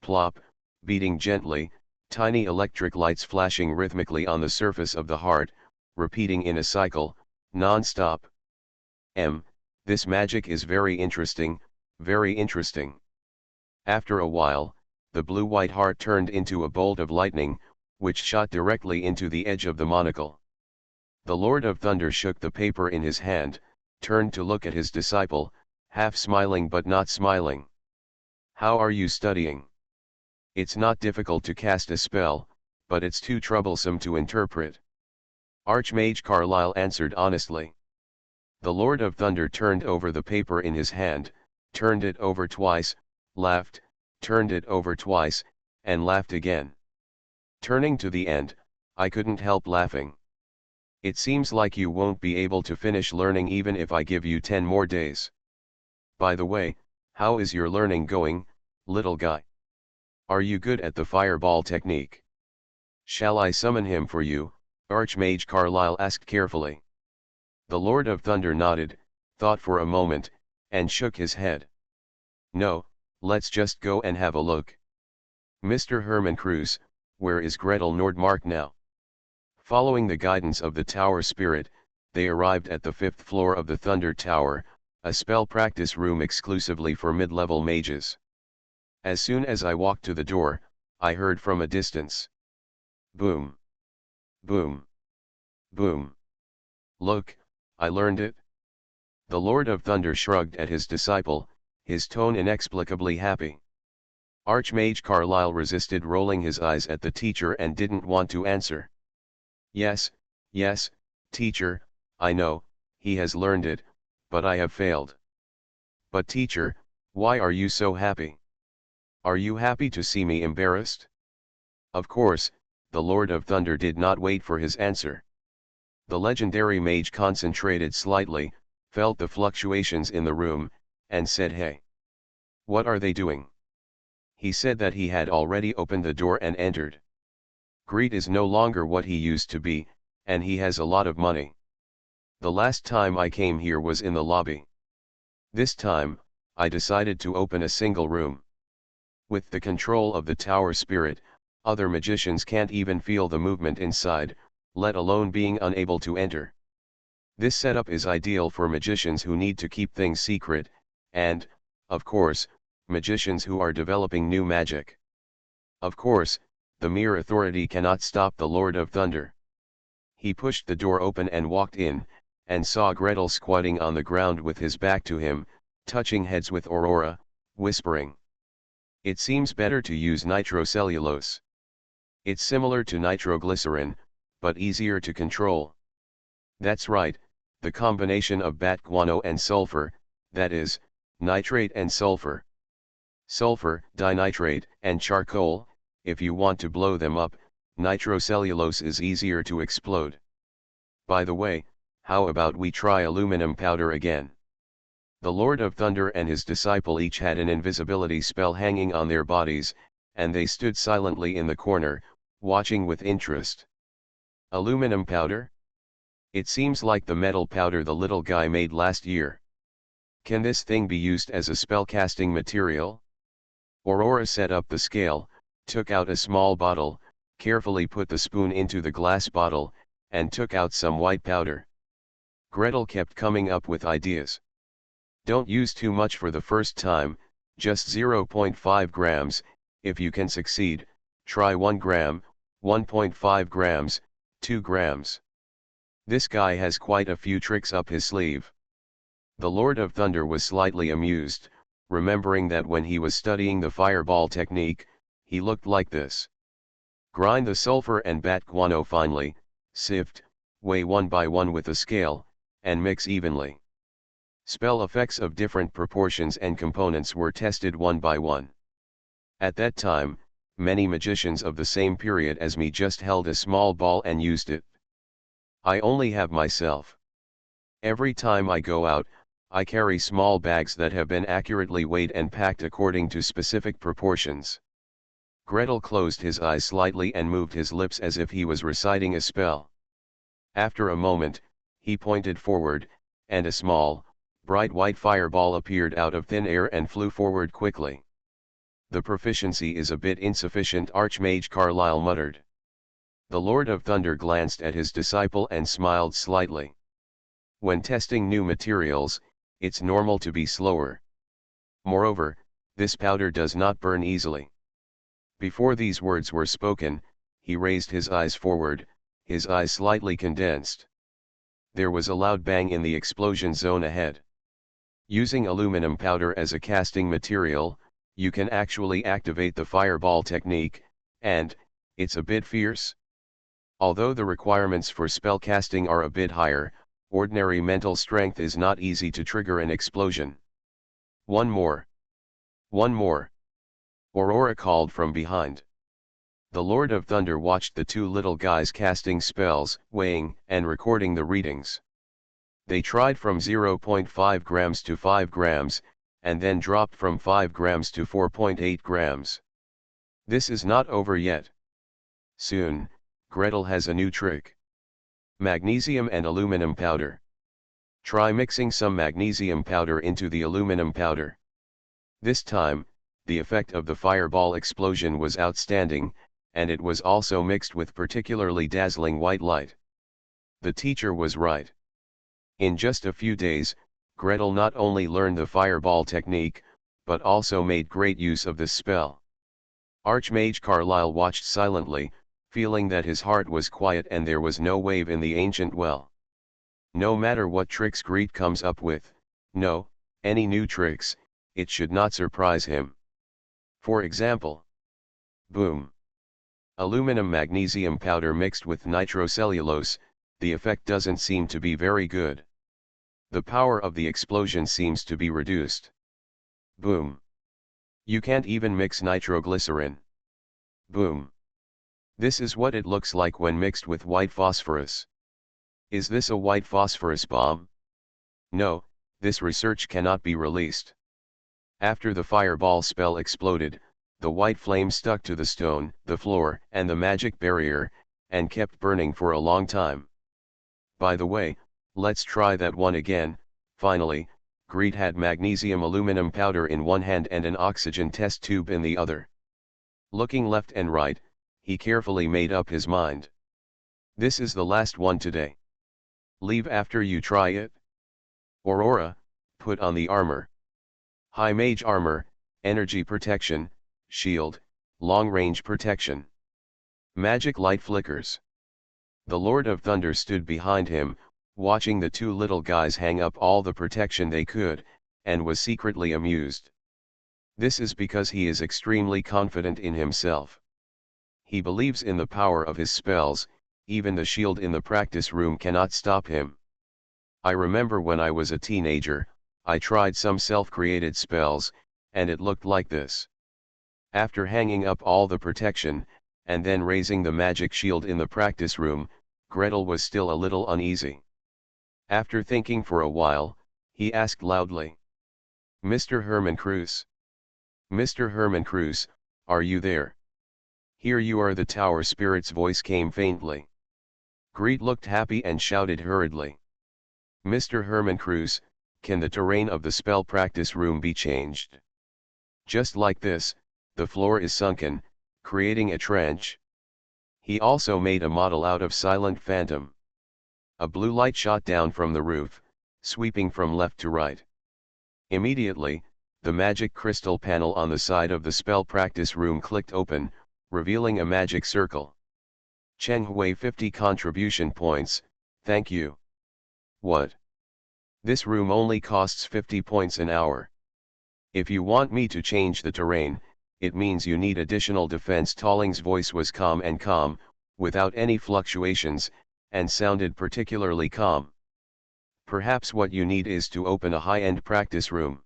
plop, beating gently, tiny electric lights flashing rhythmically on the surface of the heart, repeating in a cycle, non-stop. This magic is very interesting, very interesting. After a while, the blue-white heart turned into a bolt of lightning, which shot directly into the edge of the monocle. The Lord of Thunder shook the paper in his hand, turned to look at his disciple, half smiling but not smiling. How are you studying? It's not difficult to cast a spell, but it's too troublesome to interpret. Archmage Carlyle answered honestly. The Lord of Thunder turned over the paper in his hand, turned it over twice, laughed, turned it over twice, and laughed again. Turning to the end, I couldn't help laughing. It seems like you won't be able to finish learning even if I give you 10 more days. By the way, how is your learning going, little guy? Are you good at the fireball technique? Shall I summon him for you? Archmage Carlyle asked carefully. The Lord of Thunder nodded, thought for a moment, and shook his head. No, let's just go and have a look. Mr. Herman Cruz, where is Gretel Nordmark now? Following the guidance of the tower spirit, they arrived at the 5th floor of the Thunder Tower, a spell practice room exclusively for mid-level mages. As soon as I walked to the door, I heard from a distance. Boom. Boom. Boom. Look, I learned it. The Lord of Thunder shrugged at his disciple, his tone inexplicably happy. Archmage Carlyle resisted rolling his eyes at the teacher and didn't want to answer. Yes, yes, teacher, I know, he has learned it, but I have failed. But teacher, why are you so happy? Are you happy to see me embarrassed? Of course, the Lord of Thunder did not wait for his answer. The legendary mage concentrated slightly, felt the fluctuations in the room, and said, "Hey. What are they doing?" He said that he had already opened the door and entered. Greed is no longer what he used to be, and he has a lot of money. The last time I came here was in the lobby. This time, I decided to open a single room. With the control of the tower spirit, other magicians can't even feel the movement inside, let alone being unable to enter. This setup is ideal for magicians who need to keep things secret, and, of course, magicians who are developing new magic. Of course, the mere authority cannot stop the Lord of Thunder. He pushed the door open and walked in, and saw Gretel squatting on the ground with his back to him, touching heads with Aurora, whispering. It seems better to use nitrocellulose. It's similar to nitroglycerin, but easier to control. That's right, the combination of bat guano and sulfur, that is, nitrate and sulfur. Sulfur, dinitrate, and charcoal, if you want to blow them up, nitrocellulose is easier to explode. By the way, how about we try aluminum powder again? The Lord of Thunder and his disciple each had an invisibility spell hanging on their bodies, and they stood silently in the corner, watching with interest. Aluminum powder? It seems like the metal powder the little guy made last year. Can this thing be used as a spellcasting material? Aurora set up the scale, took out a small bottle, carefully put the spoon into the glass bottle, and took out some white powder. Gretel kept coming up with ideas. Don't use too much for the first time, just 0.5 grams, if you can succeed, try 1 gram, 1.5 grams, 2 grams. This guy has quite a few tricks up his sleeve. The Lord of Thunder was slightly amused, remembering that when he was studying the fireball technique, he looked like this. Grind the sulfur and bat guano finely, sift, weigh one by one with a scale, and mix evenly. Spell effects of different proportions and components were tested one by one. At that time, many magicians of the same period as me just held a small ball and used it. I only have myself. Every time I go out, I carry small bags that have been accurately weighed and packed according to specific proportions. Gretel closed his eyes slightly and moved his lips as if he was reciting a spell. After a moment, he pointed forward, and a small, bright white fireball appeared out of thin air and flew forward quickly. The proficiency is a bit insufficient, Archmage Carlyle muttered. The Lord of Thunder glanced at his disciple and smiled slightly. When testing new materials, it's normal to be slower. Moreover, this powder does not burn easily. Before these words were spoken, he raised his eyes forward, his eyes slightly condensed. There was a loud bang in the explosion zone ahead. Using aluminum powder as a casting material, you can actually activate the fireball technique, and, it's a bit fierce. Although the requirements for spellcasting are a bit higher, ordinary mental strength is not easy to trigger an explosion. One more. One more. Aurora called from behind. The Lord of Thunder watched the two little guys casting spells, weighing, and recording the readings. They tried from 0.5 grams to 5 grams, and then dropped from 5 grams to 4.8 grams. This is not over yet. Soon, Gretel has a new trick. Magnesium and aluminum powder. Try mixing some magnesium powder into the aluminum powder. This time, the effect of the fireball explosion was outstanding, and it was also mixed with particularly dazzling white light. The teacher was right. In just a few days, Gretel not only learned the fireball technique, but also made great use of this spell. Archmage Carlyle watched silently, feeling that his heart was quiet and there was no wave in the ancient well. No matter what tricks Greet comes up with, no, any new tricks, it should not surprise him. For example, boom. Aluminum magnesium powder mixed with nitrocellulose, the effect doesn't seem to be very good. The power of the explosion seems to be reduced. Boom. You can't even mix nitroglycerin. Boom. This is what it looks like when mixed with white phosphorus. Is this a white phosphorus bomb? No, this research cannot be released. After the fireball spell exploded, the white flame stuck to the stone, the floor, and the magic barrier, and kept burning for a long time. By the way, let's try that one again. Finally, Greet had magnesium aluminum powder in one hand and an oxygen test tube in the other. Looking left and right, he carefully made up his mind. This is the last one today. Leave after you try it. Aurora, put on the armor. High mage armor, energy protection, shield, long range protection. Magic light flickers. The Lord of Thunder stood behind him, watching the two little guys hang up all the protection they could, and was secretly amused. This is because he is extremely confident in himself. He believes in the power of his spells, even the shield in the practice room cannot stop him. I remember when I was a teenager, I tried some self-created spells, and it looked like this. After hanging up all the protection, and then raising the magic shield in the practice room, Gretel was still a little uneasy. After thinking for a while, he asked loudly, "Mr. Herman Cruz? Mr. Herman Cruz, are you there?" "Here you are," the tower spirit's voice came faintly. Greet looked happy and shouted hurriedly, "Mr. Herman Cruz, can the terrain of the spell practice room be changed? Just like this, the floor is sunken, creating a trench." He also made a model out of silent phantom. A blue light shot down from the roof, sweeping from left to right. Immediately, the magic crystal panel on the side of the spell practice room clicked open, revealing a magic circle. "Cheng Hui 50 contribution points, thank you." "What? This room only costs 50 points an hour. If you want me to change the terrain, it means you need additional defense." Tolling's voice was calm, without any fluctuations, and sounded particularly calm. "Perhaps what you need is to open a high-end practice room."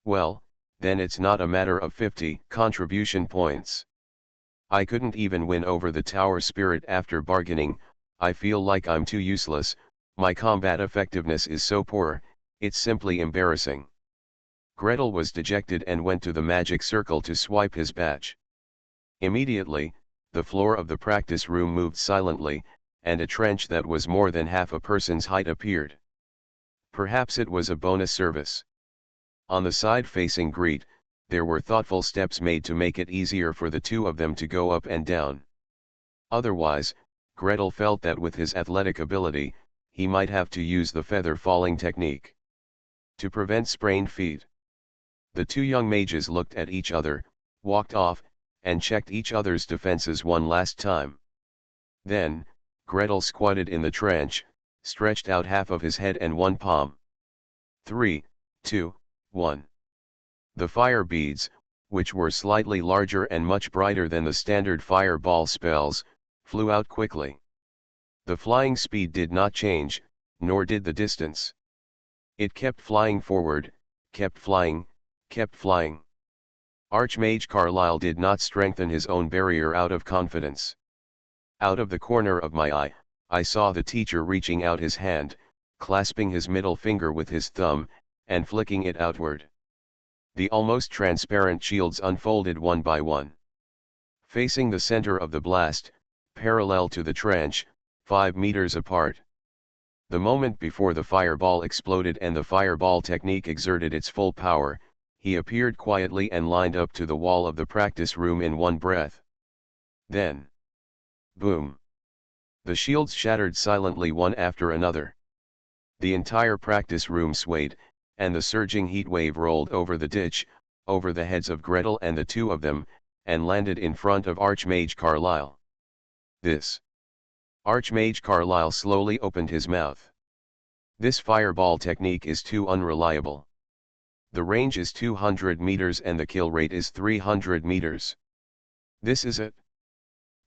"Well, then it's not a matter of 50 contribution points. I couldn't even win over the tower spirit after bargaining. I feel like I'm too useless, my combat effectiveness is so poor, it's simply embarrassing." Gretel was dejected and went to the magic circle to swipe his badge. Immediately, the floor of the practice room moved silently, and a trench that was more than half a person's height appeared. Perhaps it was a bonus service. On the side facing Greet, there were thoughtful steps made to make it easier for the two of them to go up and down. Otherwise, Gretel felt that with his athletic ability, he might have to use the feather falling technique to prevent sprained feet. The two young mages looked at each other, walked off, and checked each other's defenses one last time. Then, Gretel squatted in the trench, stretched out half of his head and one palm. 3, 2, 1. The fire beads, which were slightly larger and much brighter than the standard fireball spells, flew out quickly. The flying speed did not change, nor did the distance. It kept flying forward, kept flying, kept flying. Archmage Carlyle did not strengthen his own barrier out of confidence. Out of the corner of my eye, I saw the teacher reaching out his hand, clasping his middle finger with his thumb, and flicking it outward. The almost transparent shields unfolded one by one. Facing the center of the blast, parallel to the trench, 5 meters apart. The moment before the fireball exploded and the fireball technique exerted its full power, he appeared quietly and lined up to the wall of the practice room in one breath. Then, boom! The shields shattered silently one after another. The entire practice room swayed, and the surging heat wave rolled over the ditch, over the heads of Gretel and the two of them, and landed in front of Archmage Carlyle. "This." Archmage Carlyle slowly opened his mouth. "This fireball technique is too unreliable. The range is 200 meters and the kill rate is 300 meters. This is it.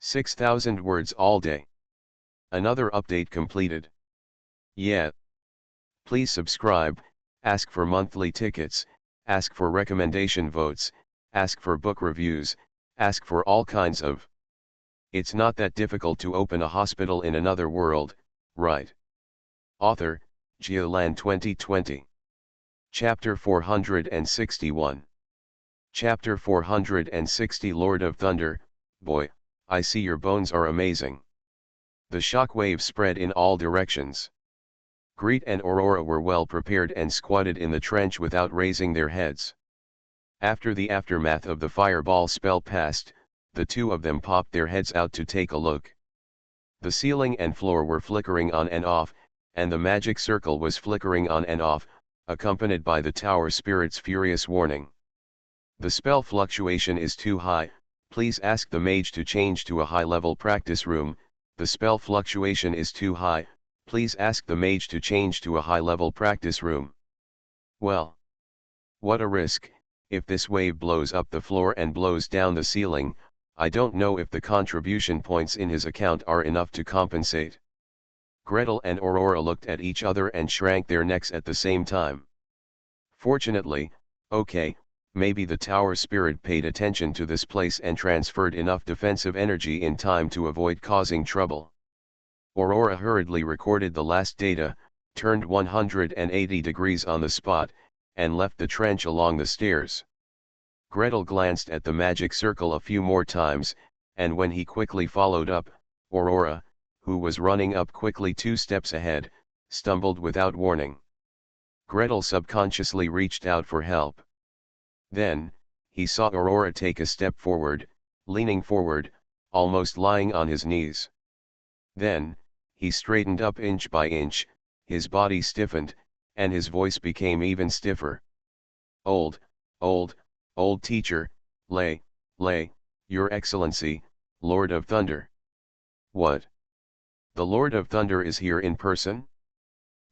6,000 words all day. Another update completed. Yeah. Please subscribe, ask for monthly tickets, ask for recommendation votes, ask for book reviews, ask for all kinds of. It's not that difficult to open a hospital in another world, right?" Author, Geoland 2020. Chapter 461. Chapter 460 Lord of Thunder, boy, I see your bones are amazing. The shockwave spread in all directions. Greet and Aurora were well prepared and squatted in the trench without raising their heads. After the aftermath of the fireball spell passed, the two of them popped their heads out to take a look. The ceiling and floor were flickering on and off, and the magic circle was flickering on and off, accompanied by the tower spirit's furious warning. "The spell fluctuation is too high, please ask the mage to change to a high-level practice room. The spell fluctuation is too high, please ask the mage to change to a high-level practice room." Well, what a risk. If this wave blows up the floor and blows down the ceiling, I don't know if the contribution points in his account are enough to compensate. Gretel and Aurora looked at each other and shrank their necks at the same time. Fortunately, okay, maybe the tower spirit paid attention to this place and transferred enough defensive energy in time to avoid causing trouble. Aurora hurriedly recorded the last data, turned 180 degrees on the spot, and left the trench along the stairs. Gretel glanced at the magic circle a few more times, and when he quickly followed up, Aurora, who was running up quickly 2 steps ahead, stumbled without warning. Gretel subconsciously reached out for help. Then, he saw Aurora take a step forward, leaning forward, almost lying on his knees. Then, he straightened up inch by inch, his body stiffened, and his voice became even stiffer. Old teacher, lay, your excellency, Lord of Thunder. What? The Lord of Thunder is here in person?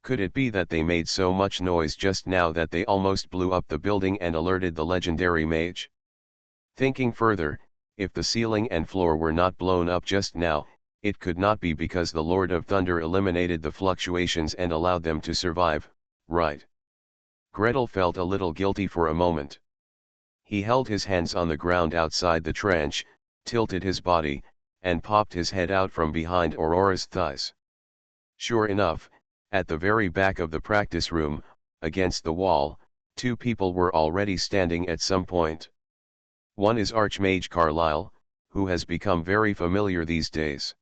Could it be that they made so much noise just now that they almost blew up the building and alerted the legendary mage? Thinking further, if the ceiling and floor were not blown up just now, it could not be because the Lord of Thunder eliminated the fluctuations and allowed them to survive, right? Gretel felt a little guilty for a moment. He held his hands on the ground outside the trench, tilted his body, and popped his head out from behind Aurora's thighs. Sure enough, at the very back of the practice room, against the wall, 2 people were already standing at some point. One is Archmage Carlyle, who has become very familiar these days.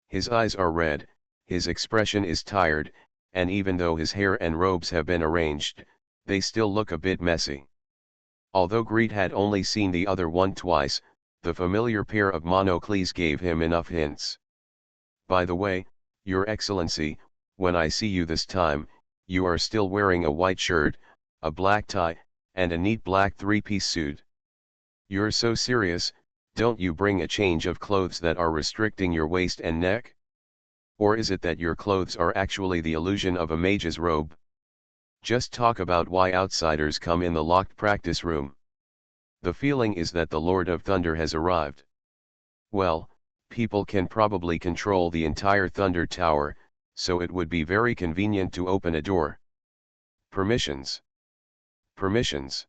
His eyes are red, his expression is tired, and even though his hair and robes have been arranged, they still look a bit messy. Although Greet had only seen the other one twice, the familiar pair of monocles gave him enough hints. By the way, Your Excellency, when I see you this time, you are still wearing a white shirt, a black tie, and a neat black 3-piece suit. You're so serious, don't you bring a change of clothes that are restricting your waist and neck? Or is it that your clothes are actually the illusion of a mage's robe? Just talk about why outsiders come in the locked practice room. The feeling is that the Lord of Thunder has arrived. Well, people can probably control the entire Thunder Tower, so it would be very convenient to open a door. Permissions. Permissions.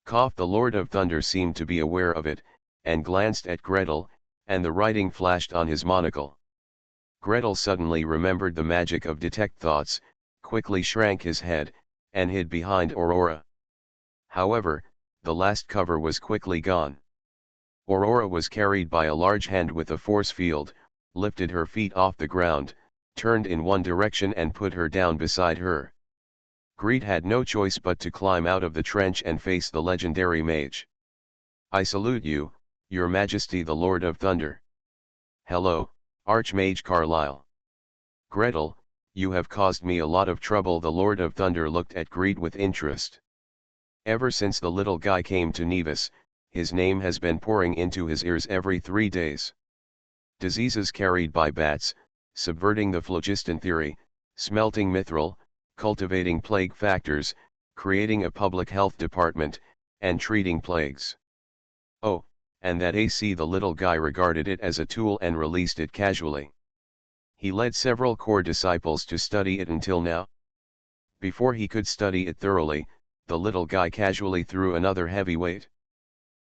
Cough. The Lord of Thunder seemed to be aware of it, and glanced at Gretel, and the writing flashed on his monocle. Gretel suddenly remembered the magic of detect thoughts, quickly shrank his head, and hid behind Aurora. However, the last cover was quickly gone. Aurora was carried by a large hand with a force field, lifted her feet off the ground, turned in one direction and put her down beside her. Greet had no choice but to climb out of the trench and face the legendary mage. I salute you, Your Majesty the Lord of Thunder. Hello, Archmage Carlyle. Gretel, you have caused me a lot of trouble. The Lord of Thunder looked at Greet with interest. Ever since the little guy came to Nevis, his name has been pouring into his ears every 3 days. Diseases carried by bats, subverting the phlogiston theory, smelting mithril, cultivating plague factors, creating a public health department, and treating plagues. Oh, and that AC. The little guy regarded it as a tool and released it casually. He led several core disciples to study it until now. Before he could study it thoroughly, the little guy casually threw another heavy weight.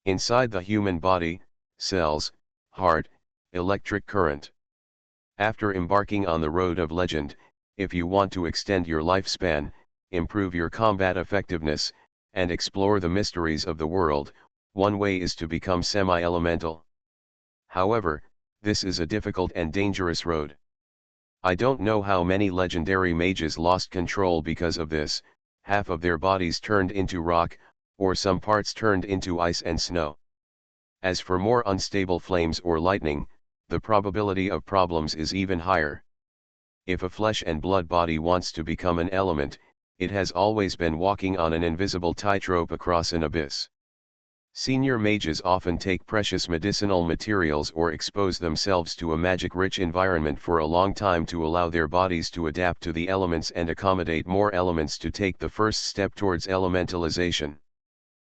Inside the human body, cells, heart, electric current. After embarking on the road of legend, if you want to extend your lifespan, improve your combat effectiveness, and explore the mysteries of the world, one way is to become semi-elemental. However, this is a difficult and dangerous road. I don't know how many legendary mages lost control because of this. Half of their bodies turned into rock, or some parts turned into ice and snow. As for more unstable flames or lightning, the probability of problems is even higher. If a flesh and blood body wants to become an element, it has always been walking on an invisible tightrope across an abyss. Senior mages often take precious medicinal materials or expose themselves to a magic-rich environment for a long time to allow their bodies to adapt to the elements and accommodate more elements to take the first step towards elementalization.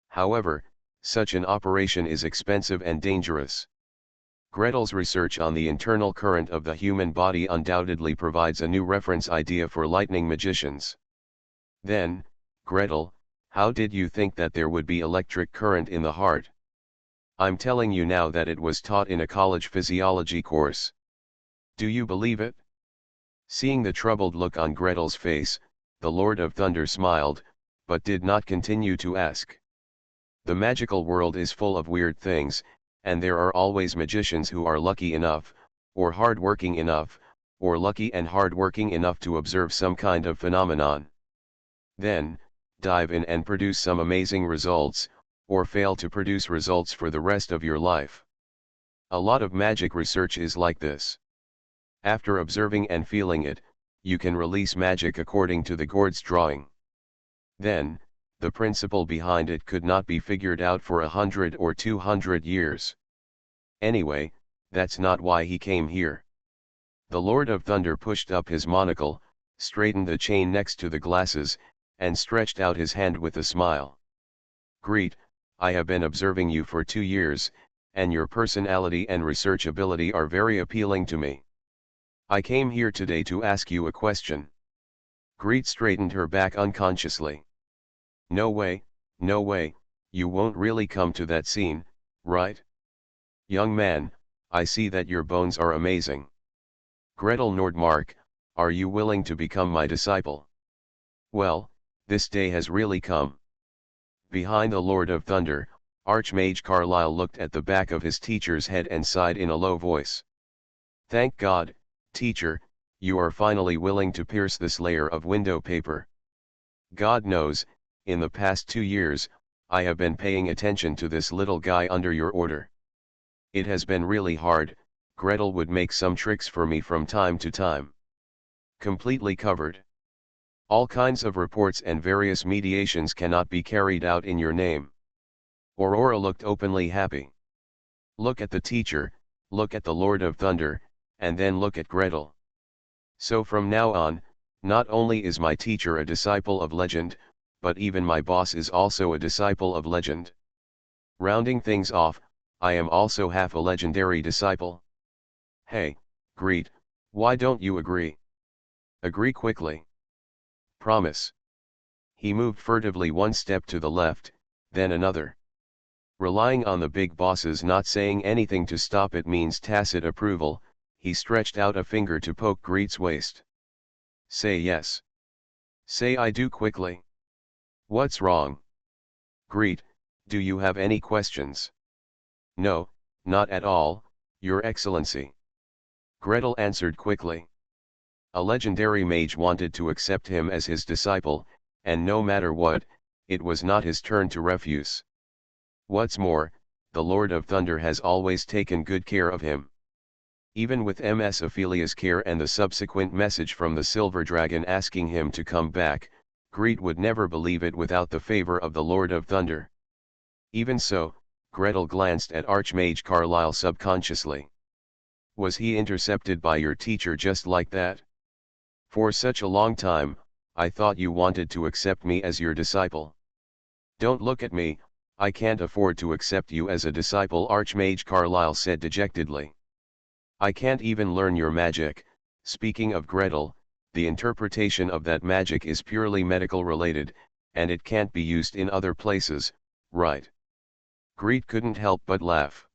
However, such an operation is expensive and dangerous. Gretel's research on the internal current of the human body undoubtedly provides a new reference idea for lightning magicians. Then, Gretel, how did you think that there would be electric current in the heart? I'm telling you now that it was taught in a college physiology course. Do you believe it? Seeing the troubled look on Gretel's face, the Lord of Thunder smiled, but did not continue to ask. The magical world is full of weird things, and there are always magicians who are lucky enough, or hard-working enough, or lucky and hard-working enough to observe some kind of phenomenon. Then, dive in and produce some amazing results, or fail to produce results for the rest of your life. A lot of magic research is like this. After observing and feeling it, you can release magic according to the Gord's drawing. Then, the principle behind it could not be figured out for 100 or 200 years. Anyway, that's not why he came here. The Lord of Thunder pushed up his monocle, straightened the chain next to the glasses, and stretched out his hand with a smile. Greet, I have been observing you for 2 years, and your personality and research ability are very appealing to me. I came here today to ask you a question. Greet straightened her back unconsciously. No way, you won't really come to that scene, right? Young man, I see that your bones are amazing. Gretel Nordmark, are you willing to become my disciple? Well, this day has really come. Behind the Lord of Thunder, Archmage Carlyle looked at the back of his teacher's head and sighed in a low voice. Thank God, teacher, you are finally willing to pierce this layer of window paper. God knows, in the past 2 years, I have been paying attention to this little guy under your order. It has been really hard. Gretel would make some tricks for me from time to time. Completely covered. All kinds of reports and various mediations cannot be carried out in your name. Aurora looked openly happy. Look at the teacher, look at the Lord of Thunder, and then look at Gretel. So from now on, not only is my teacher a disciple of legend, but even my boss is also a disciple of legend. Rounding things off, I am also half a legendary disciple. Hey, Greet, why don't you agree? Agree quickly. Promise. He moved furtively one step to the left, then another. Relying on the big boss's not saying anything to stop it means tacit approval, he stretched out a finger to poke Greet's waist. Say yes. Say I do quickly. What's wrong? Greet, do you have any questions? No, not at all, Your Excellency. Gretel answered quickly. A legendary mage wanted to accept him as his disciple, and no matter what, it was not his turn to refuse. What's more, the Lord of Thunder has always taken good care of him. Even with Ms. Ophelia's care and the subsequent message from the Silver Dragon asking him to come back, Greet would never believe it without the favor of the Lord of Thunder. Even so, Gretel glanced at Archmage Carlyle subconsciously. Was he intercepted by your teacher just like that? For such a long time, I thought you wanted to accept me as your disciple. Don't look at me, I can't afford to accept you as a disciple, Archmage Carlyle said dejectedly. I can't even learn your magic. Speaking of Gretel, the interpretation of that magic is purely medical related, and it can't be used in other places, right? Greet couldn't help but laugh.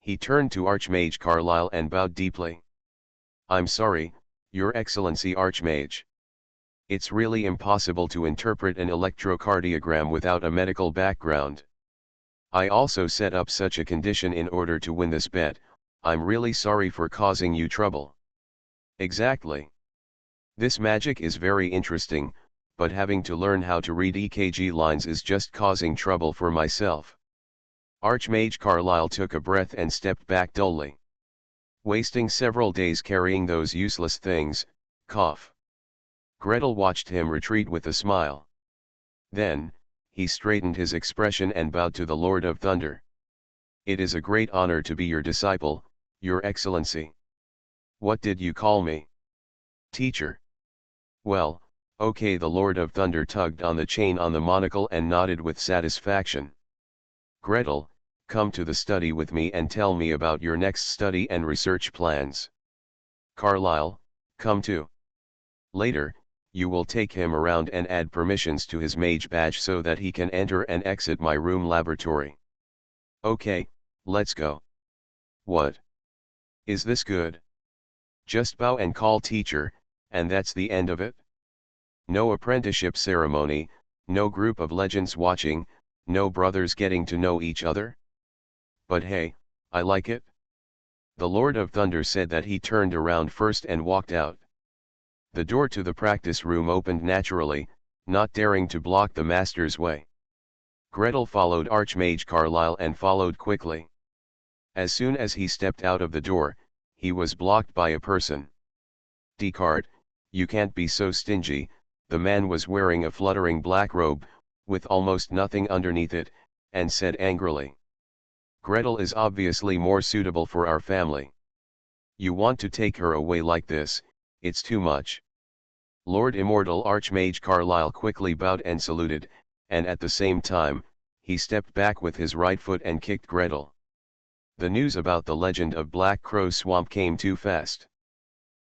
He turned to Archmage Carlyle and bowed deeply. I'm sorry, Your Excellency Archmage. It's really impossible to interpret an electrocardiogram without a medical background. I also set up such a condition in order to win this bet. I'm really sorry for causing you trouble. Exactly. This magic is very interesting, but having to learn how to read EKG lines is just causing trouble for myself. Archmage Carlyle took a breath and stepped back dully. Wasting several days carrying those useless things, cough. Gretel watched him retreat with a smile. Then, he straightened his expression and bowed to the Lord of Thunder. It is a great honor to be your disciple, Your Excellency. What did you call me? Teacher. Well, okay. The Lord of Thunder tugged on the chain on the monocle and nodded with satisfaction. Gretel, come to the study with me and tell me about your next study and research plans. Carlyle, come too. Later, you will take him around and add permissions to his mage badge so that he can enter and exit my room laboratory. Okay, let's go. What? Is this good? Just bow and call teacher, and that's the end of it? No apprenticeship ceremony, no group of legends watching, no brothers getting to know each other? But hey, I like it. The Lord of Thunder said that he turned around first and walked out. The door to the practice room opened naturally, not daring to block the master's way. Gretel followed Archmage Carlyle and followed quickly. As soon as he stepped out of the door, he was blocked by a person. Descartes, you can't be so stingy. The man was wearing a fluttering black robe, with almost nothing underneath it, and said angrily. Gretel is obviously more suitable for our family. You want to take her away like this, it's too much. Lord Immortal Archmage Carlyle quickly bowed and saluted, and at the same time, he stepped back with his right foot and kicked Gretel. The news about the legend of Black Crow Swamp came too fast.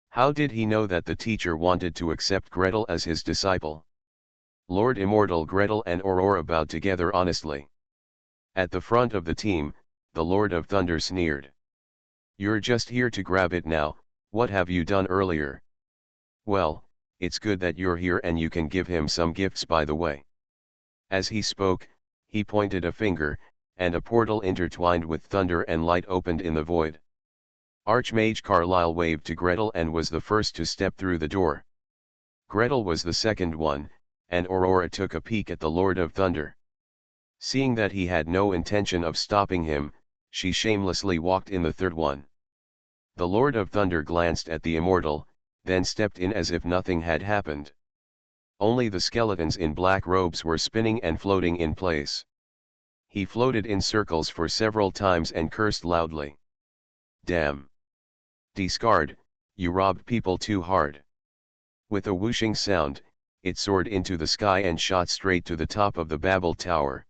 How did he know that the teacher wanted to accept Gretel as his disciple? Lord Immortal Gretel and Aurora bowed together honestly. At the front of the team, the Lord of Thunder sneered. You're just here to grab it now, what have you done earlier? Well, it's good that you're here and you can give him some gifts by the way. As he spoke, he pointed a finger, and a portal intertwined with thunder and light opened in the void. Archmage Carlyle waved to Gretel and was the first to step through the door. Gretel was the second one, and Aurora took a peek at the Lord of Thunder. Seeing that he had no intention of stopping him, she shamelessly walked in the third one. The Lord of Thunder glanced at the immortal, then stepped in as if nothing had happened. Only the skeletons in black robes were spinning and floating in place. He floated in circles for several times and cursed loudly. Damn. Descartes, you robbed people too hard. With a whooshing sound, it soared into the sky and shot straight to the top of the Babel Tower.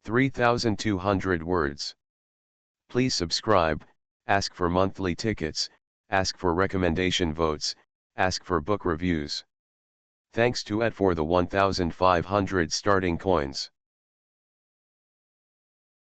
3,200 words. Please subscribe, ask for monthly tickets, ask for recommendation votes, ask for book reviews. Thanks to Ed for the 1,500 starting coins.